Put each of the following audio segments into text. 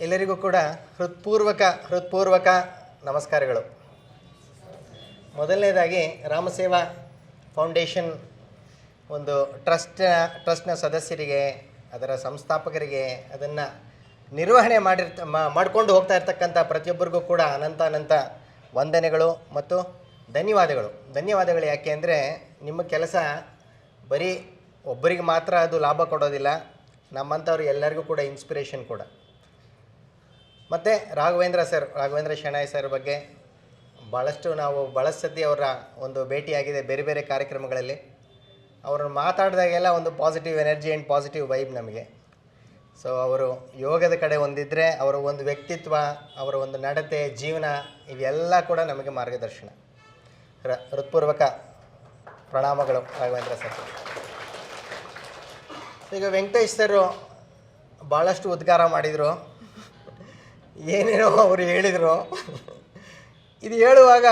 ಎಲ್ಲರಿಗೂ ಕೂಡ ಹೃತ್ಪೂರ್ವಕ ನಮಸ್ಕಾರಗಳು. ಮೊದಲನೇದಾಗಿ ರಾಮಸೇವಾ ಫೌಂಡೇಶನ್ ಒಂದು ಟ್ರಸ್ಟ್ನ ಸದಸ್ಯರಿಗೆ, ಅದರ ಸಂಸ್ಥಾಪಕರಿಗೆ, ಅದನ್ನು ನಿರ್ವಹಣೆ ಮಾಡಿಕೊಂಡು ಹೋಗ್ತಾ ಇರ್ತಕ್ಕಂಥ ಪ್ರತಿಯೊಬ್ಬರಿಗೂ ಕೂಡ ಅನಂತ ವಂದನೆಗಳು ಮತ್ತು ಧನ್ಯವಾದಗಳು. ಯಾಕೆ ಅಂದರೆ ನಿಮ್ಮ ಕೆಲಸ ಬರೀ ಒಬ್ಬರಿಗೆ ಮಾತ್ರ ಅದು ಲಾಭ ಕೊಡೋದಿಲ್ಲ, ನಮ್ಮಂಥವ್ರು ಎಲ್ಲರಿಗೂ ಕೂಡ ಇನ್ಸ್ಪಿರೇಷನ್ ಕೂಡ. ಮತ್ತು ರಾಘವೇಂದ್ರ ಶೆಣಾಯ್ ಸರ್ ಬಗ್ಗೆ ಭಾಳ ಸತಿ ಅವರ ಒಂದು ಭೇಟಿಯಾಗಿದೆ ಬೇರೆ ಬೇರೆ ಕಾರ್ಯಕ್ರಮಗಳಲ್ಲಿ. ಅವರು ಮಾತಾಡಿದಾಗೆಲ್ಲ ಒಂದು positive energy and positive vibe ನಮಗೆ. ಸೊ ಅವರು ಯೋಗದ ಕಡೆ ಒಂದಿದ್ದರೆ ಅವರ ಒಂದು ವ್ಯಕ್ತಿತ್ವ, ಅವರ ಒಂದು ನಡತೆ, ಜೀವನ ಇವೆಲ್ಲ ಕೂಡ ನಮಗೆ ಮಾರ್ಗದರ್ಶನ. ಹೃತ್ಪೂರ್ವಕ ಪ್ರಣಾಮಗಳು ರಾಘವೇಂದ್ರ ಸರ್. ಈಗ ವೆಂಕಟೇಶ್ ಸರ್ ಭಾಳಷ್ಟು ಉದ್ಗಾರ ಮಾಡಿದರು, ಏನೇನೋ ಅವರು ಹೇಳಿದರು. ಇದು ಹೇಳುವಾಗ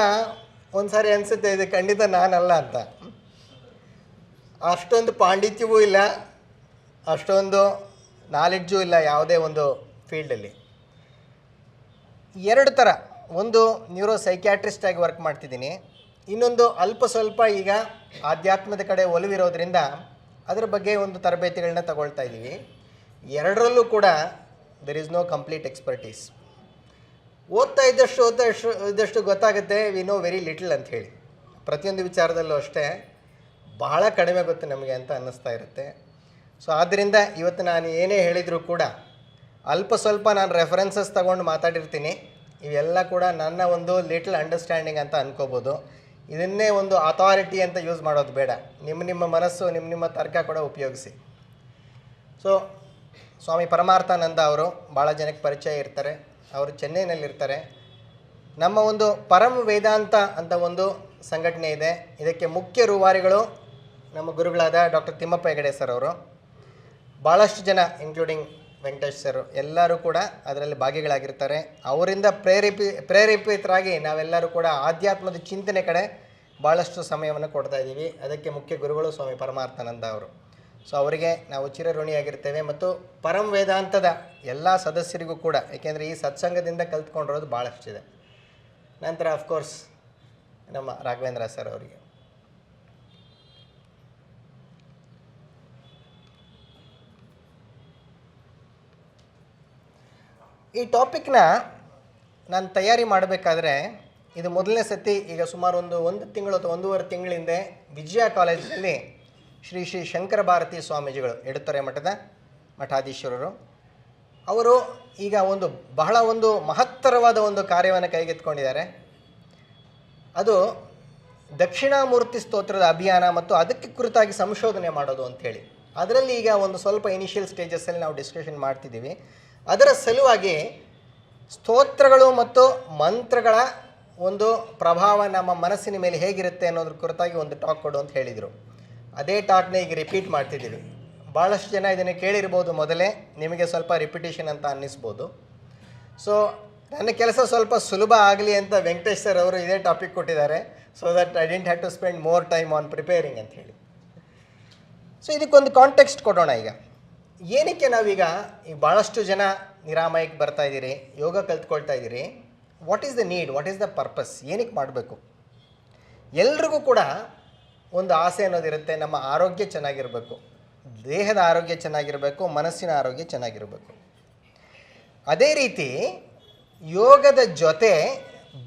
ಒಂದು ಸಾರಿ ಅನಿಸುತ್ತೆ ಇದು ಖಂಡಿತ ನಾನಲ್ಲ ಅಂತ. ಅಷ್ಟೊಂದು ಪಾಂಡಿತ್ಯವೂ ಇಲ್ಲ, ಅಷ್ಟೊಂದು ನಾಲೆಡ್ಜು ಇಲ್ಲ ಯಾವುದೇ ಒಂದು ಫೀಲ್ಡಲ್ಲಿ. ಎರಡು ಥರ, ಒಂದು ನ್ಯೂರೋ ಸೈಕ್ಯಾಟ್ರಿಸ್ಟ್ ಆಗಿ ವರ್ಕ್ ಮಾಡ್ತಿದ್ದೀನಿ, ಇನ್ನೊಂದು ಅಲ್ಪ ಸ್ವಲ್ಪ ಈಗ ಆಧ್ಯಾತ್ಮದ ಕಡೆ ಒಲವಿರೋದ್ರಿಂದ ಅದರ ಬಗ್ಗೆ ಒಂದು ತರಬೇತಿಗಳನ್ನ ತಗೊಳ್ತಾ ಇದ್ದೀವಿ. ಎರಡರಲ್ಲೂ ಕೂಡ there is no complete expertise. ಓದ್ತಾ ಇದ್ದಷ್ಟು ಗೊತ್ತಾಗುತ್ತೆ ವಿ ನೋ ವೆರಿ ಲಿಟಲ್ ಅಂತ ಹೇಳಿ. ಪ್ರತಿಯೊಂದು ವಿಚಾರದಲ್ಲೂ ಅಷ್ಟೇ ಬಹಳ ಕಡಿಮೆ ಗೊತ್ತು ನಮಗೆ ಅಂತ ಅನ್ನಿಸ್ತಾ ಇರುತ್ತೆ. ಸೊ ಆದ್ದರಿಂದ ಇವತ್ತು ನಾನು ಏನೇ ಹೇಳಿದರೂ ಕೂಡ ಅಲ್ಪ ಸ್ವಲ್ಪ ನಾನು ರೆಫರೆನ್ಸಸ್ ತಗೊಂಡು ಮಾತಾಡಿರ್ತೀನಿ. ಇವೆಲ್ಲ ಕೂಡ ನನ್ನ ಒಂದು ಲಿಟಲ್ ಅಂಡರ್ಸ್ಟ್ಯಾಂಡಿಂಗ್ ಅಂತ ಅನ್ಕೋಬೋದು. ಇದನ್ನೇ ಒಂದು ಅಥಾರಿಟಿ ಅಂತ ಯೂಸ್ ಮಾಡೋದು ಬೇಡ. ನಿಮ್ಮ ಮನಸ್ಸು, ನಿಮ್ಮ ತರ್ಕ ಕೂಡ ಉಪಯೋಗಿಸಿ. ಸೊ ಸ್ವಾಮಿ ಪರಮಾರ್ಥಾನಂದ ಅವರು ಭಾಳ ಜನಕ್ಕೆ ಪರಿಚಯ ಇರ್ತಾರೆ. ಅವರು ಚೆನ್ನೈನಲ್ಲಿರ್ತಾರೆ. ನಮ್ಮ ಒಂದು ಪರಮ ವೇದಾಂತ ಅಂತ ಒಂದು ಸಂಘಟನೆ ಇದೆ. ಇದಕ್ಕೆ ಮುಖ್ಯ ರೂವಾರಿಗಳು ನಮ್ಮ ಗುರುಗಳಾದ ಡಾಕ್ಟರ್ ತಿಮ್ಮಪ್ಪ ಹೆಗಡೆ ಸರ್ ಅವರು. ಭಾಳಷ್ಟು ಜನ ಇನ್ಕ್ಲೂಡಿಂಗ್ ವೆಂಕಟೇಶ್ ಸರ್ ಎಲ್ಲರೂ ಕೂಡ ಅದರಲ್ಲಿ ಭಾಗಿಗಳಾಗಿರ್ತಾರೆ. ಅವರಿಂದ ಪ್ರೇರೇಪಿತರಾಗಿ ನಾವೆಲ್ಲರೂ ಕೂಡ ಆಧ್ಯಾತ್ಮದ ಚಿಂತನೆ ಕಡೆ ಭಾಳಷ್ಟು ಸಮಯವನ್ನು ಕೊಡ್ತಾ ಇದ್ದೀವಿ. ಅದಕ್ಕೆ ಮುಖ್ಯ ಗುರುಗಳು ಸ್ವಾಮಿ ಪರಮಾರ್ಥಾನಂದ ಅವರು. ಸೊ ಅವರಿಗೆ ನಾವು ಚಿರಋಣಿಯಾಗಿರ್ತೇವೆ. ಮತ್ತು ಪರಮ ವೇದಾಂತದ ಎಲ್ಲ ಸದಸ್ಯರಿಗೂ ಕೂಡ, ಏಕೆಂದರೆ ಈ ಸತ್ಸಂಗದಿಂದ ಕಲ್ತ್ಕೊಂಡಿರೋದು ಭಾಳಷ್ಟಿದೆ. ನಂತರ ಅಫ್ಕೋರ್ಸ್ ನಮ್ಮ ರಾಘವೇಂದ್ರ ಸರ್ ಅವರಿಗೆ. ಈ ಟಾಪಿಕ್ನ ನಾನು ತಯಾರಿ ಮಾಡಬೇಕಾದ್ರೆ ಇದು ಮೊದಲನೇ ಸತಿ, ಈಗ ಸುಮಾರು ಒಂದು ತಿಂಗಳು ಅಥವಾ 1.5 ತಿಂಗಳ ಹಿಂದೆ ವಿಜಯ ಕಾಲೇಜಿನಲ್ಲಿ ಶ್ರೀ ಶಂಕರ ಭಾರತಿ ಸ್ವಾಮೀಜಿಗಳು, ಎಡತೊರೆ ಮಠದ ಮಠಾಧೀಶ್ವರರು, ಅವರು ಈಗ ಬಹಳ ಮಹತ್ತರವಾದ ಒಂದು ಕಾರ್ಯವನ್ನು ಕೈಗೆತ್ತಿಕೊಂಡಿದ್ದಾರೆ. ಅದು ದಕ್ಷಿಣಾಮೂರ್ತಿ ಸ್ತೋತ್ರದ ಅಭಿಯಾನ ಮತ್ತು ಅದಕ್ಕೆ ಕುರಿತಾಗಿ ಸಂಶೋಧನೆ ಮಾಡೋದು ಅಂಥೇಳಿ. ಅದರಲ್ಲಿ ಈಗ ಸ್ವಲ್ಪ ಇನಿಷಿಯಲ್ ಸ್ಟೇಜಸ್ಸಲ್ಲಿ ನಾವು ಡಿಸ್ಕಷನ್ ಮಾಡ್ತಿದ್ದೀವಿ. ಅದರ ಸಲುವಾಗಿ ಸ್ತೋತ್ರಗಳು ಮತ್ತು ಮಂತ್ರಗಳ ಒಂದು ಪ್ರಭಾವ ನಮ್ಮ ಮನಸ್ಸಿನ ಮೇಲೆ ಹೇಗಿರುತ್ತೆ ಅನ್ನೋದ್ರ ಕುರಿತಾಗಿ ಒಂದು ಟಾಕ್ ಕೊಡು ಅಂತ ಹೇಳಿದರು. ಅದೇ ಟಾಕ್ನ ಈಗ ರಿಪೀಟ್ ಮಾಡ್ತಿದ್ದೀವಿ. ಭಾಳಷ್ಟು ಜನ ಇದನ್ನು ಕೇಳಿರ್ಬೋದು ಮೊದಲೇ, ನಿಮಗೆ ಸ್ವಲ್ಪ ರಿಪಿಟೇಷನ್ ಅಂತ ಅನ್ನಿಸ್ಬೋದು. ಸೊ ನನ್ನ ಕೆಲಸ ಸ್ವಲ್ಪ ಸುಲಭ ಆಗಲಿ ಅಂತ ವೆಂಕಟೇಶ್ ಸರ್ ಅವರು ಇದೇ ಟಾಪಿಕ್ ಕೊಟ್ಟಿದ್ದಾರೆ. So that I didn't have to spend more time on preparing ಅಂತ ಹೇಳಿ. ಸೊ ಇದಕ್ಕೊಂದು ಕಾಂಟೆಕ್ಸ್ಟ್ ಕೊಡೋಣ. ಈಗ ಏನಕ್ಕೆ ನಾವೀಗ ಭಾಳಷ್ಟು ಜನ ನಿರಾಮಯಕ್ಕೆ ಬರ್ತಾ ಇದ್ದೀರಿ, ಯೋಗ ಕಲ್ತ್ಕೊಳ್ತಾ ಇದ್ದೀರಿ. What is the need, what is the purpose, ಏನಕ್ಕೆ ಮಾಡಬೇಕು? ಎಲ್ರಿಗೂ ಕೂಡ ಒಂದು ಆಸೆ ಅನ್ನೋದಿರುತ್ತೆ, ನಮ್ಮ ಆರೋಗ್ಯ ಚೆನ್ನಾಗಿರಬೇಕು, ದೇಹದ ಆರೋಗ್ಯ ಚೆನ್ನಾಗಿರಬೇಕು, ಮನಸ್ಸಿನ ಆರೋಗ್ಯ ಚೆನ್ನಾಗಿರಬೇಕು. ಅದೇ ರೀತಿ ಯೋಗದ ಜೊತೆ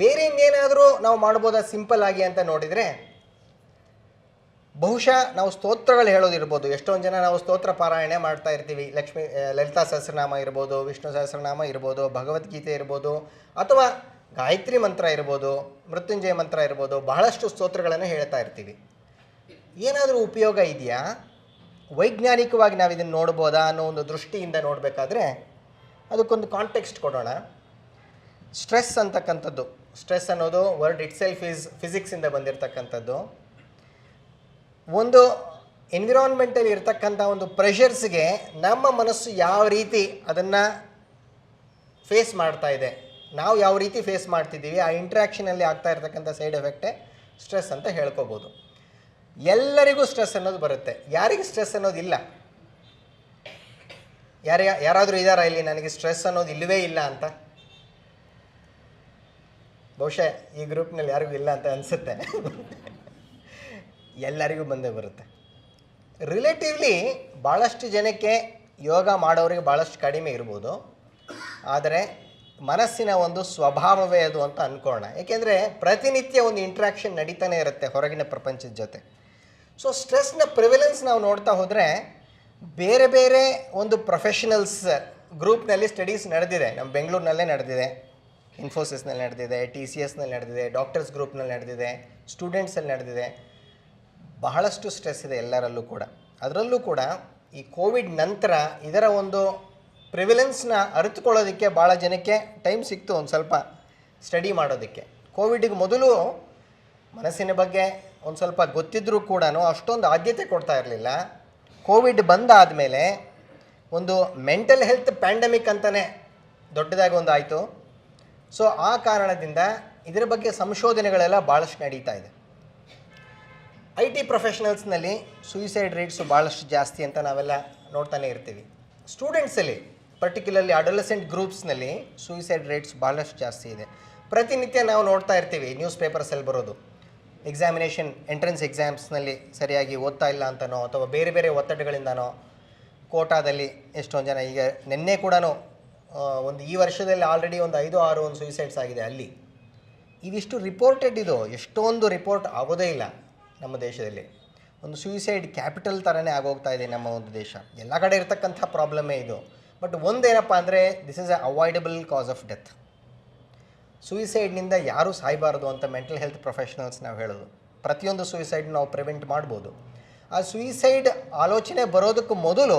ಬೇರೆ ಇನ್ನೇನಾದರೂ ನಾವು ಮಾಡ್ಬೋದಾ ಸಿಂಪಲ್ ಆಗಿ ಅಂತ ನೋಡಿದರೆ, ಬಹುಶಃ ನಾವು ಸ್ತೋತ್ರಗಳು ಹೇಳೋದಿರ್ಬೋದು. ಎಷ್ಟೊಂದು ಜನ ನಾವು ಸ್ತೋತ್ರ ಪಾರಾಯಣೆ ಮಾಡ್ತಾ ಇರ್ತೀವಿ. ಲಲಿತಾ ಸಹಸ್ರನಾಮ ಇರ್ಬೋದು, ವಿಷ್ಣು ಸಹಸ್ರನಾಮ ಇರ್ಬೋದು, ಭಗವದ್ಗೀತೆ ಇರ್ಬೋದು, ಅಥವಾ ಗಾಯತ್ರಿ ಮಂತ್ರ ಇರ್ಬೋದು, ಮೃತ್ಯುಂಜಯ ಮಂತ್ರ ಇರ್ಬೋದು, ಬಹಳಷ್ಟು ಸ್ತೋತ್ರಗಳನ್ನು ಹೇಳ್ತಾ ಇರ್ತೀವಿ. ಏನಾದರೂ ಉಪಯೋಗ ಇದೆಯಾ? ವೈಜ್ಞಾನಿಕವಾಗಿ ನಾವು ಇದನ್ನು ನೋಡ್ಬೋದಾ ಅನ್ನೋ ಒಂದು ದೃಷ್ಟಿಯಿಂದ ನೋಡಬೇಕಾದ್ರೆ ಅದಕ್ಕೊಂದು ಕಾಂಟೆಕ್ಸ್ಟ್ ಕೊಡೋಣ. ಸ್ಟ್ರೆಸ್ ಅಂತಕ್ಕಂಥದ್ದು, ಸ್ಟ್ರೆಸ್ ಅನ್ನೋದು ವರ್ಡ್ ಇಟ್ ಸೆಲ್ಫ್ ಈಸ್ ಫಿಸಿಕ್ಸಿಂದ ಬಂದಿರತಕ್ಕಂಥದ್ದು. ಒಂದು ಎನ್ವಿರಾನ್ಮೆಂಟಲ್ಲಿ ಇರ್ತಕ್ಕಂಥ ಒಂದು ಪ್ರೆಷರ್ಸ್ಗೆ ನಮ್ಮ ಮನಸ್ಸು ಯಾವ ರೀತಿ ಅದನ್ನು ಫೇಸ್ ಮಾಡ್ತಾ ಇದೆ, ನಾವು ಯಾವ ರೀತಿ ಫೇಸ್ ಮಾಡ್ತಿದ್ದೀವಿ, ಆ ಇಂಟ್ರ್ಯಾಕ್ಷನಲ್ಲಿ ಆಗ್ತಾ ಇರ್ತಕ್ಕಂಥ ಸೈಡ್ ಎಫೆಕ್ಟೇ ಸ್ಟ್ರೆಸ್ ಅಂತ ಹೇಳ್ಕೊಬೋದು. ಎಲ್ಲರಿಗೂ ಸ್ಟ್ರೆಸ್ ಅನ್ನೋದು ಬರುತ್ತೆ, ಯಾರಿಗೆ ಸ್ಟ್ರೆಸ್ ಅನ್ನೋದಿಲ್ಲ? ಯಾರಾದರೂ ಇದ್ದಾರಾ ಇಲ್ಲಿ ನನಗೆ ಸ್ಟ್ರೆಸ್ ಅನ್ನೋದು ಇಲ್ಲವೇ ಇಲ್ಲ ಅಂತ? ಬಹುಶಃ ಈ ಗ್ರೂಪ್ನಲ್ಲಿ ಯಾರಿಗೂ ಇಲ್ಲ ಅಂತ ಅನಿಸುತ್ತೆ. ಎಲ್ಲರಿಗೂ ಬಂದೇ ಬರುತ್ತೆ. ರಿಲೇಟಿವ್ಲಿ ಭಾಳಷ್ಟು ಜನಕ್ಕೆ ಯೋಗ ಮಾಡೋರಿಗೆ ಭಾಳಷ್ಟು ಕಡಿಮೆ ಇರ್ಬೋದು, ಆದರೆ ಮನಸ್ಸಿನ ಒಂದು ಸ್ವಭಾವವೇ ಅದು ಅಂತ ಅಂದ್ಕೊಳ್ಳೋಣ. ಏಕೆಂದರೆ ಪ್ರತಿನಿತ್ಯ ಒಂದು ಇಂಟ್ರ್ಯಾಕ್ಷನ್ ನಡೀತಾನೆ ಇರುತ್ತೆ ಹೊರಗಿನ ಪ್ರಪಂಚದ ಜೊತೆ. ಸೊ ಸ್ಟ್ರೆಸ್ನ ಪ್ರಿವಿಲೆನ್ಸ್ ನಾವು ನೋಡ್ತಾ ಹೋದರೆ ಬೇರೆ ಬೇರೆ ಒಂದು ಪ್ರೊಫೆಷನಲ್ಸ್ ಗ್ರೂಪ್ನಲ್ಲಿ ಸ್ಟಡೀಸ್ ನಡೆದಿದೆ. ನಮ್ಮ ಬೆಂಗಳೂರಿನಲ್ಲೇ ನಡೆದಿದೆ, ಇನ್ಫೋಸಿಸ್ನಲ್ಲಿ ನಡೆದಿದೆ, TCSನಲ್ಲಿ ನಡೆದಿದೆ, ಡಾಕ್ಟರ್ಸ್ ಗ್ರೂಪ್ನಲ್ಲಿ ನಡೆದಿದೆ, ಸ್ಟೂಡೆಂಟ್ಸಲ್ಲಿ ನಡೆದಿದೆ. ಬಹಳಷ್ಟು ಸ್ಟ್ರೆಸ್ ಇದೆ ಎಲ್ಲರಲ್ಲೂ ಕೂಡ. ಅದರಲ್ಲೂ ಕೂಡ ಈ ಕೋವಿಡ್ ನಂತರ ಇದರ ಒಂದು ಪ್ರಿವಿಲೆನ್ಸ್ನ ಅರಿತುಕೊಳ್ಳೋದಕ್ಕೆ ಭಾಳ ಜನಕ್ಕೆ ಟೈಮ್ ಸಿಕ್ತು ಒಂದು ಸ್ವಲ್ಪ ಸ್ಟಡಿ ಮಾಡೋದಕ್ಕೆ. ಕೋವಿಡ್ಗೆ ಮೊದಲು ಮನಸ್ಸಿನ ಬಗ್ಗೆ ಒಂದು ಸ್ವಲ್ಪ ಗೊತ್ತಿದ್ದರೂ ಕೂಡ ಅಷ್ಟೊಂದು ಆದ್ಯತೆ ಕೊಡ್ತಾ ಇರಲಿಲ್ಲ. ಕೋವಿಡ್ ಬಂದಾದ ಮೇಲೆ ಒಂದು ಮೆಂಟಲ್ ಹೆಲ್ತ್ ಪ್ಯಾಂಡಮಿಕ್ ಅಂತಲೇ ದೊಡ್ಡದಾಗಿ ಒಂದು ಆಯಿತು. ಸೊ ಆ ಕಾರಣದಿಂದ ಇದರ ಬಗ್ಗೆ ಸಂಶೋಧನೆಗಳೆಲ್ಲ ಭಾಳಷ್ಟು ನಡೀತಾ ಇದೆ. IT ಪ್ರೊಫೆಷನಲ್ಸ್ನಲ್ಲಿ ಸೂಯಿಸೈಡ್ ರೇಟ್ಸು ಭಾಳಷ್ಟು ಜಾಸ್ತಿ ಅಂತ ನಾವೆಲ್ಲ ನೋಡ್ತಾನೆ ಇರ್ತೀವಿ. ಸ್ಟೂಡೆಂಟ್ಸಲ್ಲಿ ಪರ್ಟಿಕ್ಯುಲರ್ಲಿ ಅಡೋಲೆಸೆಂಟ್ ಗ್ರೂಪ್ಸ್ನಲ್ಲಿ ಸೂಯಿಸೈಡ್ ರೇಟ್ಸ್ ಭಾಳಷ್ಟು ಜಾಸ್ತಿ ಇದೆ. ಪ್ರತಿನಿತ್ಯ ನಾವು ನೋಡ್ತಾ ಇರ್ತೀವಿ ನ್ಯೂಸ್ ಪೇಪರ್ಸಲ್ಲಿ ಬರೋದು. ಎಂಟ್ರೆನ್ಸ್ ಎಕ್ಸಾಮ್ಸ್ನಲ್ಲಿ ಸರಿಯಾಗಿ ಓದ್ತಾ ಇಲ್ಲ ಅಂತನೋ ಅಥವಾ ಬೇರೆ ಬೇರೆ ಒತ್ತಡಗಳಿಂದನೋ ಕೋಟಾದಲ್ಲಿ ಎಷ್ಟೊಂದು ಜನ, ಈಗ ನಿನ್ನೆ ಕೂಡ ಒಂದು ಈ ವರ್ಷದಲ್ಲಿ ಆಲ್ರೆಡಿ ಒಂದು 5-6 ಒಂದು ಸೂಯಿಸೈಡ್ಸ್ ಆಗಿದೆ ಅಲ್ಲಿ. ಇದಿಷ್ಟು ರಿಪೋರ್ಟೆಡ್, ಇದು ಎಷ್ಟೊಂದು ರಿಪೋರ್ಟ್ ಆಗೋದೇ ಇಲ್ಲ ನಮ್ಮ ದೇಶದಲ್ಲಿ. ಒಂದು ಸೂಯಿಸೈಡ್ ಕ್ಯಾಪಿಟಲ್ ಥರನೇ ಆಗೋಗ್ತಾ ಇದೆ ನಮ್ಮ ಒಂದು ದೇಶ. ಎಲ್ಲ ಕಡೆ ಇರ್ತಕ್ಕಂಥ ಪ್ರಾಬ್ಲಮ್ಮೇ ಇದು. ಬಟ್ ಒಂದೇನಪ್ಪ ಅಂದರೆ this is a avoidable cause of death. ಸೂಯಿಸೈಡ್ನಿಂದ ಯಾರೂ ಸಾಯಬಾರ್ದು ಅಂತ ಮೆಂಟಲ್ ಹೆಲ್ತ್ ಪ್ರೊಫೆಷನಲ್ಸ್ ನಾವು ಹೇಳೋದು. ಪ್ರತಿಯೊಂದು ಸೂಯಿಸೈಡ್ ನಾವು ಪ್ರಿವೆಂಟ್ ಮಾಡ್ಬೋದು. ಆ ಸೂಯಿಸೈಡ್ ಆಲೋಚನೆ ಬರೋದಕ್ಕೂ ಮೊದಲು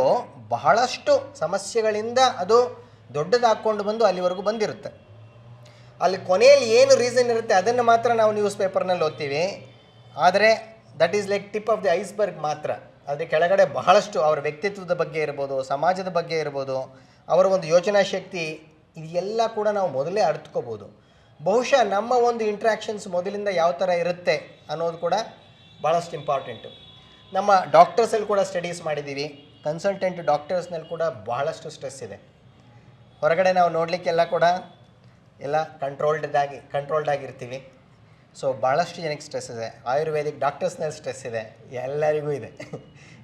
ಬಹಳಷ್ಟು ಸಮಸ್ಯೆಗಳಿಂದ ಅದು ದೊಡ್ಡದಾಕ್ಕೊಂಡು ಬಂದು ಅಲ್ಲಿವರೆಗೂ ಬಂದಿರುತ್ತೆ. ಅಲ್ಲಿ ಕೊನೆಯಲ್ಲಿ ಏನು ರೀಸನ್ ಇರುತ್ತೆ ಅದನ್ನು ಮಾತ್ರ ನಾವು ನ್ಯೂಸ್ ಪೇಪರ್ನಲ್ಲಿ ಓದ್ತೀವಿ. ಆದರೆ that is like tip of the iceberg ಮಾತ್ರ. ಅದರ ಕೆಳಗಡೆ ಬಹಳಷ್ಟು ಅವರ ವ್ಯಕ್ತಿತ್ವದ ಬಗ್ಗೆ ಇರ್ಬೋದು, ಸಮಾಜದ ಬಗ್ಗೆ ಇರ್ಬೋದು, ಅವರ ಒಂದು ಯೋಚನಾ ಶಕ್ತಿ, ಇದೆಲ್ಲ ಕೂಡ ನಾವು ಮೊದಲೇ ಅರ್ಥಕೋಬೋದು. ಬಹುಶಃ ನಮ್ಮ ಒಂದು ಇಂಟ್ರ್ಯಾಕ್ಷನ್ಸ್ ಮೊದಲಿಂದ ಯಾವ ಥರ ಇರುತ್ತೆ ಅನ್ನೋದು ಕೂಡ ಭಾಳಷ್ಟು ಇಂಪಾರ್ಟೆಂಟು. ನಮ್ಮ ಡಾಕ್ಟರ್ಸಲ್ಲಿ ಕೂಡ ಸ್ಟಡೀಸ್ ಮಾಡಿದ್ದೀವಿ. ಕನ್ಸಲ್ಟೆಂಟ್ ಡಾಕ್ಟರ್ಸ್ನಲ್ಲಿ ಕೂಡ ಬಹಳಷ್ಟು ಸ್ಟ್ರೆಸ್ ಇದೆ. ಹೊರಗಡೆ ನಾವು ನೋಡಲಿಕ್ಕೆಲ್ಲ ಕೂಡ ಎಲ್ಲ ಕಂಟ್ರೋಲ್ಡ್ ಆಗಿರ್ತೀವಿ. ಸೊ ಭಾಳಷ್ಟು ಜನಕ್ಕೆ ಸ್ಟ್ರೆಸ್ ಇದೆ. ಆಯುರ್ವೇದಿಕ್ ಡಾಕ್ಟರ್ಸ್ನಲ್ಲಿ ಸ್ಟ್ರೆಸ್ ಇದೆ, ಎಲ್ಲರಿಗೂ ಇದೆ.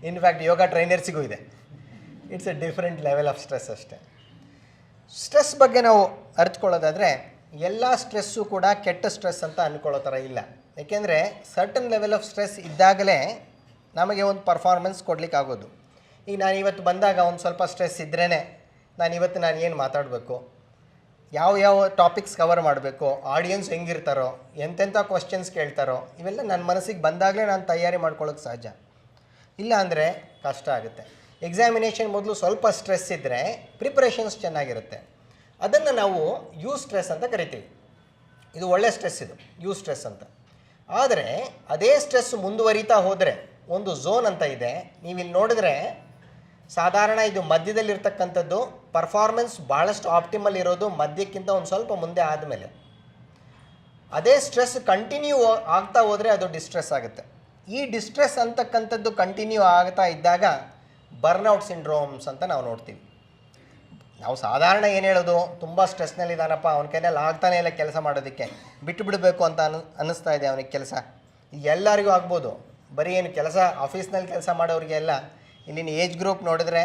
ಇನ್ಫ್ಯಾಕ್ಟ್ ಯೋಗ ಟ್ರೈನರ್ಸಿಗೂ ಇದೆ. It's A different level of stress ಅಷ್ಟೇ. ಸ್ಟ್ರೆಸ್ ಬಗ್ಗೆ ನಾವು ಅರಿತುಕೊಳ್ಳೋದಾದರೆ ಎಲ್ಲ ಸ್ಟ್ರೆಸ್ಸು ಕೂಡ ಕೆಟ್ಟ ಸ್ಟ್ರೆಸ್ ಅಂತ ಅಂದ್ಕೊಳ್ಳೋ ಥರ ಇಲ್ಲ. ಏಕೆಂದರೆ ಸರ್ಟನ್ ಲೆವೆಲ್ ಆಫ್ ಸ್ಟ್ರೆಸ್ ಇದ್ದಾಗಲೇ ನಮಗೆ ಒಂದು ಪರ್ಫಾರ್ಮೆನ್ಸ್ ಕೊಡಲಿಕ್ಕಾಗೋದು. ಈಗ ನಾನು ಇವತ್ತು ಬಂದಾಗ ಒಂದು ಸ್ವಲ್ಪ ಸ್ಟ್ರೆಸ್ ಇದ್ರೇ ನಾನು ಏನು ಮಾತಾಡಬೇಕು, ಯಾವ ಟಾಪಿಕ್ಸ್ ಕವರ್ ಮಾಡಬೇಕು, ಆಡಿಯನ್ಸ್ ಹೆಂಗಿರ್ತಾರೋ, ಎಂತೆಂಥ ಕ್ವಶನ್ಸ್ ಕೇಳ್ತಾರೋ, ಇವೆಲ್ಲ ನನ್ನ ಮನಸ್ಸಿಗೆ ಬಂದಾಗಲೇ ನಾನು ತಯಾರಿ ಮಾಡ್ಕೊಳ್ಳೋಕ್ಕೆ ಸಹಜ. ಇಲ್ಲ ಅಂದರೆ ಕಷ್ಟ ಆಗುತ್ತೆ. ಎಕ್ಸಾಮಿನೇಷನ್ ಮೊದಲು ಸ್ವಲ್ಪ ಸ್ಟ್ರೆಸ್ ಇದ್ದರೆ ಪ್ರಿಪ್ರೇಷನ್ಸ್ ಚೆನ್ನಾಗಿರುತ್ತೆ. ಅದನ್ನು ನಾವು ಸ್ಟ್ರೆಸ್ ಅಂತ ಕರಿತೀವಿ. ಇದು ಒಳ್ಳೆ ಸ್ಟ್ರೆಸ್, ಇದು ಸ್ಟ್ರೆಸ್ ಅಂತ. ಆದರೆ ಅದೇ ಸ್ಟ್ರೆಸ್ ಮುಂದುವರಿತಾ ಹೋದರೆ ಒಂದು ಝೋನ್ ಅಂತ ಇದೆ. ನೀವಿಲ್ಲಿ ನೋಡಿದ್ರೆ ಸಾಧಾರಣ ಇದು ಮಧ್ಯದಲ್ಲಿರ್ತಕ್ಕಂಥದ್ದು. ಪರ್ಫಾರ್ಮೆನ್ಸ್ ಭಾಳಷ್ಟು ಆಪ್ಟಿಮಲ್ ಇರೋದು ಮಧ್ಯಕ್ಕಿಂತ ಒಂದು ಸ್ವಲ್ಪ ಮುಂದೆ ಆದಮೇಲೆ. ಅದೇ ಸ್ಟ್ರೆಸ್ ಕಂಟಿನ್ಯೂ ಆಗ್ತಾ ಹೋದರೆ ಅದು ಡಿಸ್ಟ್ರೆಸ್ ಆಗುತ್ತೆ. ಈ ಡಿಸ್ಟ್ರೆಸ್ ಅಂತಕ್ಕಂಥದ್ದು ಕಂಟಿನ್ಯೂ ಆಗ್ತಾ ಇದ್ದಾಗ ಬರ್ನ್ಔಟ್ ಸಿಂಡ್ರೋಮ್ಸ್ ಅಂತ ನಾವು ನೋಡ್ತೀವಿ. ನಾವು ಸಾಧಾರಣ ಏನು ಹೇಳೋದು, ತುಂಬ ಸ್ಟ್ರೆಸ್ನಲ್ಲಿದ್ದಾನಪ್ಪ, ಅವನ ಕೈಯಲ್ಲಿ ಆಗ್ತಾನೆ ಇಲ್ಲ ಕೆಲಸ ಮಾಡೋದಕ್ಕೆ, ಬಿಟ್ಟು ಬಿಡಬೇಕು ಅಂತ ಅನ್ನಿಸ್ತಾ ಇದೆ ಅವನಿಗೆ ಕೆಲಸ. ಎಲ್ಲರಿಗೂ ಆಗ್ಬೋದು. ಬರೀ ಏನು ಕೆಲಸ ಆಫೀಸ್ನಲ್ಲಿ ಕೆಲಸ ಮಾಡೋರಿಗೆ ಎಲ್ಲ. ಇಲ್ಲಿನ ಏಜ್ ಗ್ರೂಪ್ ನೋಡಿದ್ರೆ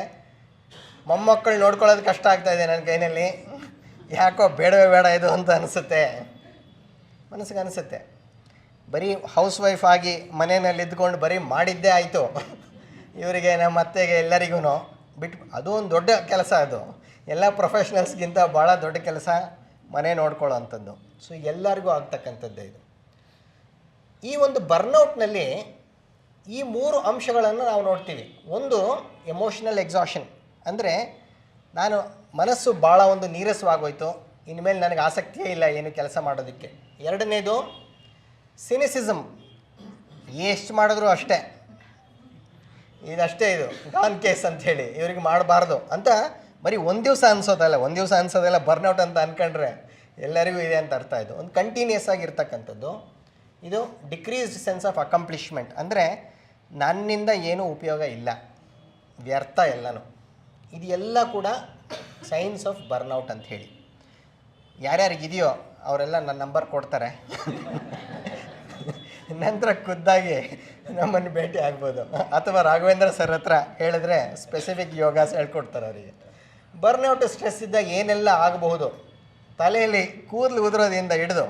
ಮೊಮ್ಮಕ್ಕಳು ನೋಡ್ಕೊಳ್ಳೋದು ಕಷ್ಟ ಆಗ್ತಾಯಿದೆ ನನ್ನ ಕೈನಲ್ಲಿ, ಯಾಕೋ ಬೇಡವೇ ಬೇಡ ಇದು ಅಂತ ಅನಿಸುತ್ತೆ, ಮನಸ್ಸಿಗೆ ಅನಿಸುತ್ತೆ. ಬರೀ ಹೌಸ್ ವೈಫ್ ಆಗಿ ಮನೆಯಲ್ಲಿ ಇದ್ಕೊಂಡು ಬರೀ ಮಾಡಿದ್ದೇ ಆಯಿತು, ಇವರಿಗೆ ನಮ್ಮ ಅತ್ತೆಗೆ ಎಲ್ಲರಿಗೂ ಬಿಟ್ಟು, ಅದು ಒಂದು ದೊಡ್ಡ ಕೆಲಸ. ಅದು ಎಲ್ಲ ಪ್ರೊಫೆಷ್ನಲ್ಸ್ಗಿಂತ ಭಾಳ ದೊಡ್ಡ ಕೆಲಸ ಮನೆ ನೋಡ್ಕೊಳ್ಳೋ ಅಂಥದ್ದು. ಸೊ ಎಲ್ಲರಿಗೂ ಆಗ್ತಕ್ಕಂಥದ್ದೇ ಇದು. ಈ ಒಂದು ಬರ್ನೌಟ್ನಲ್ಲಿ ಈ 3 ಅಂಶಗಳನ್ನು ನಾವು ನೋಡ್ತೀವಿ. ಒಂದು ಎಮೋಷನಲ್ ಎಕ್ಸಾಷನ್, ಅಂದರೆ ನಾನು ಮನಸ್ಸು ಭಾಳ ಒಂದು ನೀರಸವಾಗೋಯ್ತು, ಇನ್ಮೇಲೆ ನನಗೆ ಆಸಕ್ತಿಯೇ ಇಲ್ಲ ಏನು ಕೆಲಸ ಮಾಡೋದಕ್ಕೆ. ಎರಡನೇದು ಸಿನಿಸಿಸಮ್, ಎಷ್ಟು ಮಾಡಿದ್ರು ಅಷ್ಟೇ, ಇದಷ್ಟೇ, ಇದು ಗಾನ್ ಕೇಸ್ ಅಂಥೇಳಿ, ಇವ್ರಿಗೆ ಮಾಡಬಾರ್ದು ಅಂತ ಬರೀ ಒಂದು ದಿವಸ ಅನ್ಸೋದಲ್ಲ ಬರ್ನೌಟ್ ಅಂತ ಅಂದ್ಕೊಂಡ್ರೆ ಎಲ್ಲರಿಗೂ ಇದೆ ಅಂತ ಅರ್ಥ. ಇದು ಒಂದು ಕಂಟಿನ್ಯೂಸ್ ಆಗಿರ್ತಕ್ಕಂಥದ್ದು. ಇದು ಡಿಕ್ರೀಸ್ಡ್ ಸೆನ್ಸ್ ಆಫ್ ಅಕಂಪ್ಲಿಷ್ಮೆಂಟ್, ಅಂದರೆ ನನ್ನಿಂದ ಏನೂ ಉಪಯೋಗ ಇಲ್ಲ, ವ್ಯರ್ಥ ಎಲ್ಲನೂ. ಇದೆಲ್ಲ ಕೂಡ ಸೈನ್ಸ್ ಆಫ್ ಬರ್ನೌಟ್ ಅಂತ ಹೇಳಿ. ಯಾರ್ಯಾರಿಗಿದೆಯೋ ಅವರೆಲ್ಲ ನನ್ನ ನಂಬರ್ ಕೊಡ್ತಾರೆ, ನಂತರ ಖುದ್ದಾಗಿ ನಮ್ಮನ್ನು ಭೇಟಿ ಆಗ್ಬೋದು, ಅಥವಾ ರಾಘವೇಂದ್ರ ಸರ್ ಹತ್ರ ಹೇಳಿದ್ರೆ ಸ್ಪೆಸಿಫಿಕ್ ಯೋಗಾಸ್ ಹೇಳ್ಕೊಡ್ತಾರೆ ಅವರಿಗೆ. ಬರ್ನೌಟ್ ಸ್ಟ್ರೆಸ್ ಇದ್ದಾಗ ಏನೆಲ್ಲ ಆಗಬಹುದು, ತಲೆಯಲ್ಲಿ ಕೂದಲು ಉದುರೋದ್ರಿಂದ ಹಿಡಿದು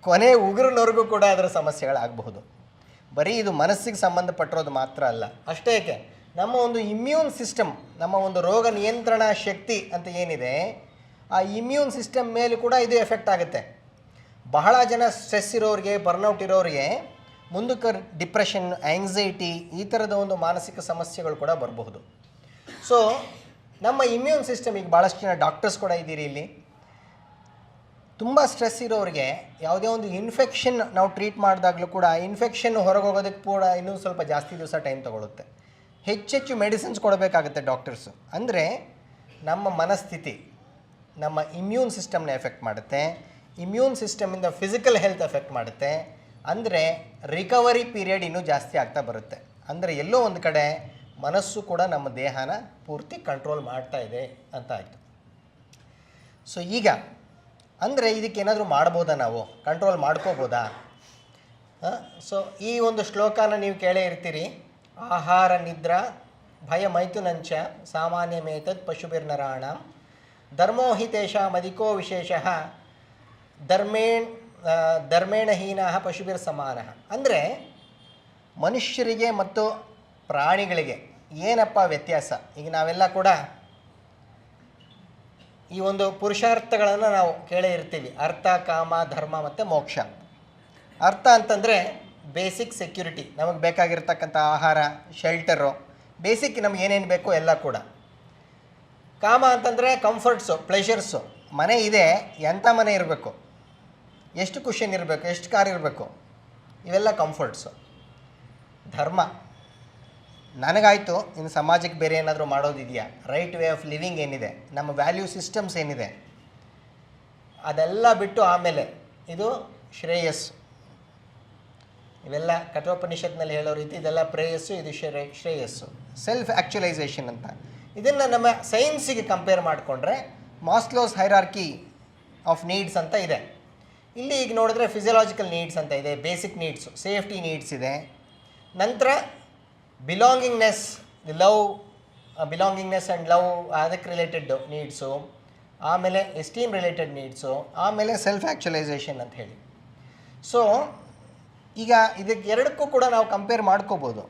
ಕೊನೆ ಉಗುರಿನವರೆಗೂ ಕೂಡ ಅದರ ಸಮಸ್ಯೆಗಳಾಗಬಹುದು. ಬರೀ ಇದು ಮನಸ್ಸಿಗೆ ಸಂಬಂಧಪಟ್ಟಿರೋದು ಮಾತ್ರ ಅಲ್ಲ. ಅಷ್ಟೇ ಏಕೆ, ನಮ್ಮ ಒಂದು ಇಮ್ಯೂನ್ ಸಿಸ್ಟಮ್, ನಮ್ಮ ಒಂದು ರೋಗ ನಿಯಂತ್ರಣ ಶಕ್ತಿ ಅಂತ ಏನಿದೆ, ಆ ಇಮ್ಯೂನ್ ಸಿಸ್ಟಮ್ ಮೇಲೆ ಕೂಡ ಇದು ಎಫೆಕ್ಟ್ ಆಗುತ್ತೆ. ಬಹಳ ಜನ ಸ್ಟ್ರೆಸ್ ಇರೋರಿಗೆ, ಬರ್ನೌಟ್ ಇರೋರಿಗೆ ಮುಂದಕ್ಕೆ ಡಿಪ್ರೆಷನ್, ಆ್ಯಂಗ್ಸೈಟಿ, ಈ ಥರದ ಒಂದು ಮಾನಸಿಕ ಸಮಸ್ಯೆಗಳು ಕೂಡ ಬರಬಹುದು. ಸೊ ನಮ್ಮ ಇಮ್ಯೂನ್ ಸಿಸ್ಟಮ್, ಈಗ ಭಾಳಷ್ಟು ಜನ ಡಾಕ್ಟರ್ಸ್ ಕೂಡ ಇದ್ದೀರಿ ಇಲ್ಲಿ, ತುಂಬ ಸ್ಟ್ರೆಸ್ ಇರೋರಿಗೆ ಯಾವುದೇ ಒಂದು ಇನ್ಫೆಕ್ಷನ್ ನಾವು ಟ್ರೀಟ್ ಮಾಡಿದಾಗಲೂ ಕೂಡ ಇನ್ಫೆಕ್ಷನ್ ಹೊರಗೆ ಹೋಗೋದಕ್ಕೆ ಕೂಡ ಇನ್ನೂ ಸ್ವಲ್ಪ ಜಾಸ್ತಿ ದಿವಸ ಟೈಮ್ ತೊಗೊಳುತ್ತೆ. ಹೆಚ್ಚೆಚ್ಚು ಮೆಡಿಸಿನ್ಸ್ ಕೊಡಬೇಕಾಗುತ್ತೆ ಡಾಕ್ಟರ್ಸು. ಅಂದರೆ ನಮ್ಮ ಮನಸ್ಥಿತಿ ನಮ್ಮ ಇಮ್ಯೂನ್ ಸಿಸ್ಟಮ್ನ ಎಫೆಕ್ಟ್ ಮಾಡುತ್ತೆ, ಇಮ್ಯೂನ್ ಸಿಸ್ಟಮಿಂದ ಫಿಸಿಕಲ್ ಹೆಲ್ತ್ ಎಫೆಕ್ಟ್ ಮಾಡುತ್ತೆ. ಅಂದರೆ ರಿಕವರಿ ಪೀರಿಯಡ್ ಇನ್ನೂ ಜಾಸ್ತಿ ಆಗ್ತಾ ಬರುತ್ತೆ. ಅಂದರೆ ಎಲ್ಲೋ ಒಂದು ಕಡೆ ಮನಸ್ಸು ಕೂಡ ನಮ್ಮ ದೇಹನ ಪೂರ್ತಿ ಕಂಟ್ರೋಲ್ ಮಾಡ್ತಾ ಇದೆ ಅಂತ ಆಯಿತು. ಸೊ ಈಗ ಅಂದರೆ ಇದಕ್ಕೇನಾದರೂ ಮಾಡ್ಬೋದಾ, ನಾವು ಕಂಟ್ರೋಲ್ ಮಾಡ್ಕೋಬೋದಾ? ಸೊ ಈ ಒಂದು ಶ್ಲೋಕನ ನೀವು ಕೇಳೇ ಇರ್ತೀರಿ. ಆಹಾರ ನಿದ್ರಾ ಭಯ ಮೈಥುನಂಚ ಸಾಮಾನ್ಯಮೇತದ್ ಪಶುಭಿರ್ನರಾಣ ಧರ್ಮೋ ಹಿ ತೇಷಾಮಧಿಕೋ ವಿಶೇಷಃ ಧರ್ಮೇಣ ಹೀನಃ ಪಶುಭಿರ್ ಸಮಾನಃ. ಅಂದರೆ ಮನುಷ್ಯರಿಗೆ ಮತ್ತು ಪ್ರಾಣಿಗಳಿಗೆ ಏನಪ್ಪ ವ್ಯತ್ಯಾಸ? ಈಗ ನಾವೆಲ್ಲ ಕೂಡ ಈ ಒಂದು ಪುರುಷಾರ್ಥಗಳನ್ನು ನಾವು ಕೇಳೇ ಇರ್ತೀವಿ. ಅರ್ಥ, ಕಾಮ, ಧರ್ಮ ಮತ್ತು ಮೋಕ್ಷ. ಅರ್ಥ ಅಂತಂದರೆ ಬೇಸಿಕ್ ಸೆಕ್ಯೂರಿಟಿ, ನಮಗೆ ಬೇಕಾಗಿರ್ತಕ್ಕಂಥ ಆಹಾರ, ಶೆಲ್ಟರು, ಬೇಸಿಕ್ ನಮ್ಗೆ ಏನೇನು ಬೇಕೋ ಎಲ್ಲ ಕೂಡ. ಕಾಮ ಅಂತಂದರೆ ಕಂಫರ್ಟ್ಸು, ಪ್ಲೆಷರ್ಸು. ಮನೆ ಇದೆ, ಎಂಥ ಮನೆ ಇರಬೇಕು, ಎಷ್ಟು ಕುಷನ್ ಇರಬೇಕು, ಎಷ್ಟು ಕಾರ್ ಇರಬೇಕು, ಇವೆಲ್ಲ ಕಂಫರ್ಟ್ಸು. ಧರ್ಮ, ನನಗಾಯಿತು, ಇನ್ನು ಸಮಾಜಕ್ಕೆ ಬೇರೆ ಏನಾದರೂ ಮಾಡೋದಿದೆಯಾ, ರೈಟ್ ವೇ ಆಫ್ ಲಿವಿಂಗ್ ಏನಿದೆ, ನಮ್ಮ ವ್ಯಾಲ್ಯೂ ಸಿಸ್ಟಮ್ಸ್ ಏನಿದೆ, ಅದೆಲ್ಲ ಬಿಟ್ಟು ಆಮೇಲೆ ಇದು ಶ್ರೇಯಸ್ಸು. ಇವೆಲ್ಲ ಕಠೋಪನಿಷತ್ನಲ್ಲಿ ಹೇಳೋ ರೀತಿ ಇದೆಲ್ಲ ಪ್ರೇಯಸ್ಸು, ಇದು ಶ್ರೇಯಸ್ಸು, ಸೆಲ್ಫ್ ಆ್ಯಕ್ಚುಲೈಸೇಷನ್ ಅಂತ. ಇದನ್ನು ನಮ್ಮ ಸೈನ್ಸಿಗೆ ಕಂಪೇರ್ ಮಾಡಿಕೊಂಡ್ರೆ ಮಾಸ್ಲೋಸ್ ಹೈರಾರ್ಕಿ ಆಫ್ ನೀಡ್ಸ್ ಅಂತ ಇದೆ. ಇಲ್ಲಿ ಈಗ ನೋಡಿದ್ರೆ ಫಿಸಿಯಲಾಜಿಕಲ್ ನೀಡ್ಸ್ ಅಂತ ಇದೆ, ಬೇಸಿಕ್ ನೀಡ್ಸು, ಸೇಫ್ಟಿ ನೀಡ್ಸ್ ಇದೆ, ನಂತರ ಬಿಲಾಂಗಿಂಗ್ನೆಸ್ ಆ್ಯಂಡ್ ಲವ್ ಅದಕ್ಕೆ ರಿಲೇಟೆಡ್ ನೀಡ್ಸು, ಆಮೇಲೆ ಎಸ್ಟೀಮ್ ರಿಲೇಟೆಡ್ ನೀಡ್ಸು, ಆಮೇಲೆ ಸೆಲ್ಫ್ ಆ್ಯಕ್ಚುಲೈಸೇಷನ್ ಅಂತ ಹೇಳಿ. ಸೊ ಈಗ ಇದಕ್ಕೆ ಎರಡಕ್ಕೂ ಕೂಡ ನಾವು ಕಂಪೇರ್ ಮಾಡ್ಕೋಬೋದು.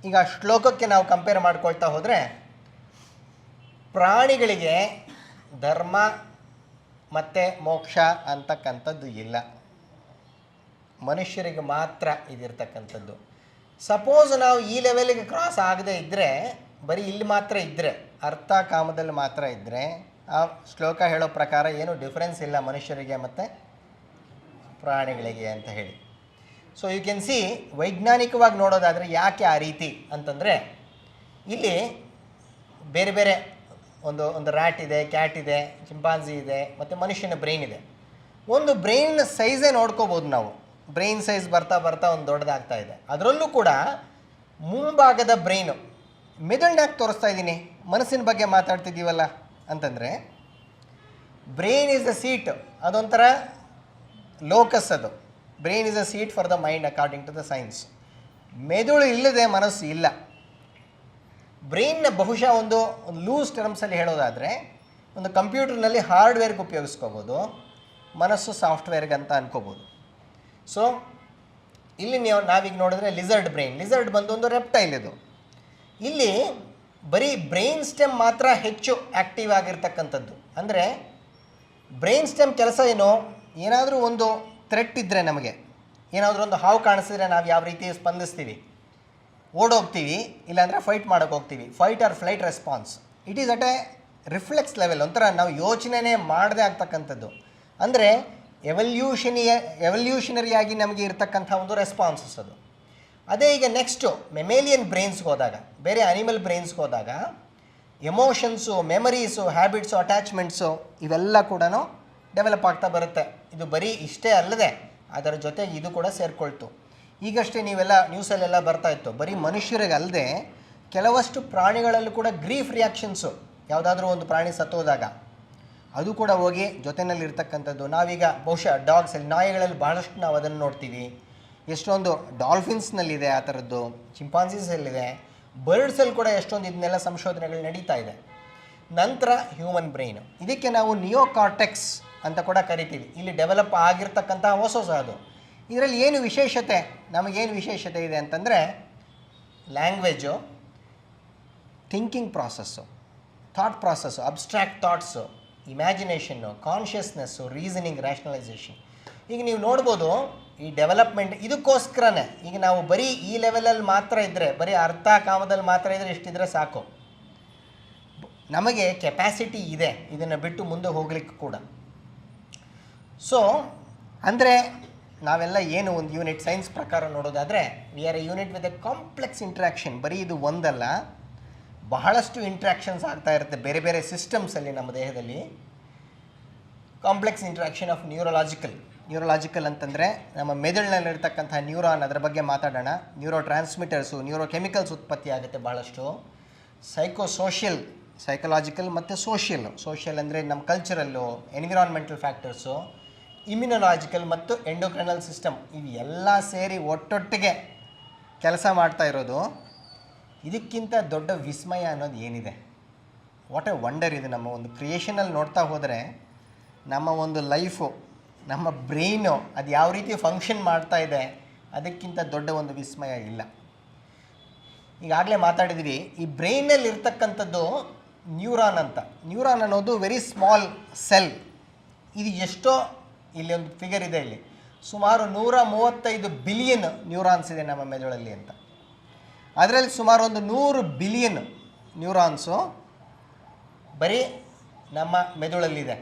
ಈಗ ಶ್ಲೋಕಕ್ಕೆ ನಾವು ಕಂಪೇರ್ ಮಾಡ್ಕೊಳ್ತಾ ಹೋದರೆ, ಪ್ರಾಣಿಗಳಿಗೆ ಧರ್ಮ ಮತ್ತು ಮೋಕ್ಷ ಅಂತಕ್ಕಂಥದ್ದು ಇಲ್ಲ, ಮನುಷ್ಯರಿಗೆ ಮಾತ್ರ ಇದಿರ್ತಕ್ಕಂಥದ್ದು. ಸಪೋಸ್ ನಾವು ಈ ಲೆವೆಲ್ಗೆ ಕ್ರಾಸ್ ಆಗದೆ ಇದ್ದರೆ, ಬರೀ ಇಲ್ಲಿ ಮಾತ್ರ ಇದ್ದರೆ, ಅರ್ಥ ಕಾಮದಲ್ಲಿ ಮಾತ್ರ ಇದ್ದರೆ, ಆ ಶ್ಲೋಕ ಹೇಳೋ ಪ್ರಕಾರ ಏನು ಡಿಫ್ರೆನ್ಸ್ ಇಲ್ಲ ಮನುಷ್ಯರಿಗೆ ಮತ್ತು ಪ್ರಾಣಿಗಳಿಗೆ ಅಂತ ಹೇಳಿ. ಸೊ ಯು ಕ್ಯಾನ್ ಸಿ, ವೈಜ್ಞಾನಿಕವಾಗಿ ನೋಡೋದಾದರೆ ಯಾಕೆ ಆ ರೀತಿ ಅಂತಂದರೆ, ಇಲ್ಲಿ ಬೇರೆ ಬೇರೆ ಒಂದು ರ್ಯಾಟ್ ಇದೆ, ಕ್ಯಾಟ್ ಇದೆ, ಚಿಂಪಾಂಜಿ ಇದೆ, ಮತ್ತು ಮನುಷ್ಯನ ಬ್ರೈನ್ ಇದೆ. ಒಂದು ಬ್ರೈನ್ ಸೈಜೇ ನೋಡ್ಕೋಬೋದು ನಾವು. ಬ್ರೈನ್ ಸೈಜ್ ಬರ್ತಾ ಬರ್ತಾ ಒಂದು ದೊಡ್ಡದಾಗ್ತಾ ಇದೆ. ಅದರಲ್ಲೂ ಕೂಡ ಮುಂಭಾಗದ ಬ್ರೈನು, ಮೆದುಳನ್ನಾಗಿ ತೋರಿಸ್ತಾ ಇದ್ದೀನಿ, ಮನಸ್ಸಿನ ಬಗ್ಗೆ ಮಾತಾಡ್ತಿದ್ದೀವಲ್ಲ ಅಂತಂದರೆ, ಬ್ರೈನ್ ಈಸ್ ದ ಸೀಟ್, ಅದೊಂಥರ ಲೋಕಸ್. ಅದು brain is a seat for the mind according to the science. ಮೆದುಳು ಇಲ್ಲದೆ ಮನಸ್ಸು ಇಲ್ಲ. ಬ್ರೈನ್ನ ಬಹುಶಃ ಒಂದು ಲೂಸ್ ಟರ್ಮ್ಸಲ್ಲಿ ಹೇಳೋದಾದರೆ, ಒಂದು ಕಂಪ್ಯೂಟರ್ನಲ್ಲಿ ಹಾರ್ಡ್ವೇರ್ಗೆ ಉಪಯೋಗಿಸ್ಕೋಬೋದು, ಮನಸ್ಸು ಸಾಫ್ಟ್ವೇರ್ಗೆ ಅಂತ ಅನ್ಕೋಬೋದು. ಸೊ ಇಲ್ಲಿ ನಾವೀಗ ನೋಡಿದ್ರೆ ಲಿಸರ್ಡ್ ಬ್ರೈನ್, ಲಿಸರ್ಡ್ ಬಂದು ಒಂದು ರೆಪ್ಟೈಲ್. ಇದು ಇಲ್ಲಿ ಬರೀ ಬ್ರೈನ್ ಸ್ಟೆಮ್ ಮಾತ್ರ ಹೆಚ್ಚು ಆ್ಯಕ್ಟಿವ್ ಆಗಿರ್ತಕ್ಕಂಥದ್ದು. ಅಂದರೆ ಬ್ರೈನ್ ಸ್ಟೆಮ್ ಕೆಲಸ ಏನು, ಏನಾದರೂ ಒಂದು ಥ್ರೆಟ್ ಇದ್ದರೆ, ನಮಗೆ ಏನಾದರೂ ಒಂದು ಹಾವು ಕಾಣಿಸಿದ್ರೆ ನಾವು ಯಾವ ರೀತಿ ಸ್ಪಂದಿಸ್ತೀವಿ, ಓಡೋಗ್ತೀವಿ, ಇಲ್ಲಾಂದರೆ ಫೈಟ್ ಮಾಡೋಕ್ಕೆ ಹೋಗ್ತೀವಿ, fight R flight response. It is at A reflex level, ಒಂಥರ ನಾವು ಯೋಚನೆ ಮಾಡದೆ ಆಗ್ತಕ್ಕಂಥದ್ದು. ಅಂದರೆ ಎವಲ್ಯೂಷನರಿಯಾಗಿ ನಮಗೆ ಇರ್ತಕ್ಕಂಥ ಒಂದು ರೆಸ್ಪಾನ್ಸಸ್ ಅದು. ಅದೇ ಈಗ ನೆಕ್ಸ್ಟು ಮೆಮೇಲಿಯನ್ ಬ್ರೈನ್ಸ್ಗೆ ಹೋದಾಗ, ಬೇರೆ ಅನಿಮಲ್ ಬ್ರೈನ್ಸ್ಗೆ ಹೋದಾಗ, ಎಮೋಷನ್ಸು, ಮೆಮರೀಸು, ಹ್ಯಾಬಿಟ್ಸು, ಅಟ್ಯಾಚ್ಮೆಂಟ್ಸು ಇವೆಲ್ಲ ಕೂಡ ಡೆವಲಪ್ ಆಗ್ತಾ ಬರುತ್ತೆ. ಇದು ಬರೀ ಇಷ್ಟೇ ಅಲ್ಲದೆ ಅದರ ಜೊತೆಗೆ ಇದು ಕೂಡ ಸೇರಿಕೊಳ್ತು. ಈಗಷ್ಟೇ ನೀವೆಲ್ಲ ನ್ಯೂಸಲ್ಲೆಲ್ಲ ಬರ್ತಾಯಿತ್ತು, ಬರೀ ಮನುಷ್ಯರಿಗೆ ಅಲ್ಲದೆ ಕೆಲವಷ್ಟು ಪ್ರಾಣಿಗಳಲ್ಲೂ ಕೂಡ ಗ್ರೀಫ್ ರಿಯಾಕ್ಷನ್ಸು, ಯಾವುದಾದ್ರೂ ಒಂದು ಪ್ರಾಣಿ ಸತ್ತೋದಾಗ ಅದು ಕೂಡ ಹೋಗಿ ಜೊತೆಯಲ್ಲಿರ್ತಕ್ಕಂಥದ್ದು. ನಾವೀಗ ಬಹುಶಃ ಡಾಗ್ಸಲ್ಲಿ, ನಾಯಿಗಳಲ್ಲಿ ಭಾಳಷ್ಟು ನಾವು ಅದನ್ನು ನೋಡ್ತೀವಿ. ಎಷ್ಟೊಂದು ಡಾಲ್ಫಿನ್ಸ್ನಲ್ಲಿದೆ ಆ ಥರದ್ದು, ಚಿಂಪಾಂಜೀಸಲ್ಲಿದೆ, ಬರ್ಡ್ಸಲ್ಲಿ ಕೂಡ ಎಷ್ಟೊಂದು ಇದನ್ನೆಲ್ಲ ಸಂಶೋಧನೆಗಳು ನಡೀತಾ ಇದೆ. ನಂತರ ಹ್ಯೂಮನ್ ಬ್ರೈನು, ಇದಕ್ಕೆ ನಾವು ನಿಯೋಕಾರ್ಟೆಕ್ಸ್ ಅಂತ ಕೂಡ ಕರಿತೀವಿ. ಇಲ್ಲಿ ಡೆವಲಪ್ ಆಗಿರ್ತಕ್ಕಂಥ ಹೊಸ ಅದು. ಇದರಲ್ಲಿ ಏನು ವಿಶೇಷತೆ, ನಮಗೇನು ವಿಶೇಷತೆ ಇದೆ ಅಂತಂದರೆ language, thinking process, thought process, abstract thoughts, imagination, consciousness, reasoning, rationalisation. ಈಗ ನೀವು ನೋಡ್ಬೋದು ಈ ಡೆವಲಪ್ಮೆಂಟ್ ಇದಕ್ಕೋಸ್ಕರನೇ. ಈಗ ನಾವು ಬರೀ ಈ ಲೆವೆಲಲ್ಲಿ ಮಾತ್ರ ಇದ್ದರೆ, ಬರೀ ಅರ್ಥ ಕಾಮದಲ್ಲಿ ಮಾತ್ರ ಇದ್ದರೆ ಇಷ್ಟಿದ್ರೆ ಸಾಕು. ನಮಗೆ ಕೆಪ್ಯಾಸಿಟಿ ಇದೆ ಇದನ್ನು ಬಿಟ್ಟು ಮುಂದೆ ಹೋಗ್ಲಿಕ್ಕೆ ಕೂಡ. ಸೊ ಅಂದರೆ ನಾವೆಲ್ಲ ಏನು ಒಂದು ಯೂನಿಟ್ ಸೈನ್ಸ್ ಪ್ರಕಾರ ನೋಡೋದಾದರೆ, we are A unit with A complex interaction. ಬರೀ ಇದು ಒಂದಲ್ಲ, ಬಹಳಷ್ಟು ಇಂಟ್ರ್ಯಾಕ್ಷನ್ಸ್ ಆಗ್ತಾ ಇರುತ್ತೆ ಬೇರೆ ಬೇರೆ ಸಿಸ್ಟಮ್ಸಲ್ಲಿ ನಮ್ಮ ದೇಹದಲ್ಲಿ. ಕಾಂಪ್ಲೆಕ್ಸ್ ಇಂಟ್ರ್ಯಾಕ್ಷನ್ ಆಫ್ ನ್ಯೂರೋಲಾಜಿಕಲ್ ಅಂತಂದರೆ ನಮ್ಮ ಮೆದುಳಿನಲ್ಲಿರ್ತಕ್ಕಂಥ ನ್ಯೂರಾನ್, ಅದರ ಬಗ್ಗೆ ಮಾತಾಡೋಣ. ನ್ಯೂರೋ ಟ್ರಾನ್ಸ್ಮಿಟರ್ಸು, ನ್ಯೂರೋ ಕೆಮಿಕಲ್ಸ್ ಉತ್ಪತ್ತಿ ಆಗುತ್ತೆ ಭಾಳಷ್ಟು. ಸೈಕಲಾಜಿಕಲ್ ಮತ್ತು ಸೋಷಿಯಲ್ ಅಂದರೆ ನಮ್ಮ ಕಲ್ಚರಲ್ಲು, ಎನ್ವಿರಾನ್ಮೆಂಟಲ್ ಫ್ಯಾಕ್ಟರ್ಸು, ಇಮ್ಯುನಲಾಜಿಕಲ್ ಮತ್ತು ಎಂಡೋಕ್ರೈನಲ್ ಸಿಸ್ಟಮ್, ಇವು ಎಲ್ಲ ಸೇರಿ ಒಟ್ಟೊಟ್ಟಿಗೆ ಕೆಲಸ ಮಾಡ್ತಾ ಇರೋದು. ಇದಕ್ಕಿಂತ ದೊಡ್ಡ ವಿಸ್ಮಯ ಅನ್ನೋದು ಏನಿದೆ? ವಾಟ್ ಎ ವಂಡರ್ ಇದು. ನಮ್ಮ ಒಂದು ಕ್ರಿಯೇಷನಲ್ಲಿ ನೋಡ್ತಾ ಹೋದರೆ ನಮ್ಮ ಒಂದು ಲೈಫು, ನಮ್ಮ ಬ್ರೈನು ಅದು ಯಾವ ರೀತಿ ಫಂಕ್ಷನ್ ಮಾಡ್ತಾ ಇದೆ, ಅದಕ್ಕಿಂತ ದೊಡ್ಡ ಒಂದು ವಿಸ್ಮಯ ಇಲ್ಲ. ಈಗಾಗಲೇ ಮಾತಾಡಿದ್ವಿ, ಈ ಬ್ರೈನಲ್ಲಿ ಇರ್ತಕ್ಕಂಥದ್ದು ನ್ಯೂರಾನ್ ಅಂತ. ನ್ಯೂರಾನ್ ಅನ್ನೋದು ವೆರಿ ಸ್ಮಾಲ್ ಸೆಲ್. ಇದು ಎಷ್ಟೋ, ಇಲ್ಲಿ ಒಂದು ಫಿಗರ್ ಇದೆ, ಇಲ್ಲಿ ಸುಮಾರು 135 ಬಿಲಿಯನ್ ನ್ಯೂರಾನ್ಸ್ ಇದೆ ನಮ್ಮ ಮೆದುಳಲ್ಲಿ ಅಂತ. ಅದರಲ್ಲಿ ಸುಮಾರು ಒಂದು 100 ಬಿಲಿಯನ್ ನ್ಯೂರಾನ್ಸು ಬರೀ ನಮ್ಮ ಮೆದುಳಲ್ಲಿದೆ.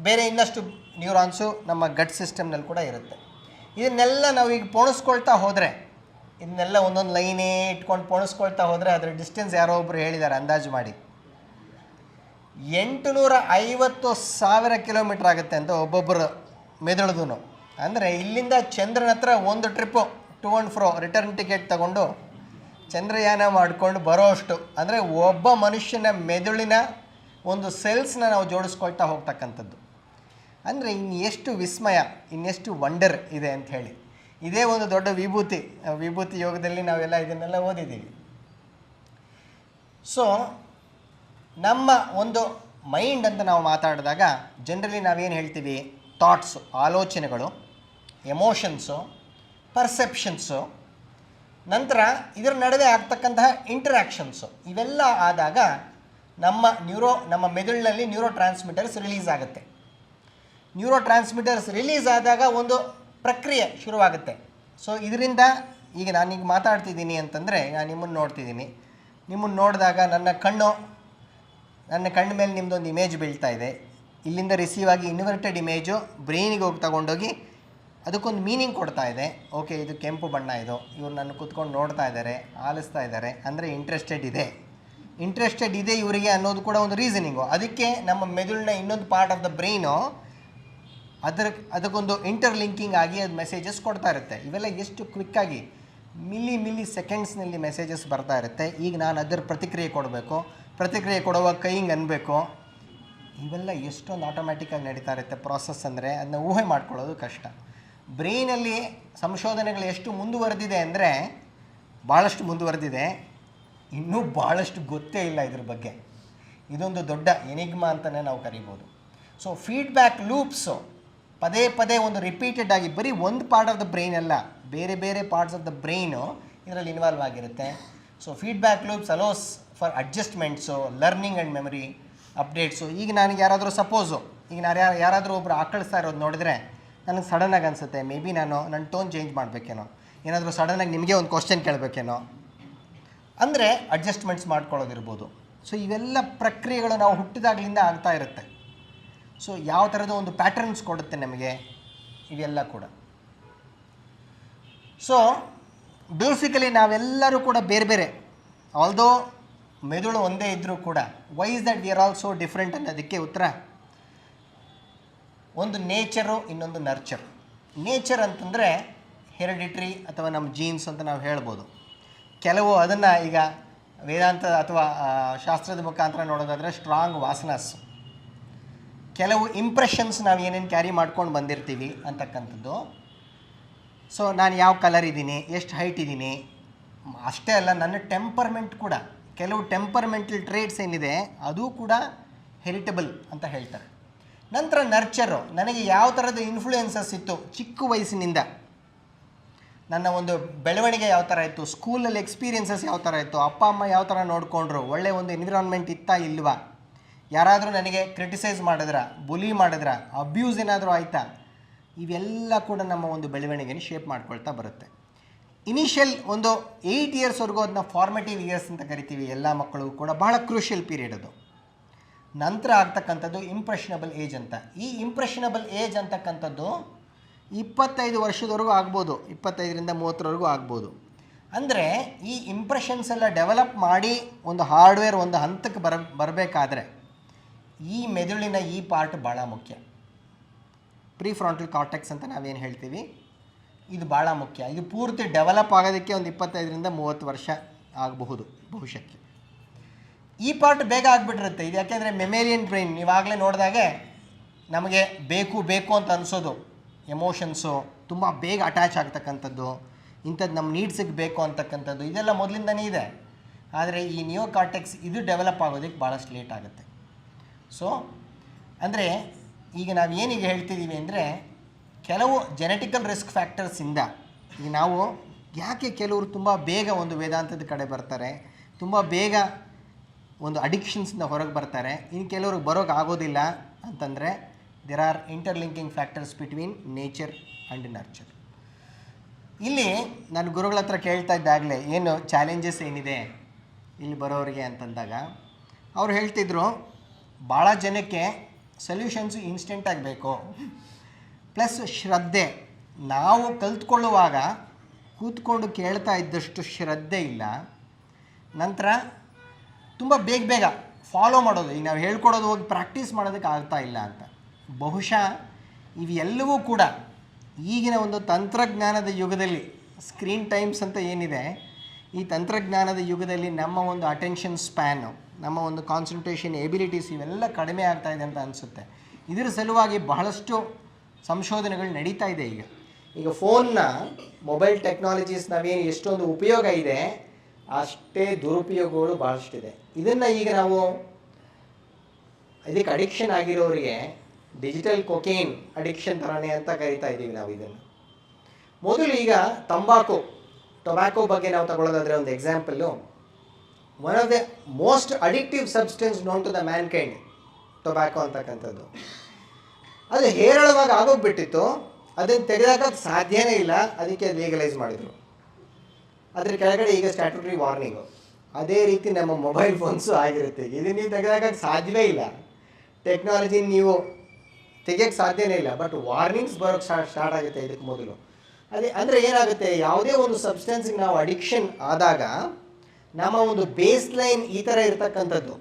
ಬೇರೆ ಇನ್ನಷ್ಟು ನ್ಯೂರಾನ್ಸು ನಮ್ಮ ಗಟ್ ಸಿಸ್ಟಮ್ನಲ್ಲಿ ಕೂಡ ಇರುತ್ತೆ. ಇದನ್ನೆಲ್ಲ ನಾವು ಈಗ ಪೋಣಿಸ್ಕೊಳ್ತಾ ಹೋದರೆ, ಇದನ್ನೆಲ್ಲ ಒಂದೊಂದು ಲೈನೇ ಇಟ್ಕೊಂಡು ಪೋಣಿಸ್ಕೊಳ್ತಾ ಹೋದರೆ ಅದರ ಡಿಸ್ಟೆನ್ಸ್ ಯಾರೋ ಒಬ್ಬರು ಹೇಳಿದ್ದಾರೆ ಅಂದಾಜು ಮಾಡಿ, 850,000 ಕಿಲೋಮೀಟ್ರ್ ಆಗುತ್ತೆ ಅಂತ ಒಬ್ಬೊಬ್ಬರು ಮೆದುಳದು. ಅಂದರೆ ಇಲ್ಲಿಂದ ಚಂದ್ರನ ಹತ್ರ ಒಂದು trip to and fro return ticket ತಗೊಂಡು ಚಂದ್ರಯಾನ ಮಾಡಿಕೊಂಡು ಬರೋ ಅಷ್ಟು, ಅಂದರೆ ಒಬ್ಬ ಮನುಷ್ಯನ ಮೆದುಳಿನ ಒಂದು ಸೆಲ್ಸ್ನ ನಾವು ಜೋಡಿಸ್ಕೊಳ್ತಾ ಹೋಗ್ತಕ್ಕಂಥದ್ದು. ಅಂದರೆ ಇನ್ನೆಷ್ಟು ವಿಸ್ಮಯ, ಇನ್ನೆಷ್ಟು ವಂಡರ್ ಇದೆ ಅಂತ ಹೇಳಿ. ಇದೇ ಒಂದು ದೊಡ್ಡ ವಿಭೂತಿ ಯೋಗದಲ್ಲಿ ನಾವೆಲ್ಲ ಇದನ್ನೆಲ್ಲ ಓದಿದ್ದೀವಿ. ಸೊ ನಮ್ಮ ಒಂದು ಮೈಂಡ್ ಅಂತ ನಾವು ಮಾತಾಡಿದಾಗ ಜನರಲಿ ನಾವೇನು ಹೇಳ್ತೀವಿ? ಥಾಟ್ಸು, ಆಲೋಚನೆಗಳು, ಎಮೋಷನ್ಸು, ಪರ್ಸೆಪ್ಷನ್ಸು, ನಂತರ ಇದರ ನಡುವೆ ಆಗ್ತಕ್ಕಂತಹ ಇಂಟರ್ಯಾಕ್ಷನ್ಸು, ಇವೆಲ್ಲ ಆದಾಗ ನಮ್ಮ ಮೆದುಳಿನಲ್ಲಿ ನ್ಯೂರೋ ಟ್ರಾನ್ಸ್ಮಿಟರ್ಸ್ ರಿಲೀಸ್ ಆಗುತ್ತೆ. ನ್ಯೂರೋ ಟ್ರಾನ್ಸ್ಮಿಟರ್ಸ್ ರಿಲೀಸ್ ಆದಾಗ ಒಂದು ಪ್ರಕ್ರಿಯೆ ಶುರುವಾಗುತ್ತೆ. ಸೊ ಇದರಿಂದ ಈಗ ನಾನೀಗ ಮಾತಾಡ್ತಿದ್ದೀನಿ ಅಂತಂದರೆ, ನಾನು ನಿಮ್ಮನ್ನು ನೋಡ್ತಿದ್ದೀನಿ. ನಿಮ್ಮನ್ನು ನೋಡಿದಾಗ ನನ್ನ ಕಣ್ಣು ಮೇಲೆ ನಿಮ್ಮದೊಂದು ಇಮೇಜ್ ಬೀಳ್ತಾ ಇದೆ. ಇಲ್ಲಿಂದ ರಿಸೀವ್ ಆಗಿ ಇನ್ವರ್ಟೆಡ್ ಇಮೇಜು ಬ್ರೈನಿಗೆ ಹೋಗಿ ತಗೊಂಡೋಗಿ ಅದಕ್ಕೊಂದು ಮೀನಿಂಗ್ ಕೊಡ್ತಾ ಇದೆ. ಓಕೆ, ಇದು ಕೆಂಪು ಬಣ್ಣ, ಇದು ಇವ್ರು ನನ್ನ ಕೂತ್ಕೊಂಡು ನೋಡ್ತಾ ಇದ್ದಾರೆ, ಆಲಿಸ್ತಾ ಇದ್ದಾರೆ, ಅಂದರೆ ಇಂಟ್ರೆಸ್ಟೆಡ್ ಇದೆ ಇವರಿಗೆ ಅನ್ನೋದು ಕೂಡ ಒಂದು ರೀಸನಿಂಗು. ಅದಕ್ಕೆ ನಮ್ಮ ಮೆದುಳಿನ ಇನ್ನೊಂದು ಪಾರ್ಟ್ ಆಫ್ ದ ಬ್ರೈನು ಅದಕ್ಕೊಂದು ಇಂಟರ್ಲಿಂಕಿಂಗ್ ಆಗಿ ಅದು ಮೆಸೇಜಸ್ ಕೊಡ್ತಾ ಇರುತ್ತೆ. ಇವೆಲ್ಲ ಎಷ್ಟು ಕ್ವಿಕ್ಕಾಗಿ ಮಿಲಿ ಸೆಕೆಂಡ್ಸ್ನಲ್ಲಿ ಮೆಸೇಜಸ್ ಬರ್ತಾ ಇರುತ್ತೆ. ಈಗ ನಾನು ಅದರ ಪ್ರತಿಕ್ರಿಯೆ ಕೊಡುವಾಗ ಕೈ ಹಿಂಗೆ ಅನ್ಬೇಕು. ಇವೆಲ್ಲ ಎಷ್ಟೊಂದು ಆಟೋಮ್ಯಾಟಿಕ್ಕಾಗಿ ನಡೀತಾ ಇರುತ್ತೆ ಪ್ರಾಸೆಸ್. ಅಂದರೆ ಅದನ್ನ ಊಹೆ ಮಾಡ್ಕೊಳ್ಳೋದು ಕಷ್ಟ. ಬ್ರೈನಲ್ಲಿ ಸಂಶೋಧನೆಗಳು ಎಷ್ಟು ಮುಂದುವರೆದಿದೆ ಅಂದರೆ ಭಾಳಷ್ಟು ಮುಂದುವರೆದಿದೆ. ಇನ್ನೂ ಭಾಳಷ್ಟು ಗೊತ್ತೇ ಇಲ್ಲ ಇದ್ರ ಬಗ್ಗೆ. ಇದೊಂದು ದೊಡ್ಡ ಎನಿಗ್ಮಾ ಅಂತಲೇ ನಾವು ಕರಿಬೋದು. ಸೊ ಫೀಡ್ಬ್ಯಾಕ್ ಲೂಪ್ಸು ಪದೇ ಒಂದು ರಿಪೀಟೆಡ್ ಆಗಿ, ಬರೀ ಒಂದು ಪಾರ್ಟ್ ಆಫ್ ದ ಬ್ರೈನ್ ಅಲ್ಲ, ಬೇರೆ ಪಾರ್ಟ್ಸ್ ಆಫ್ ದ ಬ್ರೈನು ಇದರಲ್ಲಿ ಇನ್ವಾಲ್ವ್ ಆಗಿರುತ್ತೆ. So feedback loops allows for adjustments, learning and memory updates. ಈಗ ನನಗೆ ಯಾರಾದರೂ ಯಾರಾದರೂ ಒಬ್ಬರು ಆಕಳಿಸ್ತಾ ಇರೋದು ನೋಡಿದ್ರೆ ನನಗೆ ಸಡನ್ನಾಗಿ ಅನಿಸುತ್ತೆ, ಮೇ ಬಿ ನನ್ನ ಟೋನ್ ಚೇಂಜ್ ಮಾಡಬೇಕೇನೋ, ಏನಾದರೂ ಸಡನ್ನಾಗಿ ನಿಮಗೆ ಒಂದು ಕ್ವಶನ್ ಕೇಳಬೇಕೇನೋ, ಅಂದರೆ ಅಡ್ಜಸ್ಟ್ಮೆಂಟ್ಸ್ ಮಾಡ್ಕೊಳ್ಳೋದಿರ್ಬೋದು. ಸೊ ಇವೆಲ್ಲ ಪ್ರಕ್ರಿಯೆಗಳು ನಾವು ಹುಟ್ಟಿದಾಗಲಿಂದ ಆಗ್ತಾ ಇರುತ್ತೆ. ಸೊ ಯಾವ ಥರದ ಒಂದು ಪ್ಯಾಟರ್ನ್ಸ್ ಕೊಡುತ್ತೆ ನಮಗೆ ಇವೆಲ್ಲ ಕೂಡ. ಸೊ ಬೇಸಿಕಲಿ ನಾವೆಲ್ಲರೂ ಕೂಡ ಬೇರೆ ಆಲ್ದೋ ಮೆದುಳು ಒಂದೇ ಇದ್ದರೂ ಕೂಡ, why is that we are all so different ಅನ್ನೋದಕ್ಕೆ ಉತ್ತರ ಒಂದು ನೇಚರು, ಇನ್ನೊಂದು ನರ್ಚರ್. ನೇಚರ್ ಅಂತಂದರೆ ಹೆರಿಡಿಟ್ರಿ ಅಥವಾ ನಮ್ಮ ಜೀನ್ಸ್ ಅಂತ ನಾವು ಹೇಳ್ಬೋದು. ಕೆಲವು ಅದನ್ನು ಈಗ ವೇದಾಂತ ಅಥವಾ ಶಾಸ್ತ್ರದ ಮುಖಾಂತರ ನೋಡೋದಾದರೆ ಸ್ಟ್ರಾಂಗ್ ವಾಸನಸ್, ಕೆಲವು ಇಂಪ್ರೆಷನ್ಸ್ ನಾವು ಏನೇನು ಕ್ಯಾರಿ ಮಾಡ್ಕೊಂಡು ಬಂದಿರ್ತೀವಿ ಅಂತಕ್ಕಂಥದ್ದು. ಸೊ ನಾನು ಯಾವ ಕಲರ್ ಇದ್ದೀನಿ, ಎಷ್ಟು ಹೈಟ್ ಇದ್ದೀನಿ, ಅಷ್ಟೇ ಅಲ್ಲ ನನ್ನ ಟೆಂಪರ್ಮೆಂಟ್ ಕೂಡ, ಕೆಲವು ಟೆಂಪರ್ಮೆಂಟಲ್ ಟ್ರೇಟ್ಸ್ ಏನಿದೆ ಅದು ಕೂಡ ಹೆರಿಟಬಲ್ ಅಂತ ಹೇಳ್ತಾರೆ. ನಂತರ ನರ್ಚರು, ನನಗೆ ಯಾವ ಥರದ ಇನ್ಫ್ಲೂಯೆನ್ಸಸ್ ಇತ್ತು ಚಿಕ್ಕ ವಯಸ್ಸಿನಿಂದ, ನನ್ನ ಒಂದು ಬೆಳವಣಿಗೆ ಯಾವ ಥರ ಇತ್ತು, ಸ್ಕೂಲಲ್ಲಿ ಎಕ್ಸ್ಪೀರಿಯನ್ಸಸ್ ಯಾವ ಥರ ಇತ್ತು, ಅಪ್ಪ ಅಮ್ಮ ಯಾವ ಥರ ನೋಡಿಕೊಂಡ್ರು, ಒಳ್ಳೆಯ ಒಂದು ಎನ್ವಿರಾನ್ಮೆಂಟ್ ಇತ್ತಾ ಇಲ್ವಾ, ಯಾರಾದರೂ ನನಗೆ ಕ್ರಿಟಿಸೈಸ್ ಮಾಡಿದ್ರ, ಬುಲಿ ಮಾಡಿದ್ರ, ಅಬ್ಯೂಸ್ ಏನಾದರೂ ಆಯಿತಾ, ಇವೆಲ್ಲ ಕೂಡ ನಮ್ಮ ಒಂದು ಬೆಳವಣಿಗೆನ ಶೇಪ್ ಮಾಡ್ಕೊಳ್ತಾ ಬರುತ್ತೆ. ಇನಿಷಿಯಲ್ ಒಂದು 8 ಇಯರ್ಸ್ವರೆಗೂ ಅದನ್ನ ಫಾರ್ಮೇಟಿವ್ ಇಯರ್ಸ್ ಅಂತ ಕರಿತೀವಿ. ಎಲ್ಲ ಮಕ್ಕಳಿಗೂ ಕೂಡ ಬಹಳ ಕ್ರೂಷಿಯಲ್ ಪೀರಿಯಡ್ ಅದು. ನಂತರ ಆಗ್ತಕ್ಕಂಥದ್ದು ಇಂಪ್ರೆಷನಬಲ್ ಏಜ್ ಅಂತ. ಈ ಇಂಪ್ರೆಷನಬಲ್ ಏಜ್ ಅಂತಕ್ಕಂಥದ್ದು 25 ವರ್ಷದವರೆಗೂ ಆಗ್ಬೋದು, 25ರಿಂದ 30ರವರೆಗೂ ಆಗ್ಬೋದು. ಅಂದರೆ ಈ ಇಂಪ್ರೆಷನ್ಸ್ ಎಲ್ಲ ಡೆವಲಪ್ ಮಾಡಿ ಒಂದು ಹಾರ್ಡ್ವೇರ್ ಒಂದು ಹಂತಕ್ಕೆ ಬರಬೇಕಾದ್ರೆ ಈ ಮೆದುಳಿನ ಈ ಪಾರ್ಟ್ ಭಾಳ ಮುಖ್ಯ. ಪ್ರಿಫ್ರಾಂಟಲ್ ಕಾರ್ಟೆಕ್ಸ್ ಅಂತ ನಾವೇನು ಹೇಳ್ತೀವಿ, ಇದು ಭಾಳ ಮುಖ್ಯ. ಇದು ಪೂರ್ತಿ ಡೆವಲಪ್ ಆಗೋದಕ್ಕೆ ಒಂದು 25ರಿಂದ 30 ವರ್ಷ ಆಗಬಹುದು ಬಹುಶಃ. ಈ ಪಾರ್ಟ್ ಬೇಗ ಆಗಿಬಿಟ್ಟಿರುತ್ತೆ. ಇದು ಯಾಕೆಂದರೆ ಮೆಮೇರಿಯನ್ ಬ್ರೈನ್, ನೀವಾಗಲೇ ನೋಡಿದಾಗೆ ನಮಗೆ ಬೇಕು ಅಂತ ಅನಿಸೋದು, ಎಮೋಷನ್ಸು ತುಂಬ ಬೇಗ ಅಟ್ಯಾಚ್ ಆಗ್ತಕ್ಕಂಥದ್ದು, ಇಂಥದ್ದು ನಮ್ಮ ನೀಡ್ಸಿಗೆ ಬೇಕು ಅಂತಕ್ಕಂಥದ್ದು, ಇದೆಲ್ಲ ಮೊದಲಿಂದನೇ ಇದೆ. ಆದರೆ ಈ ನಿಯೋ ಕಾರ್ಟೆಕ್ಸ್ ಇದು ಡೆವಲಪ್ ಆಗೋದಕ್ಕೆ ಭಾಳಷ್ಟು ಲೇಟ್ ಆಗುತ್ತೆ. ಸೊ ಅಂದರೆ ಈಗ ನಾವು ಏನೀಗ ಹೇಳ್ತಿದ್ದೀವಿ ಅಂದರೆ ಕೆಲವು ಜೆನೆಟಿಕಲ್ ರಿಸ್ಕ್ ಫ್ಯಾಕ್ಟರ್ಸಿಂದ ಈಗ ನಾವು ಯಾಕೆ ಕೆಲವರು ತುಂಬ ಬೇಗ ಒಂದು ವೇದಾಂತದ ಕಡೆ ಬರ್ತಾರೆ, ತುಂಬ ಬೇಗ ಒಂದು ಅಡಿಕ್ಷನ್ಸಿಂದ ಹೊರಗೆ ಬರ್ತಾರೆ, ಇನ್ನು ಕೆಲವ್ರಿಗೆ ಬರೋಕ್ಕೆ ಆಗೋದಿಲ್ಲ ಅಂತಂದರೆ there are interlinking factors between nature and nurture. ಇಲ್ಲಿ ನಾನು ಗುರುಗಳ ಹತ್ರ ಕೇಳ್ತಾ ಇದ್ದಾಗಲೇ ಏನು ಚಾಲೆಂಜಸ್ ಏನಿದೆ ಇಲ್ಲಿ ಬರೋರಿಗೆ ಅಂತಂದಾಗ ಅವ್ರು ಹೇಳ್ತಿದ್ರು, ಭಾಳ ಜನಕ್ಕೆ ಸೊಲ್ಯೂಷನ್ಸು ಇನ್ಸ್ಟೆಂಟಾಗಿ ಬೇಕು, ಪ್ಲಸ್ ಶ್ರದ್ಧೆ. ನಾವು ಕಲ್ತ್ಕೊಳ್ಳುವಾಗ ಕೂತ್ಕೊಂಡು ಕೇಳ್ತಾ ಇದ್ದಷ್ಟು ಶ್ರದ್ಧೆ ಇಲ್ಲ. ನಂತರ ತುಂಬ ಬೇಗ ಫಾಲೋ ಮಾಡೋದು, ಈಗ ನಾವು ಹೇಳ್ಕೊಡೋದು ಹೋಗಿ ಪ್ರಾಕ್ಟೀಸ್ ಮಾಡೋದಕ್ಕೆ ಆಗ್ತಾ ಇಲ್ಲ ಅಂತ. ಬಹುಶಃ ಇವೆಲ್ಲವೂ ಕೂಡ ಈಗಿನ ಒಂದು ತಂತ್ರಜ್ಞಾನದ ಯುಗದಲ್ಲಿ, ಸ್ಕ್ರೀನ್ ಟೈಮ್ಸ್ ಅಂತ ಏನಿದೆ, ಈ ತಂತ್ರಜ್ಞಾನದ ಯುಗದಲ್ಲಿ ನಮ್ಮ ಒಂದು ಅಟೆನ್ಷನ್ ಸ್ಪ್ಯಾನು, ನಮ್ಮ ಒಂದು ಕಾನ್ಸಂಟ್ರೇಷನ್ ಎಬಿಲಿಟೀಸ್ ಇವೆಲ್ಲ ಕಡಿಮೆ ಆಗ್ತಾ ಇದೆ ಅಂತ ಅನಿಸುತ್ತೆ. ಇದರ ಸಲುವಾಗಿ ಬಹಳಷ್ಟು ಸಂಶೋಧನೆಗಳು ನಡೀತಾ ಇದೆ. ಈಗ ಫೋನ್ನ ಮೊಬೈಲ್ ಟೆಕ್ನಾಲಜೀಸ್ ನಾವೇನು ಎಷ್ಟೊಂದು ಉಪಯೋಗ ಇದೆ ಅಷ್ಟೇ ದುರುಪಯೋಗಗಳು ಭಾಳಷ್ಟಿದೆ. ಇದನ್ನು ಈಗ ನಾವು ಇದಕ್ಕೆ ಅಡಿಕ್ಷನ್ ಆಗಿರೋರಿಗೆ ಡಿಜಿಟಲ್ ಕೊಕೇನ್ ಅಡಿಕ್ಷನ್ ಥರನೇ ಅಂತ ಕರಿತಾ ಇದ್ದೀವಿ ನಾವು ಇದನ್ನು. ಮೊದಲು ಈಗ ಟೊಬ್ಯಾಕೋ ಬಗ್ಗೆ ನಾವು ತಗೊಳ್ಳೋದಾದರೆ ಒಂದು example, one of the most addictive substance known to the mankind tobacco ಅಂತಕ್ಕಂಥದ್ದು. ಅದು ಹೇರಳವಾಗಿ ಆಗೋಗ್ಬಿಟ್ಟಿತ್ತು, ಅದನ್ನು ತೆಗೆದಾಕೋಕ್ಕೆ ಸಾಧ್ಯನೇ ಇಲ್ಲ, ಅದಕ್ಕೆ ಲೀಗಲೈಸ್ ಮಾಡಿದರು. ಅದ್ರ ಕೆಳಗಡೆ ಈಗ ಸ್ಟ್ಯಾಟ್ಯೂಟರಿ ವಾರ್ನಿಂಗು. ಅದೇ ರೀತಿ ನಮ್ಮ ಮೊಬೈಲ್ ಫೋನ್ಸು ಆಗಿರುತ್ತೆ. ಇದನ್ನು ನೀವು ತೆಗೆದಾಕೋಕ್ಕೆ ಸಾಧ್ಯವೇ ಇಲ್ಲ, ಟೆಕ್ನಾಲಜಿ ನೀವು ತೆಗಿಯೋಕ್ಕೆ ಸಾಧ್ಯನೇ ಇಲ್ಲ, ಬಟ್ ವಾರ್ನಿಂಗ್ಸ್ ಬರೋಕ್ಕೆ ಸ್ಟಾರ್ಟ್ ಆಗುತ್ತೆ ಇದಕ್ಕೆ ಮೊದಲು. ಅದೇ ಅಂದರೆ ಏನಾಗುತ್ತೆ, ಯಾವುದೇ ಒಂದು ಸಬ್ಸ್ಟೆನ್ಸಿಗೆ ನಾವು ಅಡಿಕ್ಷನ್ ಆದಾಗ ನಮ್ಮ ಒಂದು ಬೇಸ್ ಲೈನ್ ಈ ಥರ ಇರ್ತಕ್ಕಂಥದ್ದು,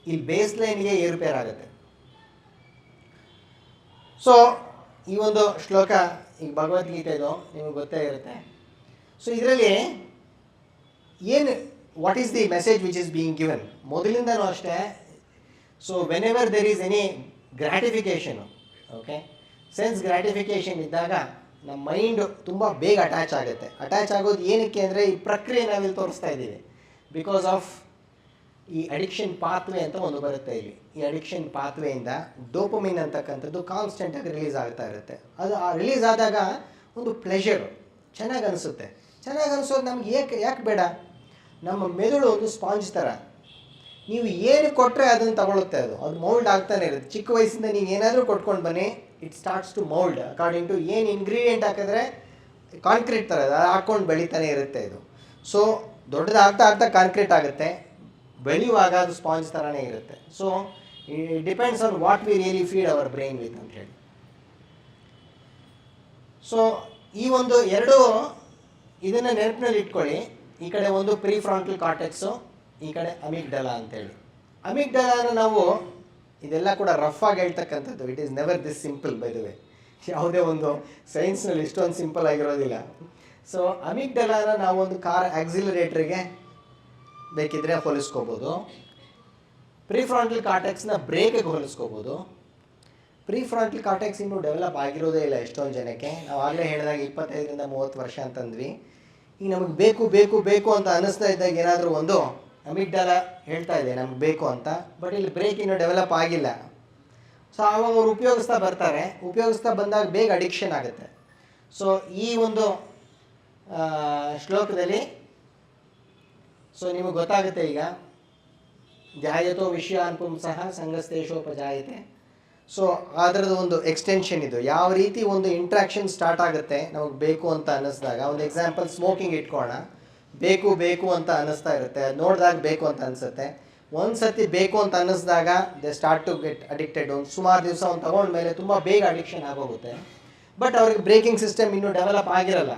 ಇಲ್ಲಿ ಬೇಸ್ ಲೈನ್ಗೆ ಏರುಪೇರಾಗುತ್ತೆ. ಸೊ ಈ ಒಂದು ಶ್ಲೋಕ ಈಗ ಭಗವದ್ಗೀತೆ ಇದು ನಿಮಗೆ ಗೊತ್ತೇ ಇರುತ್ತೆ. ಸೊ ಇದರಲ್ಲಿ what is the message which is being given ಮೊದಲಿಂದನೂ ಅಷ್ಟೇ. So whenever there is any gratification, okay, sense gratification ಇದ್ದಾಗ ನಮ್ಮ ಮೈಂಡು ತುಂಬ ಬೇಗ ಅಟ್ಯಾಚ್ ಆಗುತ್ತೆ. ಅಟ್ಯಾಚ್ ಆಗೋದು ಏನಕ್ಕೆ ಅಂದರೆ ಈ ಪ್ರಕ್ರಿಯೆ ನಾವಿಲ್ಲಿ ತೋರಿಸ್ತಾ ಇದ್ದೀವಿ. ಬಿಕಾಸ್ ಆಫ್ ಈ ಅಡಿಕ್ಷನ್ ಪಾತ್ವೇ ಅಂತ ಒಂದು ಬರುತ್ತೆ ಇಲ್ಲಿ. ಈ ಅಡಿಕ್ಷನ್ ಪಾತ್ವೆಯಿಂದ ಡೋಪಮಿನ್ ಅಂತಕ್ಕಂಥದ್ದು ಕಾನ್ಸ್ಟೆಂಟಾಗಿ ರಿಲೀಸ್ ಆಗ್ತಾ ಇರುತ್ತೆ. ಅದು ಆ ರಿಲೀಸ್ ಆದಾಗ ಒಂದು ಪ್ಲೆಷರು, ಚೆನ್ನಾಗಿ ಅನಿಸುತ್ತೆ. ಚೆನ್ನಾಗಿ ಅನಿಸೋದು ನಮ್ಗೆ ಯಾಕೆ ಬೇಡ? ನಮ್ಮ ಮೆದುಳು ಒಂದು ಸ್ಪಾಂಜ್ ಥರ, ನೀವು ಏನು ಕೊಟ್ಟರೆ ಅದನ್ನು ತಗೊಳುತ್ತೆ. ಅದು ಮೌಲ್ಡ್ ಆಗ್ತಾನೆ ಇರುತ್ತೆ. ಚಿಕ್ಕ ವಯಸ್ಸಿಂದ ನೀವು ಏನಾದರೂ ಕೊಟ್ಕೊಂಡು ಬನ್ನಿ, it starts to mould according to ಏನು ಇಂಗ್ರೀಡಿಯೆಂಟ್ ಹಾಕಿದ್ರೆ ಕಾಂಕ್ರೀಟ್ ಥರ ಅದು ಹಾಕ್ಕೊಂಡು ಬೆಳೀತಾನೆ ಇರುತ್ತೆ ಇದು. ಸೊ ದೊಡ್ಡದಾಗ್ತಾ ಕಾಂಕ್ರೀಟ್ ಆಗುತ್ತೆ, ಬೆಳೆಯುವಾಗ ಅದು ಸ್ಪಾಂಜ್ ಥರನೇ ಇರುತ್ತೆ. So it depends on what we really feed hour brain with ಅಂತ ಹೇಳಿ. ಸೊ ಈ ಒಂದು ಎರಡು ಇದನ್ನು ನೆನಪಿನಲ್ಲಿ ಇಟ್ಕೊಳ್ಳಿ. ಈ ಕಡೆ ಒಂದು ಪ್ರಿಫ್ರಾಂಟಲ್ ಕಾರ್ಟೆಕ್ಸು, ಈ ಕಡೆ ಅಮಿಗ್ಡಲಾ ಅಂತೇಳಿ. ಅಮಿಗ್ಡಲಾನ ನಾವು ಇದೆಲ್ಲ ಕೂಡ ರಫ್ ಆಗಿ ಹೇಳ್ತಕ್ಕಂಥದ್ದು. It is never this simple by the way. ಯಾವುದೇ ಒಂದು ಸೈನ್ಸ್ನಲ್ಲಿ ಇಷ್ಟೊಂದು ಸಿಂಪಲ್ ಆಗಿರೋದಿಲ್ಲ. ಸೊ ಅಮಿಗ್ಡಲಾನ ನಾವು ಒಂದು ಕಾರ್ ಆಕ್ಸಿಲರೇಟ್ರಿಗೆ ಬೇಕಿದ್ರೆ ಹೋಲಿಸ್ಕೋಬೋದು. ಪ್ರಿಫ್ರಾಂಟಲ್ ಕಾರ್ಟೆಕ್ಸ್ನ ಬ್ರೇಕಿಗೆ ಹೋಲಿಸ್ಕೋಬೋದು. ಪ್ರಿಫ್ರಾಂಟಲ್ ಕಾರ್ಟೆಕ್ಸ್ ಇನ್ನೂ ಡೆವಲಪ್ ಆಗಿರೋದೇ ಇಲ್ಲ ಎಷ್ಟೊಂದು ಜನಕ್ಕೆ. ನಾವು ಆಗಲೇ ಹೇಳಿದಾಗ 25-30 ವರ್ಷ ಅಂತಂದ್ವಿ. ಈಗ ನಮಗೆ ಬೇಕು ಬೇಕು ಬೇಕು ಅಂತ ಅನ್ನಿಸ್ತಾ ಇದ್ದಾಗ ಏನಾದರೂ ಒಂದು ಅಮಿಗ್ಡಾಲ ಹೇಳ್ತಾ ಇದೆ ನಮ್ಗೆ ಬೇಕು ಅಂತ, ಬಟ್ ಇಲ್ಲಿ ಬ್ರೇಕ್ ಇನ್ನೂ ಡೆವಲಪ್ ಆಗಿಲ್ಲ. ಸೊ ಆವಾಗ ಅವ್ರು ಉಪಯೋಗಿಸ್ತಾ ಬಂದಾಗ ಬೇಗ ಅಡಿಕ್ಷನ್ ಆಗುತ್ತೆ. ಸೊ ಈ ಒಂದು ಶ್ಲೋಕದಲ್ಲಿ ಸೊ ನಿಮಗೆ ಗೊತ್ತಾಗುತ್ತೆ ಈಗ, ಧ್ಯಾಯತೋ ವಿಷಯಾನ್ ಪುಂಸಃ ಸಂಗಸ್ತೇಶೋಪಜಾಯತೆ. ಸೊ ಅದರದ್ದು ಒಂದು ಎಕ್ಸ್ಟೆನ್ಷನ್ ಇದು. ಯಾವ ರೀತಿ ಒಂದು ಇಂಟ್ರಾಕ್ಷನ್ ಸ್ಟಾರ್ಟ್ ಆಗುತ್ತೆ ನಮಗೆ ಬೇಕು ಅಂತ ಅನ್ನಿಸ್ದಾಗ. ಒಂದು ಎಕ್ಸಾಂಪಲ್ ಸ್ಮೋಕಿಂಗ್ ಇಟ್ಕೊಳ್ಳೋಣ. ಬೇಕು ಬೇಕು ಅಂತ ಅನ್ನಿಸ್ತಾ ಇರುತ್ತೆ, ಅದು ನೋಡಿದಾಗ ಬೇಕು ಅಂತ ಅನಿಸುತ್ತೆ. ಒಂದು ಸತಿ ಬೇಕು ಅಂತ ಅನ್ನಿಸ್ದಾಗ they start to get addicted. ಒಂದು ಸುಮಾರು ದಿವಸ ಒಂದು ತಗೊಂಡ್ಮೇಲೆ ತುಂಬ ಬೇಗ ಅಡಿಕ್ಷನ್ ಆಗೋಗುತ್ತೆ. ಬಟ್ ಅವ್ರಿಗೆ ಬ್ರೇಕಿಂಗ್ ಸಿಸ್ಟಮ್ ಇನ್ನೂ ಡೆವಲಪ್ ಆಗಿರಲ್ಲ.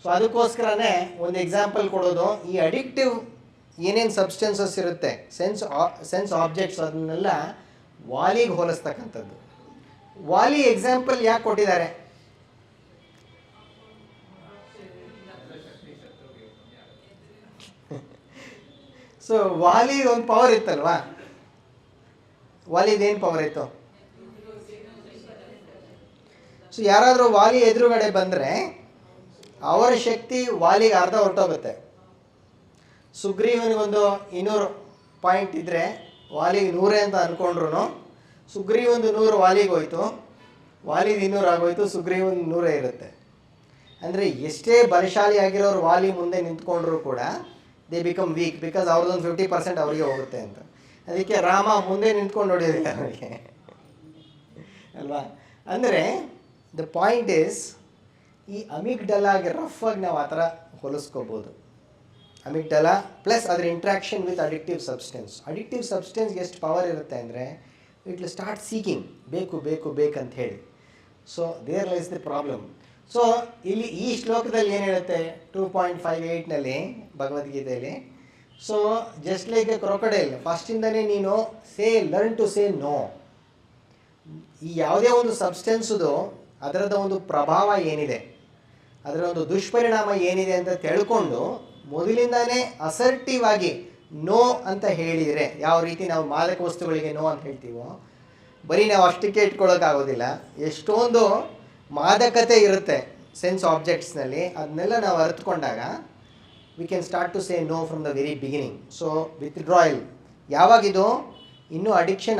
ಸೊ ಅದಕ್ಕೋಸ್ಕರನೇ ಒಂದು ಎಕ್ಸಾಂಪಲ್ ಕೊಡೋದು, ಈ ಅಡಿಕ್ಟಿವ್ ಏನೇನು ಸಬ್ಸ್ಟೆನ್ಸಸ್ ಇರುತ್ತೆ, ಸೆನ್ಸ್ ಆಬ್ಜೆಕ್ಟ್ಸ್, ಅದನ್ನೆಲ್ಲ ವಾಲಿಗೆ ಹೋಲಿಸ್ತಕ್ಕಂಥದ್ದು. ವಾಲಿ ಎಕ್ಸಾಂಪಲ್ ಯಾಕೆ ಕೊಟ್ಟಿದ್ದಾರೆ? ಸೊ ವಾಲಿ ಒಂದು ಪವರ್ ಇತ್ತಲ್ವಾ? ವಾಲಿದೇನು ಪವರ್ ಇತ್ತು? ಸೊ ಯಾರಾದರೂ ವಾಲಿ ಎದುರುಗಡೆ ಬಂದರೆ ಅವರ ಶಕ್ತಿ ವಾಲಿಗೆ ಅರ್ಧ ಹೊರಟೋಗುತ್ತೆ. ಸುಗ್ರೀವನಿಗೊಂದು 200 ಪಾಯಿಂಟ್ ಇದ್ದರೆ ವಾಲಿಗೆ 100 ಅಂತ ಅಂದ್ಕೊಂಡ್ರು ಸುಗ್ರೀವಂದು 100 ವಾಲಿಗೆ ಹೋಯ್ತು, ವಾಲಿಗೆ 200 ಆಗೋಯ್ತು, ಸುಗ್ರೀವಂದು 100 ಇರುತ್ತೆ. ಅಂದರೆ ಎಷ್ಟೇ ಬಲಶಾಲಿ ಆಗಿರೋರು ವಾಲಿ ಮುಂದೆ ನಿಂತ್ಕೊಂಡ್ರು ಕೂಡ ದೇ ಬಿಕಮ್ ವೀಕ್, ಬಿಕಾಸ್ ಅವ್ರದ್ದೊಂದು 50% ಅವರಿಗೆ ಹೋಗುತ್ತೆ ಅಂತ. ಅದಕ್ಕೆ ರಾಮ ಮುಂದೆ ನಿಂತ್ಕೊಂಡು ಹೊಡೆಯೋದಿಲ್ಲ ಅವರಿಗೆ ಅಲ್ವಾ? ಅಂದರೆ ದ ಪಾಯಿಂಟ್ ಈಸ್, ಈ ಅಮಿಗ್ಡಲಾಗೆ ರಫ್ ಆಗಿ ನಾವು ಆ ಥರ ಹೋಲಿಸ್ಕೋಬೋದು. ಅಮಿಗ್ಡಲಾ ಪ್ಲಸ್ ಅದರ ಇಂಟ್ರಾಕ್ಷನ್ ವಿತ್ ಅಡಿಕ್ಟಿವ್ ಸಬ್ಸ್ಟೆನ್ಸ್ಗೆ ಎಷ್ಟು ಪವರ್ ಇರುತ್ತೆ ಅಂದರೆ, ಇಟ್ ವಿಲ್ ಸ್ಟಾರ್ಟ್ ಸೀಕಿಂಗ್, ಬೇಕು ಬೇಕು ಬೇಕಂತ ಹೇಳಿ. So there lies the problem. ಸೊ ಇಲ್ಲಿ ಈ ಶ್ಲೋಕದಲ್ಲಿ ಏನು ಹೇಳುತ್ತೆ 2.58ನಲ್ಲಿ ಭಗವದ್ಗೀತೆಯಲ್ಲಿ, so just like a crocodile, ಫಸ್ಟಿಂದನೇ ನೀನು ಲರ್ನ್ ಟು ಸೇ ನೋ. ಈ ಯಾವುದೇ ಒಂದು ಸಬ್ಸ್ಟೆನ್ಸುದು ಅದರದ ಒಂದು ಪ್ರಭಾವ ಏನಿದೆ, ಅದರ ಒಂದು ದುಷ್ಪರಿಣಾಮ ಏನಿದೆ ಅಂತ ತಿಳ್ಕೊಂಡು ಮೊದಲಿಂದಾನೇ ಅಸರ್ಟಿವ್ ಆಗಿ ನೋ ಅಂತ ಹೇಳಿದರೆ, ಯಾವ ರೀತಿ ನಾವು ಮಾದಕ ವಸ್ತುಗಳಿಗೆ ನೋ ಅಂತ ಹೇಳ್ತೀವೋ, ಬರೀ ನಾವು ಅಷ್ಟಕ್ಕೆ ಇಟ್ಕೊಳ್ಳೋಕ್ಕಾಗೋದಿಲ್ಲ. ಎಷ್ಟೊಂದು ಮಾದಕತೆ ಇರುತ್ತೆ ಸೆನ್ಸ್ ಆಬ್ಜೆಕ್ಟ್ಸ್ನಲ್ಲಿ, ಅದನ್ನೆಲ್ಲ ನಾವು ಅರಿತುಕೊಂಡಾಗ we can start to say no from the very beginning. So withdrawal ಯಾವಾಗಿದು ಇನ್ನೂ ಅಡಿಕ್ಷನ್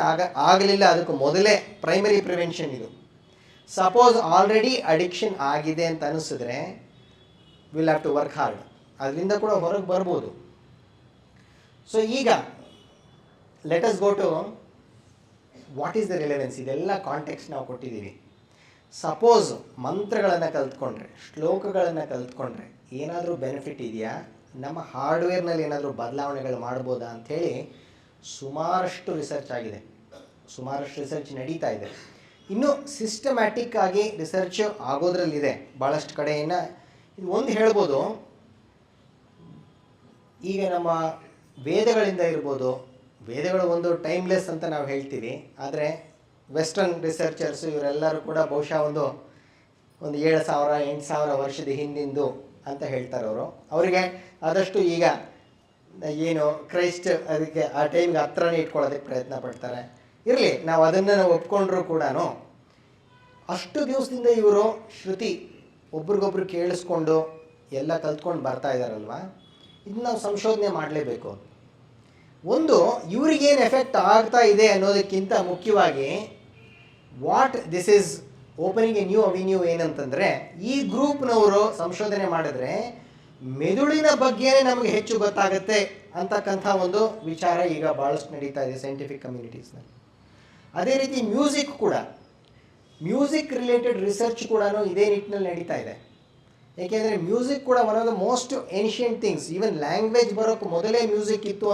ಆಗಲಿಲ್ಲ, ಅದಕ್ಕೆ ಮೊದಲೇ ಪ್ರೈಮರಿ ಪ್ರಿವೆನ್ಷನ್ ಇದು. ಸಪೋಸ್ ಆಲ್ರೆಡಿ ಅಡಿಕ್ಷನ್ ಆಗಿದೆ ಅಂತ ಅನಿಸಿದ್ರೆ will have to work hard, ಅದರಿಂದ ಕೂಡ ಹೊರಗೆ ಬರ್ಬೋದು. ಸೊ ಈಗ let us go to what is the relevance. ಇದೆಲ್ಲ ಕಾಂಟೆಕ್ಸ್ಟ್ ನಾವು ಕೊಟ್ಟಿದ್ದೀವಿ. ಸಪೋಸ್ ಮಂತ್ರಗಳನ್ನು ಕಲ್ತ್ಕೊಂಡ್ರೆ, ಶ್ಲೋಕಗಳನ್ನು ಕಲ್ತ್ಕೊಂಡ್ರೆ ಏನಾದರೂ ಬೆನಿಫಿಟ್ ಇದೆಯಾ, ನಮ್ಮ ಹಾರ್ಡ್ವೇರ್ನಲ್ಲಿ ಏನಾದರೂ ಬದಲಾವಣೆಗಳು ಮಾಡ್ಬೋದಾ ಅಂಥೇಳಿ ಸುಮಾರಷ್ಟು ರಿಸರ್ಚ್ ಆಗಿದೆ, ಸುಮಾರಷ್ಟು ರಿಸರ್ಚ್ ನಡೀತಾ ಇದೆ. ಇನ್ನೂ ಸಿಸ್ಟಮ್ಯಾಟಿಕ್ ಆಗಿ ರಿಸರ್ಚ್ ಆಗೋದ್ರಲ್ಲಿದೆ ಭಾಳಷ್ಟು ಕಡೆಯನ್ನು. ಇದು ಒಂದು ಹೇಳ್ಬೋದು, ಈಗ ನಮ್ಮ ವೇದಗಳಿಂದ ಇರ್ಬೋದು, ವೇದಗಳು ಒಂದು ಟೈಮ್ಲೆಸ್ ಅಂತ ನಾವು ಹೇಳ್ತೀವಿ, ಆದರೆ ವೆಸ್ಟರ್ನ್ ರಿಸರ್ಚರ್ಸು ಇವರೆಲ್ಲರೂ ಕೂಡ ಬಹುಶಃ ಒಂದು 7,000-8,000 ವರ್ಷದ ಹಿಂದಿಂದು ಅಂತ ಹೇಳ್ತಾರೆ ಅವರು. ಅವರಿಗೆ ಆದಷ್ಟು ಈಗ ಏನು ಕ್ರೈಸ್ಟ್ ಅದಕ್ಕೆ ಆ ಟೈಮ್ಗೆ ಹತ್ರನೇ ಇಟ್ಕೊಳ್ಳೋದಕ್ಕೆ ಪ್ರಯತ್ನ ಪಡ್ತಾರೆ. ಇರಲಿ, ನಾವು ಅದನ್ನು ನಾವು ಒಪ್ಕೊಂಡ್ರೂ ಕೂಡ ಅಷ್ಟು ದಿವಸದಿಂದ ಇವರು ಶ್ರುತಿ ಒಬ್ರಿಗೊಬ್ರು ಕೇಳಿಸ್ಕೊಂಡು ಎಲ್ಲ ಕಲ್ತ್ಕೊಂಡು ಬರ್ತಾ ಇದ್ದಾರಲ್ವ, ಇದನ್ನ ನಾವು ಸಂಶೋಧನೆ ಮಾಡಲೇಬೇಕು. ಒಂದು ಇವ್ರಿಗೇನು ಎಫೆಕ್ಟ್ ಆಗ್ತಾ ಇದೆ ಅನ್ನೋದಕ್ಕಿಂತ ಮುಖ್ಯವಾಗಿ what this is opening A new avenue ಏನಂತಂದರೆ, ಈ ಗ್ರೂಪ್ನವರು ಸಂಶೋಧನೆ ಮಾಡಿದ್ರೆ ಮೆದುಳಿನ ಬಗ್ಗೆನೇ ನಮಗೆ ಹೆಚ್ಚು ಗೊತ್ತಾಗುತ್ತೆ ಅಂತಕ್ಕಂಥ ಒಂದು ವಿಚಾರ ಈಗ ಭಾಳಷ್ಟು ನಡೀತಾ ಇದೆ ಸೈಂಟಿಫಿಕ್ ಕಮ್ಯುನಿಟೀಸ್ನಲ್ಲಿ. ಅದೇ ರೀತಿ ಮ್ಯೂಸಿಕ್ ರಿಲೇಟೆಡ್ ರಿಸರ್ಚ್ ಕೂಡ ಇದೇ ನಿಟ್ಟಿನಲ್ಲಿ ನಡೀತಾ ಇದೆ. ಏಕೆಂದರೆ ಮ್ಯೂಸಿಕ್ ಕೂಡ one of the most ancient things. Even language ಬರೋಕ್ಕೆ ಮೊದಲೇ ಮ್ಯೂಸಿಕ್ ಇತ್ತು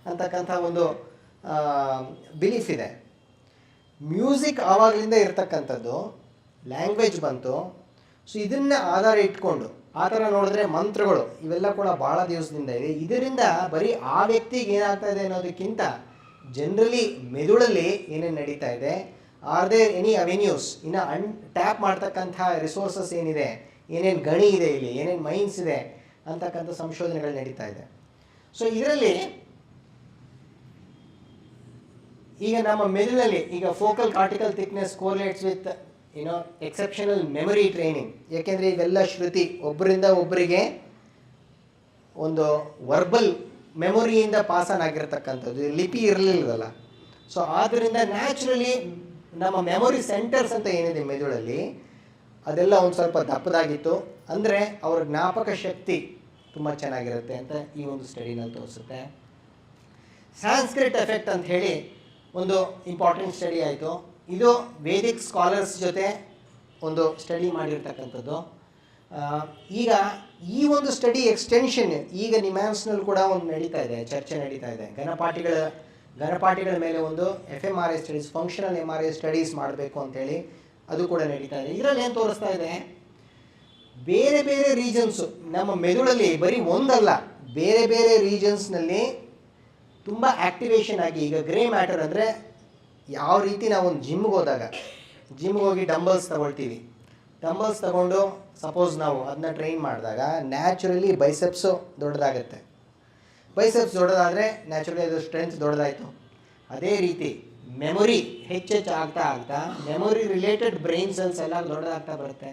ಅಂತಕ್ಕಂಥ ಒಂದು ಬಿಲೀಫ್ ಇದೆ. ಮ್ಯೂಸಿಕ್ ಆವಾಗಲಿಂದ ಇರತಕ್ಕಂಥದ್ದು, ಲ್ಯಾಂಗ್ವೇಜ್ ಬಂತು. ಸೊ ಇದನ್ನು ಆಧಾರ ಇಟ್ಕೊಂಡು ಆ ಥರ ನೋಡಿದ್ರೆ ಮಂತ್ರಗಳು ಇವೆಲ್ಲ ಕೂಡ ಭಾಳ ದಿವಸದಿಂದ ಇದೆ. ಇದರಿಂದ ಬರೀ ಆ ವ್ಯಕ್ತಿಗೆ ಏನಾಗ್ತಾ ಇದೆ ಅನ್ನೋದಕ್ಕಿಂತ ಜನರಲಿ ಮೆದುಳಲ್ಲಿ ಏನೇನು ನಡೀತಾ ಇದೆ, ಆರ್ ದೇರ್ ಎನಿ ಅವೆನ್ಯೂಸ್, ಇನ್ನು ಟ್ಯಾಪ್ ಮಾಡ್ತಕ್ಕಂಥ ರಿಸೋರ್ಸಸ್ ಏನಿದೆ, ಏನೇನು ಗಣಿ ಇದೆ ಇಲ್ಲಿ, ಏನೇನು ಮೈನ್ಸ್ ಇದೆ ಅಂತಕ್ಕಂಥ ಸಂಶೋಧನೆಗಳು ನಡೀತಾ ಇದೆ. ಸೊ ಇದರಲ್ಲಿ ಈಗ ನಮ್ಮ ಮೆದುಳಲ್ಲಿ ಈಗ focal cortical thickness correlates with exceptional memory training. ಯಾಕೆಂದರೆ ಇವೆಲ್ಲ ಶ್ರುತಿ ಒಬ್ಬರಿಂದ ಒಬ್ಬರಿಗೆ ಒಂದು ವರ್ಬಲ್ ಮೆಮೊರಿಯಿಂದ ಪಾಸ್ ಆನ್ ಆಗಿರ್ತಕ್ಕಂಥದ್ದು, ಲಿಪಿ ಇರಲಿಲ್ಲವಲ್ಲ. ಸೊ ಆದ್ದರಿಂದ ನ್ಯಾಚುರಲಿ ನಮ್ಮ ಮೆಮೊರಿ ಸೆಂಟರ್ಸ್ ಅಂತ ಏನಿದೆ ಮೆದುಳಲ್ಲಿ ಅದೆಲ್ಲ ಒಂದು ಸ್ವಲ್ಪ ದಪ್ಪದಾಗಿತ್ತು. ಅಂದರೆ ಅವ್ರ ಜ್ಞಾಪಕ ಶಕ್ತಿ ತುಂಬ ಚೆನ್ನಾಗಿರುತ್ತೆ ಅಂತ ಈ ಒಂದು ಸ್ಟಡಿನಲ್ಲಿ ತೋರಿಸುತ್ತೆ. ಸಾಂಸ್ಕ್ರಿಟ್ ಎಫೆಕ್ಟ್ ಅಂತ ಹೇಳಿ ಒಂದು ಇಂಪಾರ್ಟೆಂಟ್ ಸ್ಟಡಿ ಆಯಿತು. ಇದು ವೇದಿಕ್ ಸ್ಕಾಲರ್ಸ್ ಜೊತೆ ಒಂದು ಸ್ಟಡಿ ಮಾಡಿರ್ತಕ್ಕಂಥದ್ದು. ಈಗ ಈ ಒಂದು ಸ್ಟಡಿ ಎಕ್ಸ್ಟೆನ್ಷನ್ ಈಗ ನಿಮ್ಯಾನ್ಸ್ನಲ್ಲಿ ಕೂಡ ಒಂದು ನಡೀತಾ ಇದೆ, ಚರ್ಚೆ ನಡೀತಾ ಇದೆ. ಘನಪಾಠಿಗಳ ಮೇಲೆ ಒಂದು FMRI studies, functional MRI studies ಮಾಡಬೇಕು ಅಂತೇಳಿ ಅದು ಕೂಡ ನಡೀತಾ ಇದೆ. ಇದರಲ್ಲಿ ಏನು ತೋರಿಸ್ತಾ ಇದೆ, ಬೇರೆ ಬೇರೆ ರೀಜನ್ಸು ನಮ್ಮ ಮೆದುಳಲ್ಲಿ ಬರೀ ಒಂದಲ್ಲ, ಬೇರೆ ಬೇರೆ ರೀಜನ್ಸ್ನಲ್ಲಿ ತುಂಬ ಆ್ಯಕ್ಟಿವೇಶನ್ ಆಗಿ, ಈಗ ಗ್ರೇ ಮ್ಯಾಟರ್ ಅಂದರೆ ಯಾವ ರೀತಿ ನಾವು ಒಂದು ಜಿಮ್ಗೆ ಹೋಗಿ ಡಂಬಲ್ಸ್ ತಗೊಳ್ತೀವಿ. ಡಂಬಲ್ಸ್ ತಗೊಂಡು ಸಪೋಸ್ ನಾವು ಅದನ್ನ ಟ್ರೈನ್ ಮಾಡಿದಾಗ ನ್ಯಾಚುರಲಿ ಬೈಸೆಪ್ಸು ದೊಡ್ಡದಾಗುತ್ತೆ. ಬೈಸೆಪ್ಸ್ ದೊಡ್ಡದಾದರೆ ನ್ಯಾಚುರಲಿ ಅದು ಸ್ಟ್ರೆಂತ್ ದೊಡ್ಡದಾಯಿತು. ಅದೇ ರೀತಿ ಮೆಮೊರಿ ಹೆಚ್ಚೆಚ್ಚು ಆಗ್ತಾ ಮೆಮೊರಿ ರಿಲೇಟೆಡ್ ಬ್ರೈನ್ ಸೆಲ್ಸ್ ಎಲ್ಲ ದೊಡ್ಡದಾಗ್ತಾ ಬರುತ್ತೆ.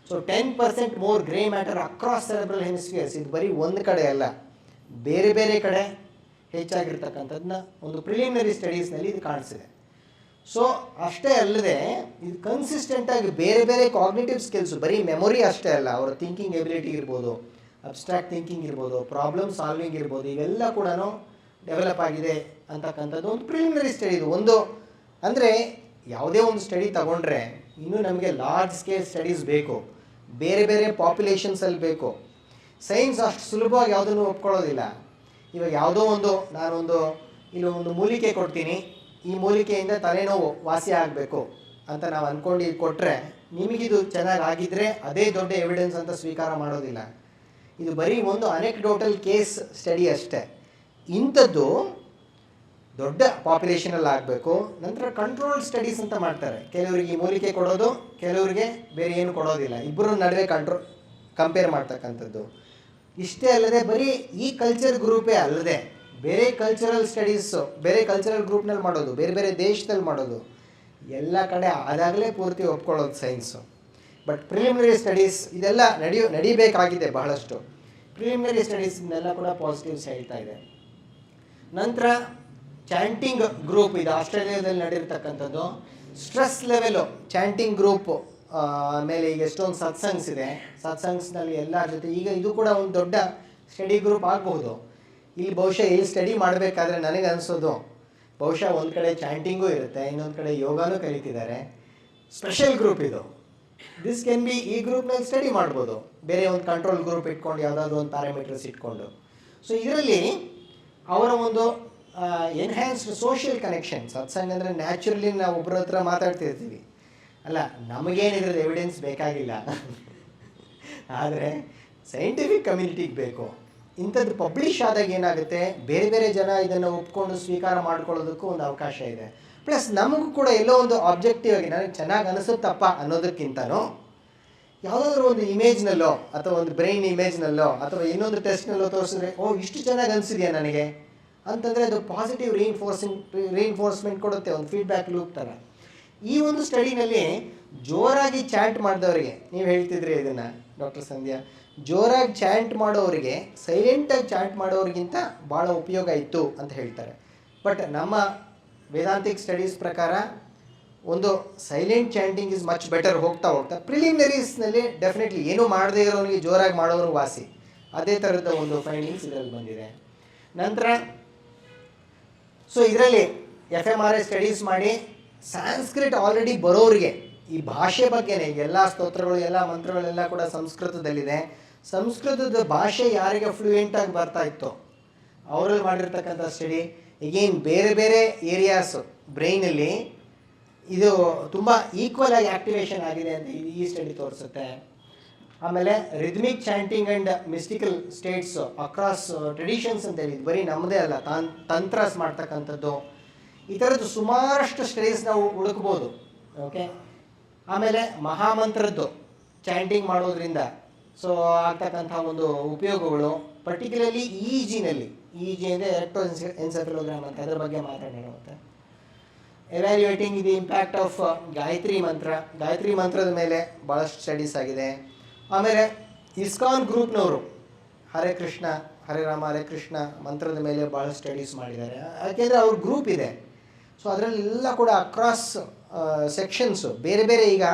So 10% more grey matter across cerebral hemispheres. ಇದು ಬರೀ ಒಂದು ಕಡೆ ಅಲ್ಲ, ಬೇರೆ ಬೇರೆ ಕಡೆ ಹೆಚ್ಚಾಗಿರ್ತಕ್ಕಂಥದ್ದನ್ನ ಒಂದು ಪ್ರಿಲಿಮಿನರಿ ಸ್ಟಡೀಸ್ನಲ್ಲಿ ಇದು ಕಾಣಿಸಿದೆ. ಸೊ ಅಷ್ಟೇ ಅಲ್ಲದೆ ಇದು ಕನ್ಸಿಸ್ಟೆಂಟಾಗಿ ಬೇರೆ ಬೇರೆ ಕಾಗ್ನಿಟಿವ್ ಸ್ಕಿಲ್ಸು, ಬರೀ ಮೆಮೊರಿ ಅಷ್ಟೇ ಅಲ್ಲ, ಅವರ ಥಿಂಕಿಂಗ್ ಎಬಿಲಿಟಿ ಇರ್ಬೋದು, ಅಬ್ಸ್ಟ್ರಾಕ್ಟ್ ಥಿಂಕಿಂಗ್ ಇರ್ಬೋದು, ಪ್ರಾಬ್ಲಮ್ ಸಾಲ್ವಿಂಗ್ ಇರ್ಬೋದು, ಇವೆಲ್ಲ ಕೂಡ ಡೆವಲಪ್ ಆಗಿದೆ ಅಂತಕ್ಕಂಥದ್ದು ಒಂದು ಪ್ರಿಲಿಮಿನರಿ ಸ್ಟಡಿ. ಇದು ಒಂದು ಅಂದರೆ ಯಾವುದೇ ಒಂದು ಸ್ಟಡಿ ತಗೊಂಡ್ರೆ ಇನ್ನೂ ನಮಗೆ ಲಾರ್ಜ್ ಸ್ಕೇಲ್ ಸ್ಟಡೀಸ್ ಬೇಕು, ಬೇರೆ ಬೇರೆ ಪಾಪ್ಯುಲೇಷನ್ಸಲ್ಲಿ ಬೇಕು. ಸೈನ್ಸ್ ಅಷ್ಟು ಸುಲಭವಾಗಿ ಯಾವುದನ್ನು ಒಪ್ಕೊಳ್ಳೋದಿಲ್ಲ. ಇವಾಗ ಯಾವುದೋ ಒಂದು ಇಲ್ಲಿ ಒಂದು ಮೂಲಿಕೆ ಕೊಡ್ತೀನಿ, ಈ ಮೂಲಿಕೆಯಿಂದ ತಲೆನೋವು ವಾಸಿ ಆಗಬೇಕು ಅಂತ ನಾವು ಅಂದ್ಕೊಂಡು ಕೊಟ್ಟರೆ ನಿಮಗಿದು ಚೆನ್ನಾಗಿ ಆಗಿದ್ದರೆ ಅದೇ ದೊಡ್ಡ ಎವಿಡೆನ್ಸ್ ಅಂತ ಸ್ವೀಕಾರ ಮಾಡೋದಿಲ್ಲ. ಇದು ಬರೀ ಒಂದು ಅನೆಕ್ಡೋಟಲ್ ಕೇಸ್ ಸ್ಟಡಿ ಅಷ್ಟೇ. ಇಂಥದ್ದು ದೊಡ್ಡ ಪಾಪ್ಯುಲೇಷನಲ್ಲಿ ಆಗಬೇಕು. ನಂತರ ಕಂಟ್ರೋಲ್ ಸ್ಟಡೀಸ್ ಅಂತ ಮಾಡ್ತಾರೆ. ಕೆಲವರಿಗೆ ಈ ಮೂಲಿಕೆ ಕೊಡೋದು, ಕೆಲವರಿಗೆ ಬೇರೆ ಏನು ಕೊಡೋದಿಲ್ಲ, ಇಬ್ಬರ ನಡುವೆ ಕಂಪೇರ್ ಮಾಡ್ತಕ್ಕಂಥದ್ದು. ಇಷ್ಟೇ ಅಲ್ಲದೆ ಬರೀ ಈ ಕಲ್ಚರ್ ಗ್ರೂಪೇ ಅಲ್ಲದೆ ಬೇರೆ ಕಲ್ಚರಲ್ ಸ್ಟಡೀಸು, ಬೇರೆ ಕಲ್ಚರಲ್ ಗ್ರೂಪ್ನಲ್ಲಿ ಮಾಡೋದು, ಬೇರೆ ಬೇರೆ ದೇಶದಲ್ಲಿ ಮಾಡೋದು, ಎಲ್ಲ ಕಡೆ ಆದಾಗಲೇ ಪೂರ್ತಿ ಒಪ್ಕೊಳ್ಳೋದು ಸೈನ್ಸು. ಬಟ್ ಪ್ರಿಲಿಮಿನರಿ ಸ್ಟಡೀಸ್ ಇದೆಲ್ಲ ನಡಿಬೇಕಾಗಿದೆ ಬಹಳಷ್ಟು. ಪ್ರಿಲಿಮಿನರಿ ಸ್ಟಡೀಸ್ ಇದನ್ನೆಲ್ಲ ಕೂಡ ಪಾಸಿಟಿವ್ಸ್ ಹೇಳ್ತಾ ಇದೆ. ನಂತರ ಚಾಂಟಿಂಗ್ ಗ್ರೂಪ್, ಇದು ಆಸ್ಟ್ರೇಲಿಯಾದಲ್ಲಿ ನಡೆದಿರ್ತಕ್ಕಂಥದ್ದು. ಸ್ಟ್ರೆಸ್ ಲೆವೆಲು ಚಾಂಟಿಂಗ್ ಗ್ರೂಪ್ ಆಮೇಲೆ ಈಗ ಎಷ್ಟೊಂದು ಸತ್ಸಂಗ್ಸ್ ಇದೆ, ಸತ್ಸಂಗ್ಸ್ನಲ್ಲಿ ಎಲ್ಲರ ಜೊತೆ ಈಗ ಇದು ಕೂಡ ಒಂದು ದೊಡ್ಡ ಸ್ಟಡಿ ಗ್ರೂಪ್ ಆಗಬಹುದು. ಇಲ್ಲಿ ಬಹುಶಃ ಇಲ್ಲಿ ಸ್ಟಡಿ ಮಾಡಬೇಕಾದ್ರೆ ನನಗೆ ಅನಿಸೋದು ಬಹುಶಃ ಒಂದು ಕಡೆ ಚಾಂಟಿಂಗೂ ಇರುತ್ತೆ, ಇನ್ನೊಂದು ಕಡೆ ಯೋಗಾನೂ ಕಲಿತಿದ್ದಾರೆ. ಸ್ಪೆಷಲ್ ಗ್ರೂಪ್ ಇದು. ದಿಸ್ ಕ್ಯಾನ್ ಬಿ, ಈ ಗ್ರೂಪ್ನಲ್ಲಿ ಸ್ಟಡಿ ಮಾಡ್ಬೋದು, ಬೇರೆ ಒಂದು ಕಂಟ್ರೋಲ್ ಗ್ರೂಪ್ ಇಟ್ಕೊಂಡು ಯಾವುದಾದ್ರೂ ಒಂದು ಪ್ಯಾರಾಮೀಟರ್ಸ್ ಇಟ್ಕೊಂಡು. ಸೊ ಇದರಲ್ಲಿ ಅವರ ಒಂದು ಎನ್ಹ್ಯಾನ್ಸ್ಡ್ ಸೋಷಿಯಲ್ ಕನೆಕ್ಷನ್. ಸತ್ಸಂಗ ಅಂದರೆ ನ್ಯಾಚುರಲಿ ನಾವು ಒಬ್ಬರ ಹತ್ರ ಮಾತಾಡ್ತಿರ್ತೀವಿ ಅಲ್ಲ, ನಮಗೇನಿದ್ರದ್ದು ಎವಿಡೆನ್ಸ್ ಬೇಕಾಗಿಲ್ಲ, ಆದರೆ ಸೈಂಟಿಫಿಕ್ ಕಮ್ಯುನಿಟಿಗೆ ಬೇಕು. ಇಂಥದ್ದು ಪಬ್ಲಿಷ್ ಆದಾಗ ಏನಾಗುತ್ತೆ, ಬೇರೆ ಬೇರೆ ಜನ ಇದನ್ನು ಒಪ್ಕೊಂಡು ಸ್ವೀಕಾರ ಮಾಡ್ಕೊಳ್ಳೋದಕ್ಕೂ ಒಂದು ಅವಕಾಶ ಇದೆ. ಪ್ಲಸ್ ನಮಗೂ ಕೂಡ ಎಲ್ಲೋ ಒಂದು ಆಬ್ಜೆಕ್ಟಿವ್ ಆಗಿ ನನಗೆ ಚೆನ್ನಾಗಿ ಅನಿಸುತ್ತಪ್ಪ ಅನ್ನೋದಕ್ಕಿಂತನೂ ಯಾವುದಾದ್ರೂ ಒಂದು ಇಮೇಜ್ನಲ್ಲೋ ಅಥವಾ ಒಂದು ಬ್ರೈನ್ ಇಮೇಜ್ನಲ್ಲೋ ಅಥವಾ ಇನ್ನೊಂದು ಟೆಸ್ಟ್ನಲ್ಲೋ ತೋರಿಸಿದ್ರೆ ಇಷ್ಟು ಚೆನ್ನಾಗಿ ಅನಿಸಿದೆಯಾ ನನಗೆ ಅಂತಂದರೆ ಅದು ಪಾಸಿಟಿವ್ ರೀಇನ್ಫೋರ್ಸ್ಮೆಂಟ್ ಕೊಡುತ್ತೆ, ಒಂದು ಫೀಡ್ಬ್ಯಾಕ್ ಲೂಪ್ ಥರ. ಈ ಒಂದು ಸ್ಟಡಿನಲ್ಲಿ ಜೋರಾಗಿ ಚಾಂಟ್ ಮಾಡಿದವರಿಗೆ, ನೀವು ಹೇಳ್ತಿದ್ರಿ ಇದನ್ನು ಡಾಕ್ಟರ್ ಸಂಧ್ಯಾ, ಜೋರಾಗಿ ಚಾಂಟ್ ಮಾಡೋರಿಗೆ ಸೈಲೆಂಟಾಗಿ ಚಾಂಟ್ ಮಾಡೋರಿಗಿಂತ ಭಾಳ ಉಪಯೋಗ ಇತ್ತು ಅಂತ ಹೇಳ್ತಾರೆ. ಬಟ್ ನಮ್ಮ ವೇದಾಂತಿಕ್ ಸ್ಟಡೀಸ್ ಪ್ರಕಾರ ಒಂದು silent chanting is much better. ಹೋಗ್ತಾ ಪ್ರಿಲಿಮಿನರೀಸ್ನಲ್ಲಿ ಡೆಫಿನೆಟ್ಲಿ ಏನೂ ಮಾಡದೇ ಇರೋನಿಗೆ ಜೋರಾಗಿ ಮಾಡೋರು ವಾಸಿ, ಅದೇ ಥರದ ಒಂದು ಫೈಂಡಿಂಗ್ಸ್ ಇದರಲ್ಲಿ ಬಂದಿದೆ. ನಂತರ ಸೊ ಇದರಲ್ಲಿ FMRI ಸ್ಟಡೀಸ್ ಮಾಡಿ ಸಾಂಸ್ಕ್ರಿಟ್ ಆಲ್ರೆಡಿ ಬರೋರಿಗೆ ಈ ಭಾಷೆ ಬಗ್ಗೆನೇ, ಎಲ್ಲ ಸ್ತೋತ್ರಗಳು ಎಲ್ಲ ಮಂತ್ರಗಳೆಲ್ಲ ಕೂಡ ಸಂಸ್ಕೃತದಲ್ಲಿದೆ. ಸಂಸ್ಕೃತದ ಭಾಷೆ ಯಾರಿಗೆ ಫ್ಲೂಯೆಂಟಾಗಿ ಬರ್ತಾ ಇತ್ತು ಅವರಲ್ಲಿ ಮಾಡಿರ್ತಕ್ಕಂಥ ಸ್ಟಡಿ. ಈಗೇನು ಬೇರೆ ಬೇರೆ ಏರಿಯಾಸು ಬ್ರೈನಲ್ಲಿ ಇದು ತುಂಬ ಈಕ್ವಲ್ ಆಗಿ ಆ್ಯಕ್ಟಿವೇಶನ್ ಆಗಿದೆ ಅಂತ ಈ ಸ್ಟಡಿ ತೋರಿಸುತ್ತೆ. ಆಮೇಲೆ rhythmic chanting and mystical States across traditions ಅಂತೇಳಿ, ಇದು ಬರೀ ನಮ್ಮದೇ ಅಲ್ಲ, ತಂತ್ರಸ್ ಮಾಡ್ತಕ್ಕಂಥದ್ದು, ಈ ಥರದ್ದು ಸುಮಾರಷ್ಟು ಸ್ಟಡೀಸ್ ನಾವು ಹುಡುಕ್ಬೋದು. ಓಕೆ. ಆಮೇಲೆ ಮಹಾಮಂತ್ರದ್ದು ಚಾಂಟಿಂಗ್ ಮಾಡೋದ್ರಿಂದ ಸೊ ಆಗ್ತಕ್ಕಂಥ ಒಂದು ಉಪಯೋಗಗಳು, ಪರ್ಟಿಕ್ಯುಲರ್ಲಿ ಇ ಜಿನಲ್ಲಿ, ಇ ಜಿ ಅಂದರೆ ಎಲೆಕ್ಟ್ರೋ ಎನ್ಸೆಫೆಲೋಗ್ರಾಮ್ ಅಂತ, ಅದರ ಬಗ್ಗೆ ಮಾತಾಡೋಣ. ಮತ್ತು ಎವ್ಯಾಲ್ಯೂಯೇಟಿಂಗ್ ದಿ ಇಂಪ್ಯಾಕ್ಟ್ ಆಫ್ ಗಾಯತ್ರಿ ಮಂತ್ರ, ಗಾಯತ್ರಿ ಮಂತ್ರದ ಮೇಲೆ ಭಾಳಷ್ಟು ಸ್ಟಡೀಸ್ ಆಗಿದೆ. ಆಮೇಲೆ ಇಸ್ಕಾನ್ ಗ್ರೂಪ್ನವರು ಹರೇ ಕೃಷ್ಣ ಹರೇ ರಾಮ ಹರೇ ಕೃಷ್ಣ ಮಂತ್ರದ ಮೇಲೆ ಭಾಳ ಸ್ಟಡೀಸ್ ಮಾಡಿದ್ದಾರೆ. ಯಾಕೆಂದರೆ ಅವ್ರ ಗ್ರೂಪ್ ಇದೆ. ಸೊ ಅದರಲ್ಲೆಲ್ಲ ಕೂಡ ಅಕ್ರಾಸ್ ಸೆಕ್ಷನ್ಸು ಬೇರೆ ಬೇರೆ, ಈಗ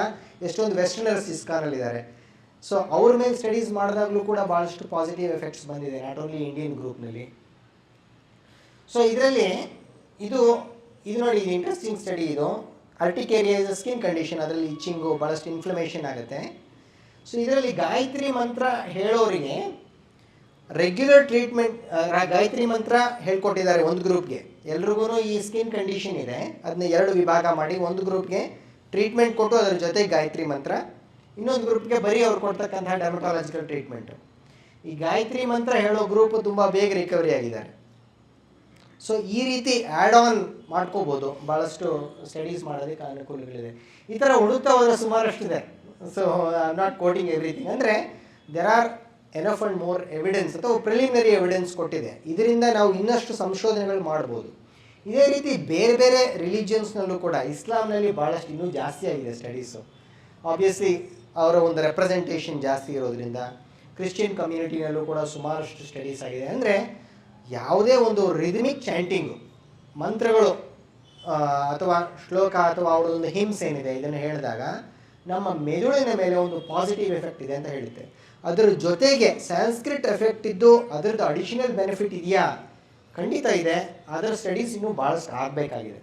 ಎಷ್ಟೊಂದು ವೆಸ್ಟರ್ನರ್ಸ್ ಇಸ್ಕಾನಲ್ಲಿದ್ದಾರೆ. ಸೊ ಅವ್ರ ಮೇಲೆ ಸ್ಟಡೀಸ್ ಮಾಡಿದಾಗಲೂ ಕೂಡ ಭಾಳಷ್ಟು ಪಾಸಿಟಿವ್ ಎಫೆಕ್ಟ್ಸ್ ಬಂದಿದೆ, ನಾಟ್ ಓನ್ಲಿ ಇಂಡಿಯನ್ ಗ್ರೂಪ್ನಲ್ಲಿ. ಸೊ ಇದರಲ್ಲಿ ಇದು ನೋಡಿ, ಇದು ಇಂಟ್ರೆಸ್ಟಿಂಗ್ ಸ್ಟಡಿ. ಇದು urticaria is a skin condition, ಅದರಲ್ಲಿ ಇಚ್ಚಿಂಗು, ಭಾಳಷ್ಟು ಇನ್ಫ್ಲಮೇಷನ್ ಆಗುತ್ತೆ. ಸೊ ಇದರಲ್ಲಿ ಗಾಯತ್ರಿ ಮಂತ್ರ ಹೇಳೋರಿಗೆ ರೆಗ್ಯುಲರ್ ಟ್ರೀಟ್ಮೆಂಟ್, ಗಾಯತ್ರಿ ಮಂತ್ರ ಹೇಳ್ಕೊಟ್ಟಿದ್ದಾರೆ ಒಂದು ಗ್ರೂಪ್ಗೆ. ಎಲ್ರಿಗೂ ಈ ಸ್ಕಿನ್ ಕಂಡೀಷನ್ ಇದೆ, ಅದನ್ನ 2 ವಿಭಾಗ ಮಾಡಿ, ಒಂದು ಗ್ರೂಪ್ಗೆ ಟ್ರೀಟ್ಮೆಂಟ್ ಕೊಟ್ಟು ಅದರ ಜೊತೆಗೆ ಗಾಯತ್ರಿ ಮಂತ್ರ, ಇನ್ನೊಂದು ಗ್ರೂಪ್ಗೆ ಬರೀ ಅವ್ರು ಕೊಡ್ತಕ್ಕಂಥ ಡರ್ಮಟಾಲಜಿಕಲ್ ಟ್ರೀಟ್ಮೆಂಟು. ಈ ಗಾಯತ್ರಿ ಮಂತ್ರ ಹೇಳೋ ಗ್ರೂಪ್ ತುಂಬ ಬೇಗ ರಿಕವರಿ ಆಗಿದ್ದಾರೆ. ಸೊ ಈ ರೀತಿ ಆ್ಯಡ್ ಆನ್ ಮಾಡ್ಕೋಬೋದು, ಭಾಳಷ್ಟು ಸ್ಟಡೀಸ್ ಮಾಡೋದಕ್ಕೆ ಅನುಕೂಲಗಳಿದೆ. ಈ ಥರ ಹುಡುಕ್ತಾ ಹೋದರೆ ಸುಮಾರಷ್ಟಿದೆ. So I am not quoting everything. ಅಂದರೆ there are enough and more evidence ಅಥವಾ ಪ್ರಿಲಿಮಿನರಿ ಎವಿಡೆನ್ಸ್ ಕೊಟ್ಟಿದೆ. ಇದರಿಂದ ನಾವು ಇನ್ನಷ್ಟು ಸಂಶೋಧನೆಗಳು ಮಾಡ್ಬೋದು. ಇದೇ ರೀತಿ ಬೇರೆ ಬೇರೆ ರಿಲಿಜಿಯನ್ಸ್ನಲ್ಲೂ ಕೂಡ, ಇಸ್ಲಾಂನಲ್ಲಿ ಭಾಳಷ್ಟು ಇನ್ನೂ ಜಾಸ್ತಿ ಆಗಿದೆ ಸ್ಟಡೀಸು. ಆಬ್ವಿಯಸ್ಲಿ ಅವರ ಒಂದು ರೆಪ್ರೆಸೆಂಟೇಷನ್ ಜಾಸ್ತಿ ಇರೋದ್ರಿಂದ. ಕ್ರಿಶ್ಚಿಯನ್ ಕಮ್ಯುನಿಟಿನಲ್ಲೂ ಕೂಡ ಸುಮಾರಷ್ಟು ಸ್ಟಡೀಸ್ ಆಗಿದೆ. ಅಂದರೆ ಯಾವುದೇ ಒಂದು ರಿದಮಿಕ್ ಚಾಂಟಿಂಗು, ಮಂತ್ರಗಳು ಅಥವಾ ಶ್ಲೋಕ ಅಥವಾ ಅವರದೊಂದು ಹಿಮ್ಸ್ ಏನಿದೆ, ಇದನ್ನು ಹೇಳಿದಾಗ ನಮ್ಮ ಮೆದುಳಿನ ಮೇಲೆ ಒಂದು ಪಾಸಿಟಿವ್ ಎಫೆಕ್ಟ್ ಇದೆ ಅಂತ ಹೇಳುತ್ತೆ. ಅದರ ಜೊತೆಗೆ ಸ್ಯಾನ್ಸ್ಕ್ರಿಟ್ ಎಫೆಕ್ಟ್ ಇದ್ದು ಅದರದ್ದು ಅಡಿಷನಲ್ ಬೆನಿಫಿಟ್ ಇದೆಯಾ? ಖಂಡಿತ ಇದೆ. ಅದರ ಸ್ಟಡೀಸ್ ಇನ್ನೂ ಭಾಳಷ್ಟು ಆಗಬೇಕಾಗಿದೆ.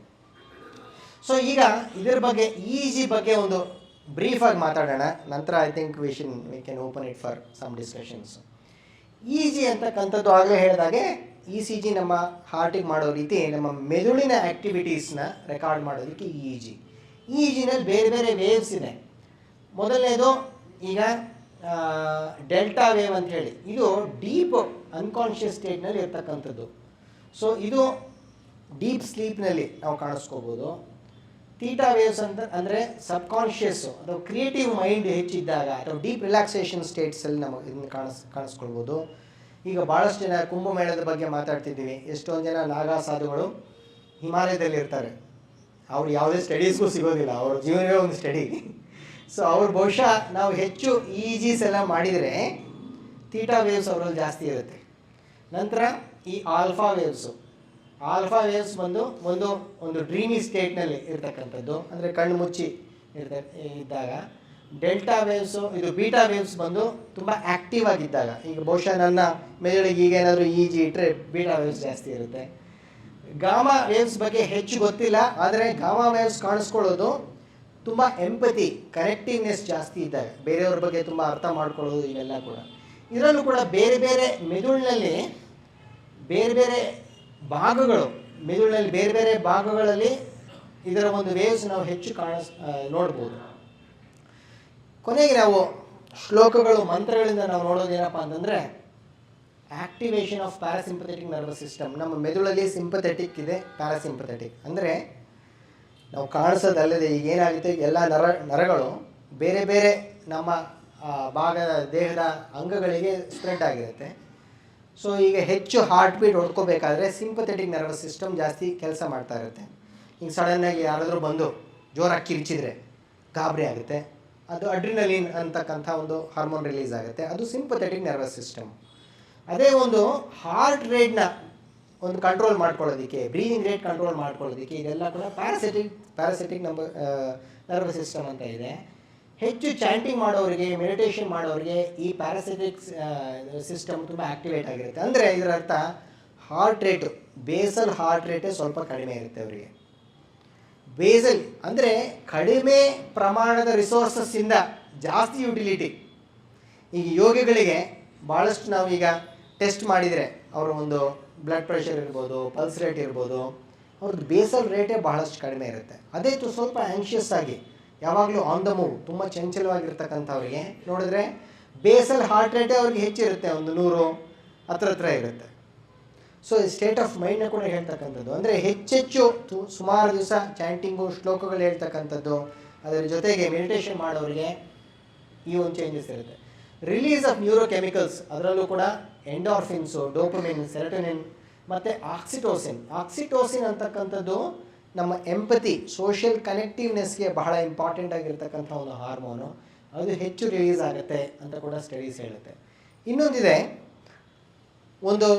ಸೊ ಈಗ ಇದರ ಬಗ್ಗೆ ಇ ಜಿ ಬಗ್ಗೆ ಒಂದು ಬ್ರೀಫಾಗಿ ಮಾತಾಡೋಣ. ನಂತರ I think we can open it for some discussions. E g ಅಂತಕ್ಕಂಥದ್ದು ಆಗಲೇ ಹೇಳಿದಾಗೆ, ಇ ಸಿ ಜಿ ನಮ್ಮ ಹಾರ್ಟಿಗೆ ಮಾಡೋ ರೀತಿ ನಮ್ಮ ಮೆದುಳಿನ ಆ್ಯಕ್ಟಿವಿಟೀಸ್ನ ರೆಕಾರ್ಡ್ ಮಾಡೋದಕ್ಕೆ ಇ ಜಿ. ಇ ಜಿನಲ್ಲಿ ಬೇರೆ ಬೇರೆ ವೇವ್ಸ್ ಇದೆ. ಮೊದಲನೇದು ಈಗ ಡೆಲ್ಟಾ ವೇವ್ ಅಂತ ಹೇಳಿ, ಇದು ಡೀಪ್ ಅನ್ಕಾನ್ಷಿಯಸ್ ಸ್ಟೇಟ್ನಲ್ಲಿ ಇರ್ತಕ್ಕಂಥದ್ದು. ಸೊ ಇದು ಡೀಪ್ ಸ್ಲೀಪ್ನಲ್ಲಿ ನಾವು ಕಾಣಿಸ್ಕೋಬೋದು. ಥೀಟಾ ವೇವ್ಸ್ ಅಂತ ಅಂದರೆ ಸಬ್ಕಾನ್ಷಿಯಸ್ಸು ಅಥವಾ ಕ್ರಿಯೇಟಿವ್ ಮೈಂಡ್ ಹೆಚ್ಚಿದ್ದಾಗ ಅಥವಾ ಡೀಪ್ ರಿಲ್ಯಾಕ್ಸೇಷನ್ ಸ್ಟೇಟ್ಸಲ್ಲಿ ನಮಗೆ ಇದನ್ನು ಕಾಣಿಸ್ಕೊಳ್ಬೋದು. ಈಗ ಭಾಳಷ್ಟು ಜನ ಕುಂಭಮೇಳದ ಬಗ್ಗೆ ಮಾತಾಡ್ತಿದ್ದೀವಿ. ಎಷ್ಟೊಂದು ಜನ ನಾಗಾ ಸಾಧುಗಳು ಹಿಮಾಲಯದಲ್ಲಿ ಇರ್ತಾರೆ. ಅವ್ರು ಯಾವುದೇ ಸ್ಟಡೀಸ್ಗೂ ಸಿಗೋದಿಲ್ಲ, ಅವ್ರ ಜೀವನವೇ ಒಂದು ಸ್ಟಡಿ. ಸೊ ಅವ್ರು ಬಹುಶಃ ನಾವು ಹೆಚ್ಚು ಇ ಜಿಸ್ ಎಲ್ಲ ಮಾಡಿದರೆ ಥೀಟಾ ವೇವ್ಸ್ ಅವರಲ್ಲಿ ಜಾಸ್ತಿ ಇರುತ್ತೆ. ನಂತರ ಈ ಆಲ್ಫಾ ವೇವ್ಸ್ ಬಂದು ಒಂದು ಡ್ರೀಮಿ ಸ್ಟೇಟ್ನಲ್ಲಿ ಇರ್ತಕ್ಕಂಥದ್ದು, ಅಂದರೆ ಕಣ್ಣು ಮುಚ್ಚಿ ಇದ್ದಾಗ. ಡೆಲ್ಟಾ ವೇವ್ಸು, ಇದು ಬೀಟಾ ವೇವ್ಸ್ ಬಂದು ತುಂಬ ಆ್ಯಕ್ಟಿವ್ ಆಗಿದ್ದಾಗ. ಈಗ ಬಹುಶಃ ನನ್ನ ಮೆದುಳಿಗೆ ಈಗೇನಾದರೂ ಇ ಜಿ ಇಟ್ಟರೆ ಬೀಟಾ ವೇವ್ಸ್ ಜಾಸ್ತಿ ಇರುತ್ತೆ. ಗಾಮಾ ವೇವ್ಸ್ ಬಗ್ಗೆ ಹೆಚ್ಚು ಗೊತ್ತಿಲ್ಲ, ಆದರೆ ಗಾಮಾ ವೇವ್ಸ್ ಕಾಣಿಸ್ಕೊಳ್ಳೋದು ತುಂಬ ಎಂಪತಿ, ಕನೆಕ್ಟಿವ್ನೆಸ್ ಜಾಸ್ತಿ ಇದ್ದಾಗ, ಬೇರೆಯವ್ರ ಬಗ್ಗೆ ತುಂಬ ಅರ್ಥ ಮಾಡ್ಕೊಳ್ಳೋದು, ಇವೆಲ್ಲ ಕೂಡ. ಇದರಲ್ಲೂ ಕೂಡ ಬೇರೆ ಬೇರೆ ಮೆದುಳಿನಲ್ಲಿ ಬೇರೆ ಬೇರೆ ಭಾಗಗಳಲ್ಲಿ ಇದರ ಒಂದು ವೇವ್ಸ್ ನಾವು ಹೆಚ್ಚು ನೋಡ್ಬೋದು. ಕೊನೆಗೆ ನಾವು ಶ್ಲೋಕಗಳು, ಮಂತ್ರಗಳಿಂದ ನಾವು ನೋಡೋದೇನಪ್ಪ ಅಂತಂದರೆ activation of parasympathetic nervous system. ನಮ್ಮ ಮೆದುಳಲ್ಲಿ ಸಿಂಪಥೆಟಿಕ್ ಇದೆ, ಪ್ಯಾರಾಸಿಂಪಥೆಟಿಕ್. ಅಂದರೆ ನಾವು ಕಾಣಿಸೋದಲ್ಲದೆ ಈಗ ಏನಾಗುತ್ತೆ, ಎಲ್ಲ ನರಗಳು ಬೇರೆ ಬೇರೆ ನಮ್ಮ ದೇಹದ ಅಂಗಗಳಿಗೆ ಸ್ಪ್ರೆಡ್ ಆಗಿರುತ್ತೆ. ಸೊ ಈಗ ಹೆಚ್ಚು ಹಾರ್ಟ್ ಬೀಟ್ ಹೊಡ್ಕೋಬೇಕಾದ್ರೆ ಸಿಂಪಥೆಟಿಕ್ ನರ್ವಸ್ ಸಿಸ್ಟಮ್ ಜಾಸ್ತಿ ಕೆಲಸ ಮಾಡ್ತಾ ಇರುತ್ತೆ. ಈಗ ಸಡನ್ನಾಗಿ ಯಾರಾದರೂ ಬಂದು ಜೋರಾಗಿ ಕಿರ್ಚಿದ್ರೆ ಗಾಬರಿ ಆಗುತ್ತೆ. ಅದು ಅಡ್ರಿನಲಿನ್ ಅಂತಕ್ಕಂಥ ಒಂದು ಹಾರ್ಮೋನ್ ರಿಲೀಸ್ ಆಗುತ್ತೆ, ಅದು ಸಿಂಪಥೆಟಿಕ್ ನರ್ವಸ್ ಸಿಸ್ಟಮ್. ಅದೇ ಒಂದು ಹಾರ್ಟ್ ರೇಟ್ನ ಒಂದು ಕಂಟ್ರೋಲ್ ಮಾಡ್ಕೊಳ್ಳೋದಕ್ಕೆ, ಬ್ರೀದಿಂಗ್ ರೇಟ್ ಕಂಟ್ರೋಲ್ ಮಾಡ್ಕೊಳ್ಳೋದಕ್ಕೆ, ಇದೆಲ್ಲ ಕೂಡ ಪ್ಯಾರಾಸಿಟಿಕ್ ನರ್ವಸ್ ಸಿಸ್ಟಮ್ ಅಂತ ಇದೆ. ಹೆಚ್ಚು ಚಾಂಟಿಂಗ್ ಮಾಡೋರಿಗೆ, ಮೆಡಿಟೇಷನ್ ಮಾಡೋರಿಗೆ ಈ ಪ್ಯಾರಾಸಿಟಿಕ್ ಸಿಸ್ಟಮ್ ತುಂಬ ಆ್ಯಕ್ಟಿವೇಟ್ ಆಗಿರುತ್ತೆ. ಅಂದರೆ ಇದರ ಅರ್ಥ ಹಾರ್ಟ್ ರೇಟು, ಬೇಸಲ್ ಹಾರ್ಟ್ ರೇಟೇ ಸ್ವಲ್ಪ ಕಡಿಮೆ ಇರುತ್ತೆ ಅವರಿಗೆ. ಬೇಸಲ್ ಅಂದರೆ ಕಡಿಮೆ ಪ್ರಮಾಣದ ರಿಸೋರ್ಸಸ್ಸಿಂದ ಜಾಸ್ತಿ ಯುಟಿಲಿಟಿ. ಈಗ ಯೋಗಿಗಳಿಗೆ ಭಾಳಷ್ಟು ನಾವೀಗ ಟೆಸ್ಟ್ ಮಾಡಿದರೆ ಅವರ ಒಂದು ಬ್ಲಡ್ ಪ್ರೆಷರ್ ಇರ್ಬೋದು, ಪಲ್ಸ್ ರೇಟ್ ಇರ್ಬೋದು, ಅವ್ರದ್ದು ಬೇಸಲ್ ರೇಟೇ ಬಹಳಷ್ಟು ಕಡಿಮೆ ಇರುತ್ತೆ. ಅದೇ ಸ್ವಲ್ಪ ಆ್ಯಂಕ್ಷಿಯಸ್ ಆಗಿ ಯಾವಾಗಲೂ ಆನ್ ದ ಮೂವ್, ತುಂಬ ಚಂಚಲವಾಗಿರ್ತಕ್ಕಂಥವ್ರಿಗೆ ನೋಡಿದ್ರೆ ಬೇಸಲ್ ಹಾರ್ಟ್ ರೇಟೇ ಅವ್ರಿಗೆ ಹೆಚ್ಚಿರುತ್ತೆ, ಒಂದು 100 ಹತ್ರ ಇರುತ್ತೆ. ಸೊ ಸ್ಟೇಟ್ ಆಫ್ ಮೈಂಡ್ನ ಕೂಡ ಹೇಳ್ತಕ್ಕಂಥದ್ದು. ಅಂದರೆ ಹೆಚ್ಚೆಚ್ಚು ಸುಮಾರು ದಿವಸ ಚಾಂಟಿಂಗು, ಶ್ಲೋಕಗಳು ಹೇಳ್ತಕ್ಕಂಥದ್ದು, ಅದರ ಜೊತೆಗೆ ಮೆಡಿಟೇಷನ್ ಮಾಡೋರಿಗೆ ಈ ಒಂದು ಚೇಂಜಸ್ ಇರುತ್ತೆ. ರಿಲೀಸ್ ಆಫ್ ನ್ಯೂರೋಕೆಮಿಕಲ್ಸ್, ಅದರಲ್ಲೂ ಕೂಡ ಎಂಡಾರ್ಫಿನ್ಸು, ಡೋಪಮಿನ್, ಸೆರೋಟೋನಿನ್ ಮತ್ತು ಆಕ್ಸಿಟೋಸಿನ್ ಅಂತಕ್ಕಂಥದ್ದು ನಮ್ಮ ಎಂಪತಿ, ಸೋಷಿಯಲ್ ಕನೆಕ್ಟಿವ್ನೆಸ್ಗೆ ಬಹಳ ಇಂಪಾರ್ಟೆಂಟ್ ಆಗಿರ್ತಕ್ಕಂಥ ಒಂದು ಹಾರ್ಮೋನು, ಅದು ಹೆಚ್ಚು ರಿಲೀಸ್ ಆಗುತ್ತೆ ಅಂತ ಕೂಡ ಸ್ಟಡೀಸ್ ಹೇಳುತ್ತೆ. ಇನ್ನೊಂದಿದೆ ಒಂದು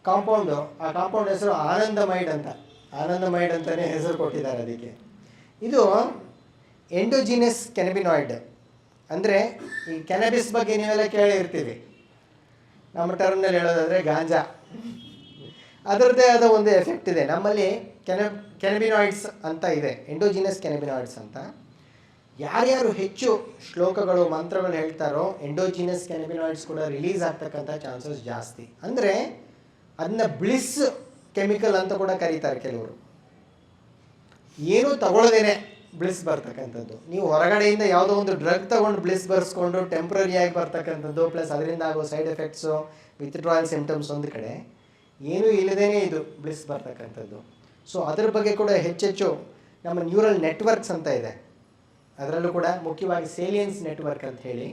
ಕಾಂಪೌಂಡು, ಆ ಕಾಂಪೌಂಡ್ ಹೆಸರು ಆನಂದಮೈಡ್ ಅಂತಲೇ ಹೆಸರು ಕೊಟ್ಟಿದ್ದಾರೆ ಅದಕ್ಕೆ. ಇದು ಎಂಡೋಜಿನಸ್ ಕ್ಯಾನಬಿನಾಯ್ಡ್, ಅಂದರೆ ಈ ಕ್ಯಾನಬಿಸ್ ಬಗ್ಗೆ ನೀವೆಲ್ಲ ಕೇಳಿರ್ತೀವಿ, ನಮ್ಮ ಟರ್ಮ್ನಲ್ಲಿ ಹೇಳೋದಾದರೆ ಗಾಂಜಾ. ಅದರದ್ದೇ ಆದ ಒಂದು ಎಫೆಕ್ಟ್ ಇದೆ. ನಮ್ಮಲ್ಲಿ ಕ್ಯಾನಬಿನಾಯ್ಡ್ಸ್ ಅಂತ ಇದೆ, ಎಂಡೋಜಿನಸ್ ಕ್ಯಾನಬಿನಾಯ್ಡ್ಸ್ ಅಂತ. ಯಾರ್ಯಾರು ಹೆಚ್ಚು ಶ್ಲೋಕಗಳು ಮಂತ್ರಗಳು ಹೇಳ್ತಾರೋ ಎಂಡೋಜಿನಸ್ ಕ್ಯಾನಬಿನಾಯ್ಡ್ಸ್ ಕೂಡ ರಿಲೀಸ್ ಆಗ್ತಕ್ಕಂಥ ಚಾನ್ಸಸ್ ಜಾಸ್ತಿ. ಅಂದರೆ ಅದನ್ನ ಬ್ಲಿಸ್ ಕೆಮಿಕಲ್ ಅಂತ ಕೂಡ ಕರೀತಾರೆ ಕೆಲವರು. ಏನೂ ತಗೊಳ್ಳದೇನೆ ಬ್ಲಿಸ್ ಬರ್ತಕ್ಕಂಥದ್ದು. ನೀವು ಹೊರಗಡೆಯಿಂದ ಯಾವುದೋ ಒಂದು ಡ್ರಗ್ ತಗೊಂಡು ಬ್ಲಿಸ್ ಬರ್ಸ್ಕೊಂಡು ಟೆಂಪ್ರರಿಯಾಗಿ ಬರ್ತಕ್ಕಂಥದ್ದು, ಪ್ಲಸ್ ಅದರಿಂದ ಆಗೋ ಸೈಡ್ ಎಫೆಕ್ಟ್ಸು, ವಿತ್ಡ್ರಾಯಲ್ ಸಿಂಪ್ಟಮ್ಸ್ ಒಂದು ಕಡೆ, ಏನೂ ಇಲ್ಲದೇ ಇದು ಬ್ಲಿಸ್ ಬರ್ತಕ್ಕಂಥದ್ದು. ಸೊ ಅದ್ರ ಬಗ್ಗೆ ಕೂಡ ಹೆಚ್ಚೆಚ್ಚು ನಮ್ಮ ನ್ಯೂರಲ್ ನೆಟ್ವರ್ಕ್ಸ್ ಅಂತ ಇದೆ, ಅದರಲ್ಲೂ ಕೂಡ ಮುಖ್ಯವಾಗಿ ಸೇಲಿಯನ್ಸ್ ನೆಟ್ವರ್ಕ್ ಅಂತ ಹೇಳಿ,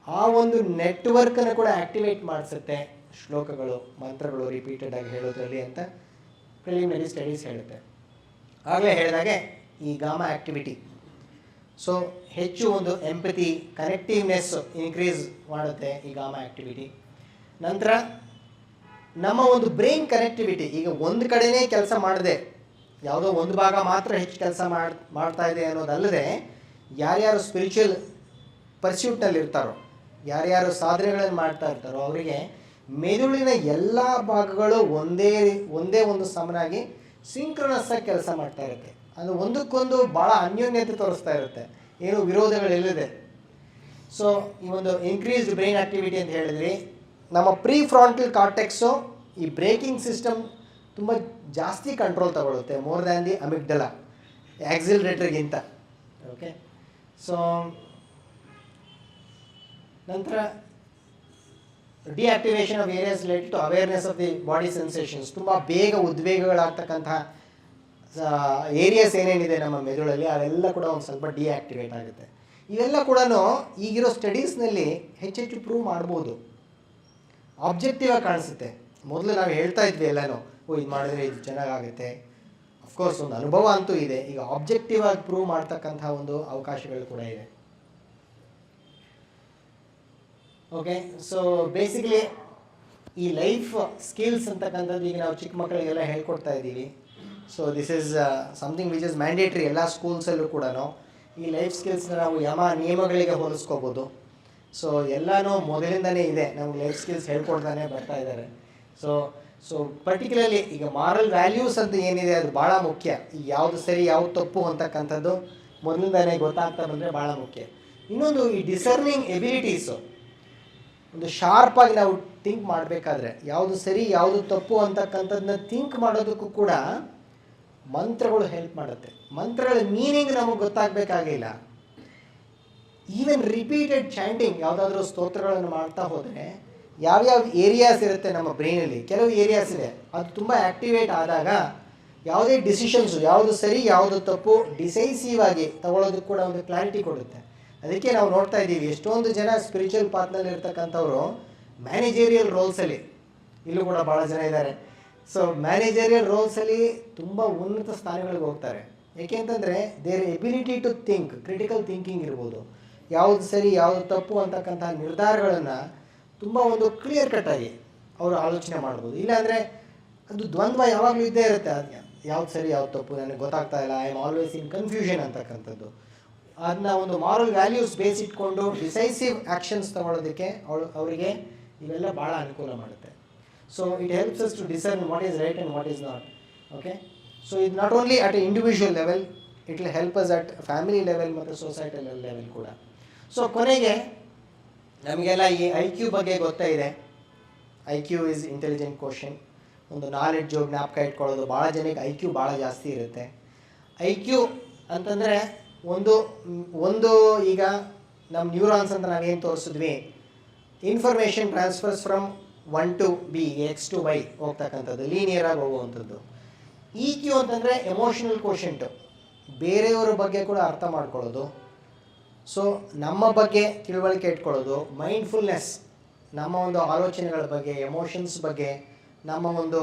ಆ ಒಂದು ನೆಟ್ವರ್ಕನ್ನು ಕೂಡ ಆ್ಯಕ್ಟಿವೇಟ್ ಮಾಡಿಸುತ್ತೆ ಶ್ಲೋಕಗಳು ಮಂತ್ರಗಳು ರಿಪೀಟೆಡ್ ಆಗಿ ಹೇಳೋದ್ರಲ್ಲಿ ಅಂತ ಪ್ರಿಲಿಮಿನರಿ ಸ್ಟಡೀಸ್ ಹೇಳುತ್ತೆ. ಆಗಲೇ ಹೇಳಿದಾಗೆ ಈ ಗಾಮಾ ಆ್ಯಕ್ಟಿವಿಟಿ, ಸೊ ಹೆಚ್ಚು ಒಂದು ಎಂಪತಿ, ಕನೆಕ್ಟಿವ್ನೆಸ್ ಇನ್ಕ್ರೀಸ್ ಮಾಡುತ್ತೆ ಈ ಗಾಮಾ ಆ್ಯಕ್ಟಿವಿಟಿ. ನಂತರ ನಮ್ಮ ಒಂದು ಬ್ರೈನ್ ಕನೆಕ್ಟಿವಿಟಿ, ಈಗ ಒಂದು ಕಡೆನೇ ಕೆಲಸ ಮಾಡದೆ ಯಾವುದೋ ಒಂದು ಭಾಗ ಮಾತ್ರ ಹೆಚ್ಚು ಕೆಲಸ ಮಾಡ್ತಾ ಇದೆ ಅನ್ನೋದಲ್ಲದೆ, ಯಾರ್ಯಾರು ಸ್ಪಿರಿಚುವಲ್ ಪರ್ಸ್ಯೂಟ್ನಲ್ಲಿ ಇರ್ತಾರೋ, ಯಾರ್ಯಾರು ಸಾಧನೆಗಳನ್ನು ಮಾಡ್ತಾ ಇರ್ತಾರೋ ಅವರಿಗೆ ಮೆದುಳಿನ ಎಲ್ಲ ಭಾಗಗಳು ಒಂದೇ ಒಂದು ಸಮನಾಗಿ ಸಿಂಕ್ರನಸ್ ಆಗಿ ಕೆಲಸ ಮಾಡ್ತಾ ಇರುತ್ತೆ. ಅದು ಒಂದಕ್ಕೊಂದು ಭಾಳ ಅನ್ಯೋನ್ಯತೆ ತೋರಿಸ್ತಾ ಇರುತ್ತೆ, ಏನು ವಿರೋಧಗಳಿಲ್ಲದೆ. ಸೊ ಈ ಒಂದು ಇನ್ಕ್ರೀಸ್ಡ್ ಬ್ರೈನ್ ಆ್ಯಕ್ಟಿವಿಟಿ ಅಂತ ಹೇಳಿದ್ರಿ, ನಮ್ಮ ಪ್ರೀ ಫ್ರಾಂಟಲ್ ಕಾರ್ಟೆಕ್ಸು ಈ ಬ್ರೇಕಿಂಗ್ ಸಿಸ್ಟಮ್ ತುಂಬ ಜಾಸ್ತಿ ಕಂಟ್ರೋಲ್ ತಗೊಳುತ್ತೆ, ಮೋರ್ ದ್ಯಾನ್ ದಿ ಅಮಿಗ್ಡಲಾ, ಆಕ್ಸಿಲರೇಟರ್ಗಿಂತ. ಓಕೆ, ಸೊ ನಂತರ deactivation of areas related to awareness of the body sensations, ತುಂಬ ಬೇಗ ಉದ್ವೇಗಗಳಾಗ್ತಕ್ಕಂತಹ ಏರಿಯಾಸ್ ಏನೇನಿದೆ ನಮ್ಮ ಮೆದುಳಲ್ಲಿ ಅವೆಲ್ಲ ಕೂಡ ಒಂದು ಸ್ವಲ್ಪ ಡಿಆಕ್ಟಿವೇಟ್ ಆಗುತ್ತೆ. ಇವೆಲ್ಲ ಕೂಡ ಈಗಿರೋ ಸ್ಟಡೀಸ್ನಲ್ಲಿ ಹೆಚ್ಚೆಚ್ಚು ಪ್ರೂವ್ ಮಾಡ್ಬೋದು, ಆಬ್ಜೆಕ್ಟಿವ್ ಆಗಿ ಕಾಣಿಸುತ್ತೆ. ಮೊದಲು ನಾವು ಹೇಳ್ತಾ ಇದ್ವಿ ಎಲ್ಲನೂ, ಇದು ಮಾಡಿದ್ರೆ ಇದು ಚೆನ್ನಾಗಾಗುತ್ತೆ, ಅಫ್ಕೋರ್ಸ್ ಒಂದು ಅನುಭವ ಅಂತೂ ಇದೆ, ಈಗ ಆಬ್ಜೆಕ್ಟಿವ್ ಆಗಿ ಪ್ರೂವ್ ಮಾಡ್ತಕ್ಕಂಥ ಒಂದು ಅವಕಾಶಗಳು ಕೂಡ ಇದೆ. ಓಕೆ, ಸೊ ಬೇಸಿಕಲಿ ಈ ಲೈಫ್ ಸ್ಕಿಲ್ಸ್ ಅಂತಕ್ಕಂಥದ್ದು ಈಗ ನಾವು ಚಿಕ್ಕ ಮಕ್ಕಳಿಗೆಲ್ಲ ಹೇಳ್ಕೊಡ್ತಾ ಇದ್ದೀವಿ. So this is something which is mandatory ಎಲ್ಲ ಸ್ಕೂಲ್ಸಲ್ಲೂ ಕೂಡ. ಈ ಲೈಫ್ ಸ್ಕಿಲ್ಸ್ನ ನಾವು ನಿಯಮಗಳಿಗೆ ಹೋಲಿಸ್ಕೋಬೋದು. ಸೊ ಎಲ್ಲನೂ ಮೊದಲಿಂದನೇ ಇದೆ, ನಮ್ಗೆ ಲೈಫ್ ಸ್ಕಿಲ್ಸ್ ಹೇಳ್ಕೊಡ್ತಾನೆ ಬರ್ತಾ ಇದ್ದಾರೆ. ಸೊ ಪರ್ಟಿಕ್ಯುಲರ್ಲಿ ಈಗ ಮಾರಲ್ ವ್ಯಾಲ್ಯೂಸ್ ಅಂತ ಏನಿದೆ ಅದು ಭಾಳ ಮುಖ್ಯ. ಈಗ ಯಾವುದು ಸರಿ ಯಾವುದು ತಪ್ಪು ಅಂತಕ್ಕಂಥದ್ದು ಮೊದಲಿಂದನೇ ಗೊತ್ತಾಗ್ತಾ ಬಂದರೆ ಭಾಳ ಮುಖ್ಯ. ಇನ್ನೊಂದು ಈ ಡಿಸರ್ನಿಂಗ್ ಎಬಿಲಿಟೀಸು, ಒಂದು ಶಾರ್ಪಾಗಿ ನಾವು ಥಿಂಕ್ ಮಾಡಬೇಕಾದ್ರೆ ಯಾವುದು ಸರಿ ಯಾವುದು ತಪ್ಪು ಅಂತಕ್ಕಂಥದ್ದನ್ನ ಥಿಂಕ್ ಮಾಡೋದಕ್ಕೂ ಕೂಡ ಮಂತ್ರಗಳು ಹೆಲ್ಪ್ ಮಾಡುತ್ತೆ. ಮಂತ್ರಗಳ ಮೀನಿಂಗ್ ನಮಗೆ ಗೊತ್ತಾಗಬೇಕಾಗಿಲ್ಲ, ಈವನ್ ರಿಪೀಟೆಡ್ ಚಾಂಟಿಂಗ್, ಯಾವುದಾದ್ರೂ ಸ್ತೋತ್ರಗಳನ್ನು ಮಾಡ್ತಾ ಹೋದರೆ ಯಾವ್ಯಾವ ಏರಿಯಾಸ್ ಇರುತ್ತೆ ನಮ್ಮ ಬ್ರೈನಲ್ಲಿ, ಕೆಲವು ಏರಿಯಾಸ್ ಇದೆ ಅದು ತುಂಬ ಆ್ಯಕ್ಟಿವೇಟ್ ಆದಾಗ ಯಾವುದೇ ಡಿಸಿಷನ್ಸು ಯಾವುದು ಸರಿ ಯಾವುದು ತಪ್ಪು ಡಿಸೈಸಿವ್ ಆಗಿ ತಗೊಳ್ಳೋದಕ್ಕೆ ಕೂಡ ಒಂದು ಕ್ಲಾರಿಟಿ ಕೊಡುತ್ತೆ. ಅದಕ್ಕೆ ನಾವು ನೋಡ್ತಾ ಇದ್ದೀವಿ ಎಷ್ಟೊಂದು ಜನ ಸ್ಪಿರಿಚುವಲ್ ಪಾತ್ನಲ್ಲಿ ಇರ್ತಕ್ಕಂಥವ್ರು ಮ್ಯಾನೇಜೇರಿಯಲ್ ರೋಲ್ಸಲ್ಲಿ, ಇಲ್ಲೂ ಕೂಡ ಭಾಳ ಜನ ಇದ್ದಾರೆ. ಸೊ ಮ್ಯಾನೇಜರಿಯಲ್ ರೋಲ್ಸಲ್ಲಿ ತುಂಬ ಉನ್ನತ ಸ್ಥಾನಗಳಿಗೆ ಹೋಗ್ತಾರೆ. ಏಕೆಂತಂದರೆ their ability to think, critical thinking ಇರ್ಬೋದು, ಯಾವುದು ಸರಿ ಯಾವುದು ತಪ್ಪು ಅಂತಕ್ಕಂಥ ನಿರ್ಧಾರಗಳನ್ನು ತುಂಬ ಒಂದು ಕ್ಲಿಯರ್ ಕಟ್ಟಾಗಿ ಅವರು ಆಲೋಚನೆ ಮಾಡ್ಬೋದು. ಇಲ್ಲಾಂದರೆ ಅದು ದ್ವಂದ್ವ ಯಾವಾಗಲೂ ಇದ್ದೇ ಇರುತ್ತೆ, ಅದು ಯಾವ್ದು ಸರಿ ಯಾವ್ದು ತಪ್ಪು ನನಗೆ ಗೊತ್ತಾಗ್ತಾ ಇಲ್ಲ, I am always in confusion ಅಂತಕ್ಕಂಥದ್ದು. ಅದನ್ನ ಒಂದು ಮಾರಲ್ ವ್ಯಾಲ್ಯೂಸ್ ಬೇಸ್ ಇಟ್ಕೊಂಡು ಡಿಸೈಸಿವ್ ಆ್ಯಕ್ಷನ್ಸ್ ತಗೊಳ್ಳೋದಕ್ಕೆ ಅವರಿಗೆ ಇವೆಲ್ಲ ಭಾಳ ಅನುಕೂಲ ಮಾಡುತ್ತೆ. So it helps us to discern what is right and what is not. Okay, so ಇದು not only at a individual level, it will help us at family level ಮತ್ತು societal level ಕೂಡ. So ಕೊನೆಗೆ ನಮಗೆಲ್ಲ ಈ IQ ಬಗ್ಗೆ ಗೊತ್ತೇ ಇದೆ. IQ is intelligent quotient, ಒಂದು ನಾಲೆಡ್ಜು ಜ್ಞಾಪಕ ಇಟ್ಕೊಳ್ಳೋದು. ಭಾಳ ಜನಕ್ಕೆ IQ ಭಾಳ ಜಾಸ್ತಿ ಇರುತ್ತೆ. IQ ಅಂತಂದರೆ ಒಂದು ಈಗ ನಮ್ಮ ನ್ಯೂರಾನ್ಸ್ ಅಂತ ನಾವೇನು ತೋರಿಸಿದ್ವಿ, information transfers from 1 to B, X to Y ಹೋಗ್ತಕ್ಕಂಥದ್ದು, ಲೀನಿಯರ್ ಆಗಿ ಹೋಗುವಂಥದ್ದು. EQ ಅಂತಂದರೆ ಎಮೋಷನಲ್ ಕೋಶೆಂಟು, ಬೇರೆಯವರ ಬಗ್ಗೆ ಕೂಡ ಅರ್ಥ ಮಾಡ್ಕೊಳ್ಳೋದು. ಸೊ ನಮ್ಮ ಬಗ್ಗೆ ತಿಳುವಳಿಕೆ ಇಟ್ಕೊಳ್ಳೋದು, ಮೈಂಡ್ಫುಲ್ನೆಸ್, ನಮ್ಮ ಒಂದು ಆಲೋಚನೆಗಳ ಬಗ್ಗೆ, ಎಮೋಷನ್ಸ್ ಬಗ್ಗೆ, ನಮ್ಮ ಒಂದು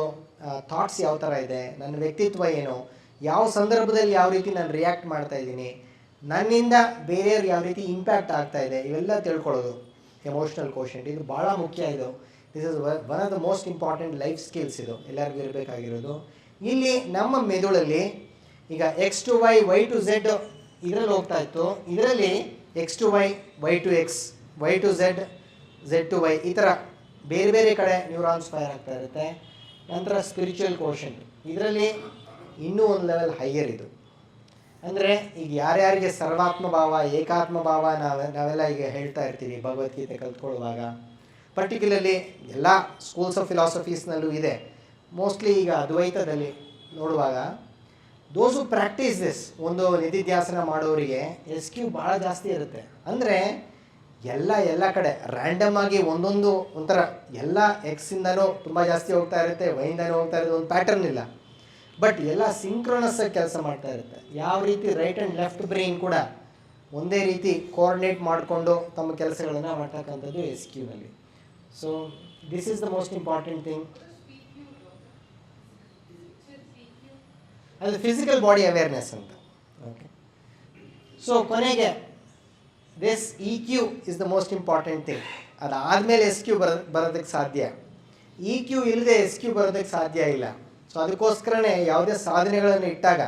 ಥಾಟ್ಸ್ ಯಾವ ಥರ ಇದೆ, ನನ್ನ ವ್ಯಕ್ತಿತ್ವ ಏನು, ಯಾವ ಸಂದರ್ಭದಲ್ಲಿ ಯಾವ ರೀತಿ ನಾನು ರಿಯಾಕ್ಟ್ ಮಾಡ್ತಾ ಇದ್ದೀನಿ, ನನ್ನಿಂದ ಬೇರೆಯವ್ರಿಗೆ ಯಾವ ರೀತಿ ಇಂಪ್ಯಾಕ್ಟ್ ಆಗ್ತಾ ಇದೆ, ಇವೆಲ್ಲ ತಿಳ್ಕೊಳ್ಳೋದು ಎಮೋಷ್ನಲ್ ಕೋಶೆಂಟ್. ಇದು ಭಾಳ ಮುಖ್ಯ. ಇದು this is one of the most important life skills. ಇದು ಎಲ್ಲರಿಗೂ ಇರಬೇಕಾಗಿರೋದು. ಇಲ್ಲಿ ನಮ್ಮ ಮೆದುಳಲ್ಲಿ ಈಗ X to Y, Y to Z ಇದರಲ್ಲಿ ಹೋಗ್ತಾ ಇತ್ತು. ಇದರಲ್ಲಿ X to Y, Y to X, Y to Z, Z to Y, ಈ ಥರ ಬೇರೆ ಬೇರೆ ಕಡೆ ನ್ಯೂರಾನ್ಸ್ ಫೈರ್ ಆಗ್ತಾ ಇರುತ್ತೆ. ನಂತರ ಸ್ಪಿರಿಚುವಲ್ ಕೋಶೆಂಟ್, ಇದರಲ್ಲಿ ಇನ್ನೂ ಒಂದು ಲೆವೆಲ್ ಹೈಯರ್. ಇದು ಅಂದರೆ ಈಗ ಯಾರ್ಯಾರಿಗೆ ಸರ್ವಾತ್ಮ ಭಾವ, ಏಕಾತ್ಮ ಭಾವ ನಾವೆಲ್ಲ ಈಗ ಹೇಳ್ತಾ ಇರ್ತೀವಿ ಭಗವದ್ಗೀತೆ ಕಲ್ತ್ಕೊಳ್ಳುವಾಗ. ಪರ್ಟಿಕ್ಯುಲರ್ಲಿ ಎಲ್ಲ ಸ್ಕೂಲ್ಸ್ ಆಫ್ ಫಿಲಾಸಫೀಸ್ನಲ್ಲೂ ಇದೆ. ಮೋಸ್ಟ್ಲಿ ಈಗ ಅದ್ವೈತದಲ್ಲಿ ನೋಡುವಾಗ ದೋಸು ಪ್ರಾಕ್ಟೀಸ್ ದಿಸ್, ಒಂದು ನಿಧಿಧ್ಯಾಸನ ಮಾಡೋರಿಗೆ SQ ಭಾಳ ಜಾಸ್ತಿ ಇರುತ್ತೆ. ಅಂದರೆ ಎಲ್ಲ ಕಡೆ ರ್ಯಾಂಡಮ್ ಆಗಿ ಒಂದೊಂದು ಒಂಥರ ಎಲ್ಲ ಎಕ್ಸಿಂದನೂ ತುಂಬ ಜಾಸ್ತಿ ಹೋಗ್ತಾ ಇರುತ್ತೆ, ವೈಯಿಂದನೂ ಹೋಗ್ತಾ ಇರುತ್ತೆ, ಒಂದು ಪ್ಯಾಟರ್ನ್ ಇಲ್ಲ. ಬಟ್ ಎಲ್ಲ ಸಿಂಕ್ರೋನಸ್ ಆಗಿ ಕೆಲಸ ಮಾಡ್ತಾ ಇರುತ್ತೆ. ಯಾವ ರೀತಿ ರೈಟ್ ಆ್ಯಂಡ್ ಲೆಫ್ಟ್ ಬ್ರೈನ್ ಕೂಡ ಒಂದೇ ರೀತಿ ಕೋಆರ್ಡಿನೇಟ್ ಮಾಡಿಕೊಂಡು ತಮ್ಮ ಕೆಲಸಗಳನ್ನು ಮಾಡ್ತಕ್ಕಂಥದ್ದು SQನಲ್ಲಿ. So this is the most important thing. ಅದು ಫಿಸಿಕಲ್ ಬಾಡಿ ಅವೇರ್ನೆಸ್ ಅಂತ. ಓಕೆ, ಸೊ ಕೊನೆಗೆ this EQ is the most important thing. ಅದಾದಮೇಲೆ SQ ಬರೋದಕ್ಕೆ ಸಾಧ್ಯ. EQ ಇಲ್ಲದೆ SQ ಬರೋದಕ್ಕೆ ಸಾಧ್ಯ ಇಲ್ಲ. ಸೊ ಅದಕ್ಕೋಸ್ಕರನೇ ಯಾವುದೇ ಸಾಧನೆಗಳನ್ನು ಇಟ್ಟಾಗ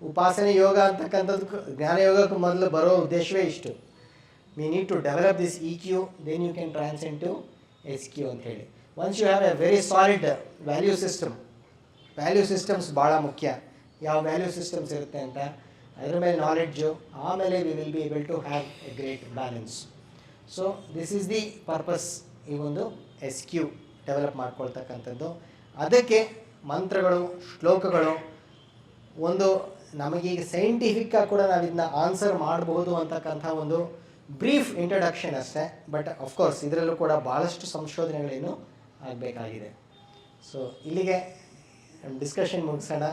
ಉಪಾಸನೆ ಯೋಗ ಅಂತಕ್ಕಂಥದ್ದು ಜ್ಞಾನಯೋಗಕ್ಕೆ ಮೊದಲು ಬರೋ ಉದ್ದೇಶವೇ ಇಷ್ಟು. We need to develop this EQ, then you can transcend to SQ ಅಂತ ಹೇಳಿ. Once you have a very solid value systems ಭಾಳ ಮುಖ್ಯ. ಯಾವ ವ್ಯಾಲ್ಯೂ ಸಿಸ್ಟಮ್ಸ್ ಇರುತ್ತೆ ಅಂತ ಅದರ ಮೇಲೆ ನಾಲೆಡ್ಜು, ಆಮೇಲೆ we will be able to have a great balance. So this is the purpose ಈ ಒಂದು SQ ಡೆವಲಪ್ ಮಾಡ್ಕೊಳ್ತಕ್ಕಂಥದ್ದು. ಅದಕ್ಕೆ ಮಂತ್ರಗಳು, ಶ್ಲೋಕಗಳು, ಒಂದು ನಮಗೀಗ ಸೈಂಟಿಫಿಕ್ಕಾಗಿ ಕೂಡ ನಾವು ಇದನ್ನ ಆನ್ಸರ್ ಮಾಡಬಹುದು ಅಂತಕ್ಕಂಥ ಒಂದು ಬ್ರೀಫ್ ಇಂಟ್ರಡಕ್ಷನ್ ಅಷ್ಟೇ. ಬಟ್ ಅಫ್ಕೋರ್ಸ್ ಇದರಲ್ಲೂ ಕೂಡ ಭಾಳಷ್ಟು ಸಂಶೋಧನೆಗಳೇನು ಆಗಬೇಕಾಗಿದೆ. ಸೊ ಇಲ್ಲಿಗೆ ಡಿಸ್ಕಷನ್ ಮುಗಿಸೋಣ.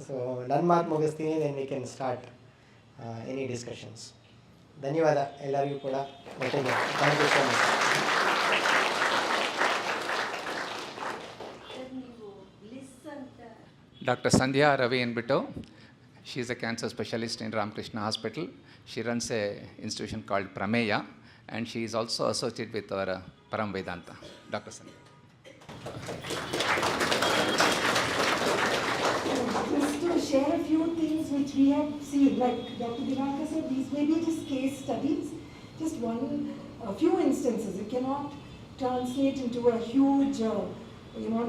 ಸೊ ನನ್ನ ಮಾತು ಮುಗಿಸ್ತೀನಿ, then we can start any discussions. ಧನ್ಯವಾದ ಎಲ್ಲರಿಗೂ ಕೂಡ. Thank you so much. Dr. Sandhya Ravi Enbitto, she is a cancer specialist in Ramakrishna Hospital. She runs a institution called Prameya, and she is also associated with our Param Vedanta. Dr. Sandhya. Just to share a few things which we have seen, like Dr. Diwakar said, these may be just case studies, just a few instances. It cannot translate into a huge,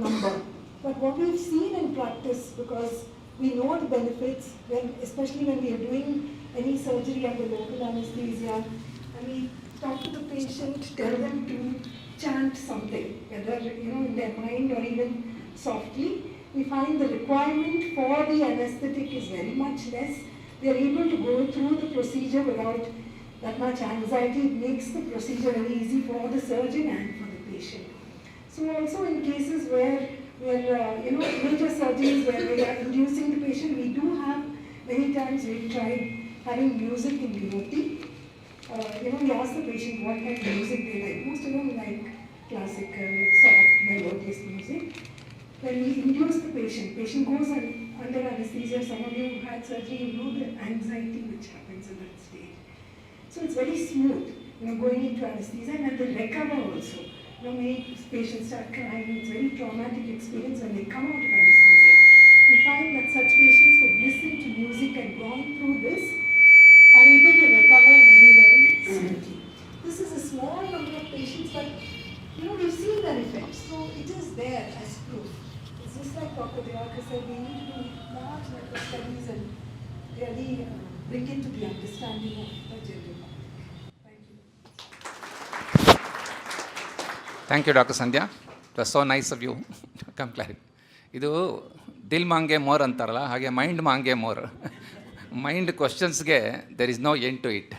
number. But what we've seen in practice, because we know the benefits, especially when we are doing any surgery under local anesthesia, and we talk to the patient, tell them to chant something, whether in their mind or even softly, we find the requirement for the anesthetic is very much less. They are able to go through the procedure without that much anxiety. It makes the procedure very easy for the surgeon and for the patient. So also in cases where major surgeries where we are inducing the patient, we do have many times we've tried having music in the OT. We ask the patient what kind of music they like. Most of them like classical, soft, melodious music. When we induce the patient goes under anesthesia. Some of you who had surgery, you know the anxiety which happens in that stage. So it's very smooth, going into anesthesia, and they recover also. Many patients start crying. It's a very traumatic experience when they come out of anesthesia. We find that such patients who listen to music and gone through this are able to recover very, very smoothly. This is a small number of patients, but we've seen their effects. So it is there as proof. It's just like Dr. Diwakar said, we need to do large number of studies and really bring it to the understanding of the general public. Thank you, Dr. Sandhya. It was so nice of you to come clarify. ಇದು ದಿಲ್ ಮಾಂಗೆ more ಅಂತಾರಲ್ಲ, ಹಾಗೆ mind ಮಾಂಗೆ more. Mind ಕ್ವಶನ್ಸ್ಗೆ there is no end to it.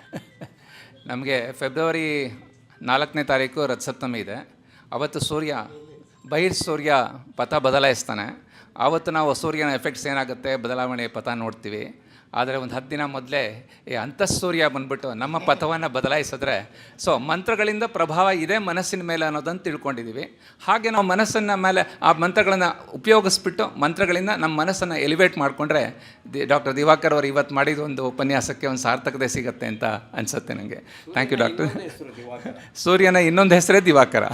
ನಮಗೆ February 4ನೇ ತಾರೀಕು ರಥಸಪ್ತಮಿ ಇದೆ. ಅವತ್ತು ಸೂರ್ಯ ಪಥ ಬದಲಾಯಿಸ್ತಾನೆ. ಆವತ್ತು ನಾವು ಸೂರ್ಯನ ಎಫೆಕ್ಟ್ಸ್ ಏನಾಗುತ್ತೆ, ಬದಲಾವಣೆ ಪಥ ನೋಡ್ತೀವಿ. ಆದರೆ ಒಂದು 10 ದಿನ ಮೊದಲೇ ಈ ಅಂತಃಸೂರ್ಯ ಬಂದ್ಬಿಟ್ಟು ನಮ್ಮ ಪಥವನ್ನು ಬದಲಾಯಿಸಿದ್ರೆ, ಸೊ ಮಂತ್ರಗಳಿಂದ ಪ್ರಭಾವ ಇದೆ ಮನಸ್ಸಿನ ಮೇಲೆ ಅನ್ನೋದನ್ನು ತಿಳ್ಕೊಂಡಿದ್ದೀವಿ. ಹಾಗೆ ನಾವು ಮನಸ್ಸನ್ನು ಮೇಲೆ ಆ ಮಂತ್ರಗಳನ್ನು ಉಪಯೋಗಿಸ್ಬಿಟ್ಟು ಮಂತ್ರಗಳಿಂದ ನಮ್ಮ ಮನಸ್ಸನ್ನು ಎಲಿವೇಟ್ ಮಾಡಿಕೊಂಡ್ರೆ ಡಾಕ್ಟರ್ ದಿವಾಕರ್ ಅವರು ಇವತ್ತು ಮಾಡಿದ ಒಂದು ಉಪನ್ಯಾಸಕ್ಕೆ ಒಂದು ಸಾರ್ಥಕತೆ ಸಿಗುತ್ತೆ ಅಂತ ಅನಿಸುತ್ತೆ ನನಗೆ. Thank you doctor. ಸೂರ್ಯನ ಇನ್ನೊಂದು ಹೆಸರೇ ದಿವಾಕರ.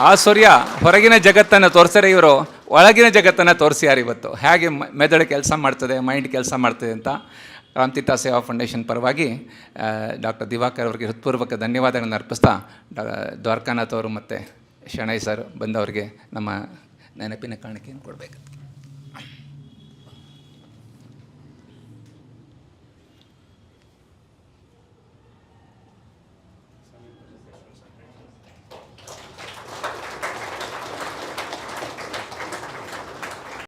ಆ ಸೂರ್ಯ ಹೊರಗಿನ ಜಗತ್ತನ್ನು ತೋರಿಸಿದ್ರೆ ಇವರು ಒಳಗಿನ ಜಗತ್ತನ್ನು ತೋರಿಸ್ಯಾರ ಇವತ್ತು, ಹೇಗೆ ಮೆದುಳು ಕೆಲಸ ಮಾಡ್ತದೆ, ಮೈಂಡ್ ಕೆಲಸ ಮಾಡ್ತದೆ ಅಂತ. ಕ್ರಾಂತಿತಾ ಸೇವಾ ಫೌಂಡೇಶನ್ ಪರವಾಗಿ ಡಾಕ್ಟರ್ ದಿವಾಕರ್ ಅವರಿಗೆ ಹೃತ್ಪೂರ್ವಕ ಧನ್ಯವಾದಗಳನ್ನು ಅರ್ಪಿಸ್ತಾ, ದ್ವಾರಕಾನಾಥ್ ಅವರು ಮತ್ತು ಶಣೈ ಸರ್ ಬಂದವರಿಗೆ ನಮ್ಮ ನೆನಪಿನ ಕಾಣಿಕೆಯನ್ನು ಕೊಡಬೇಕು.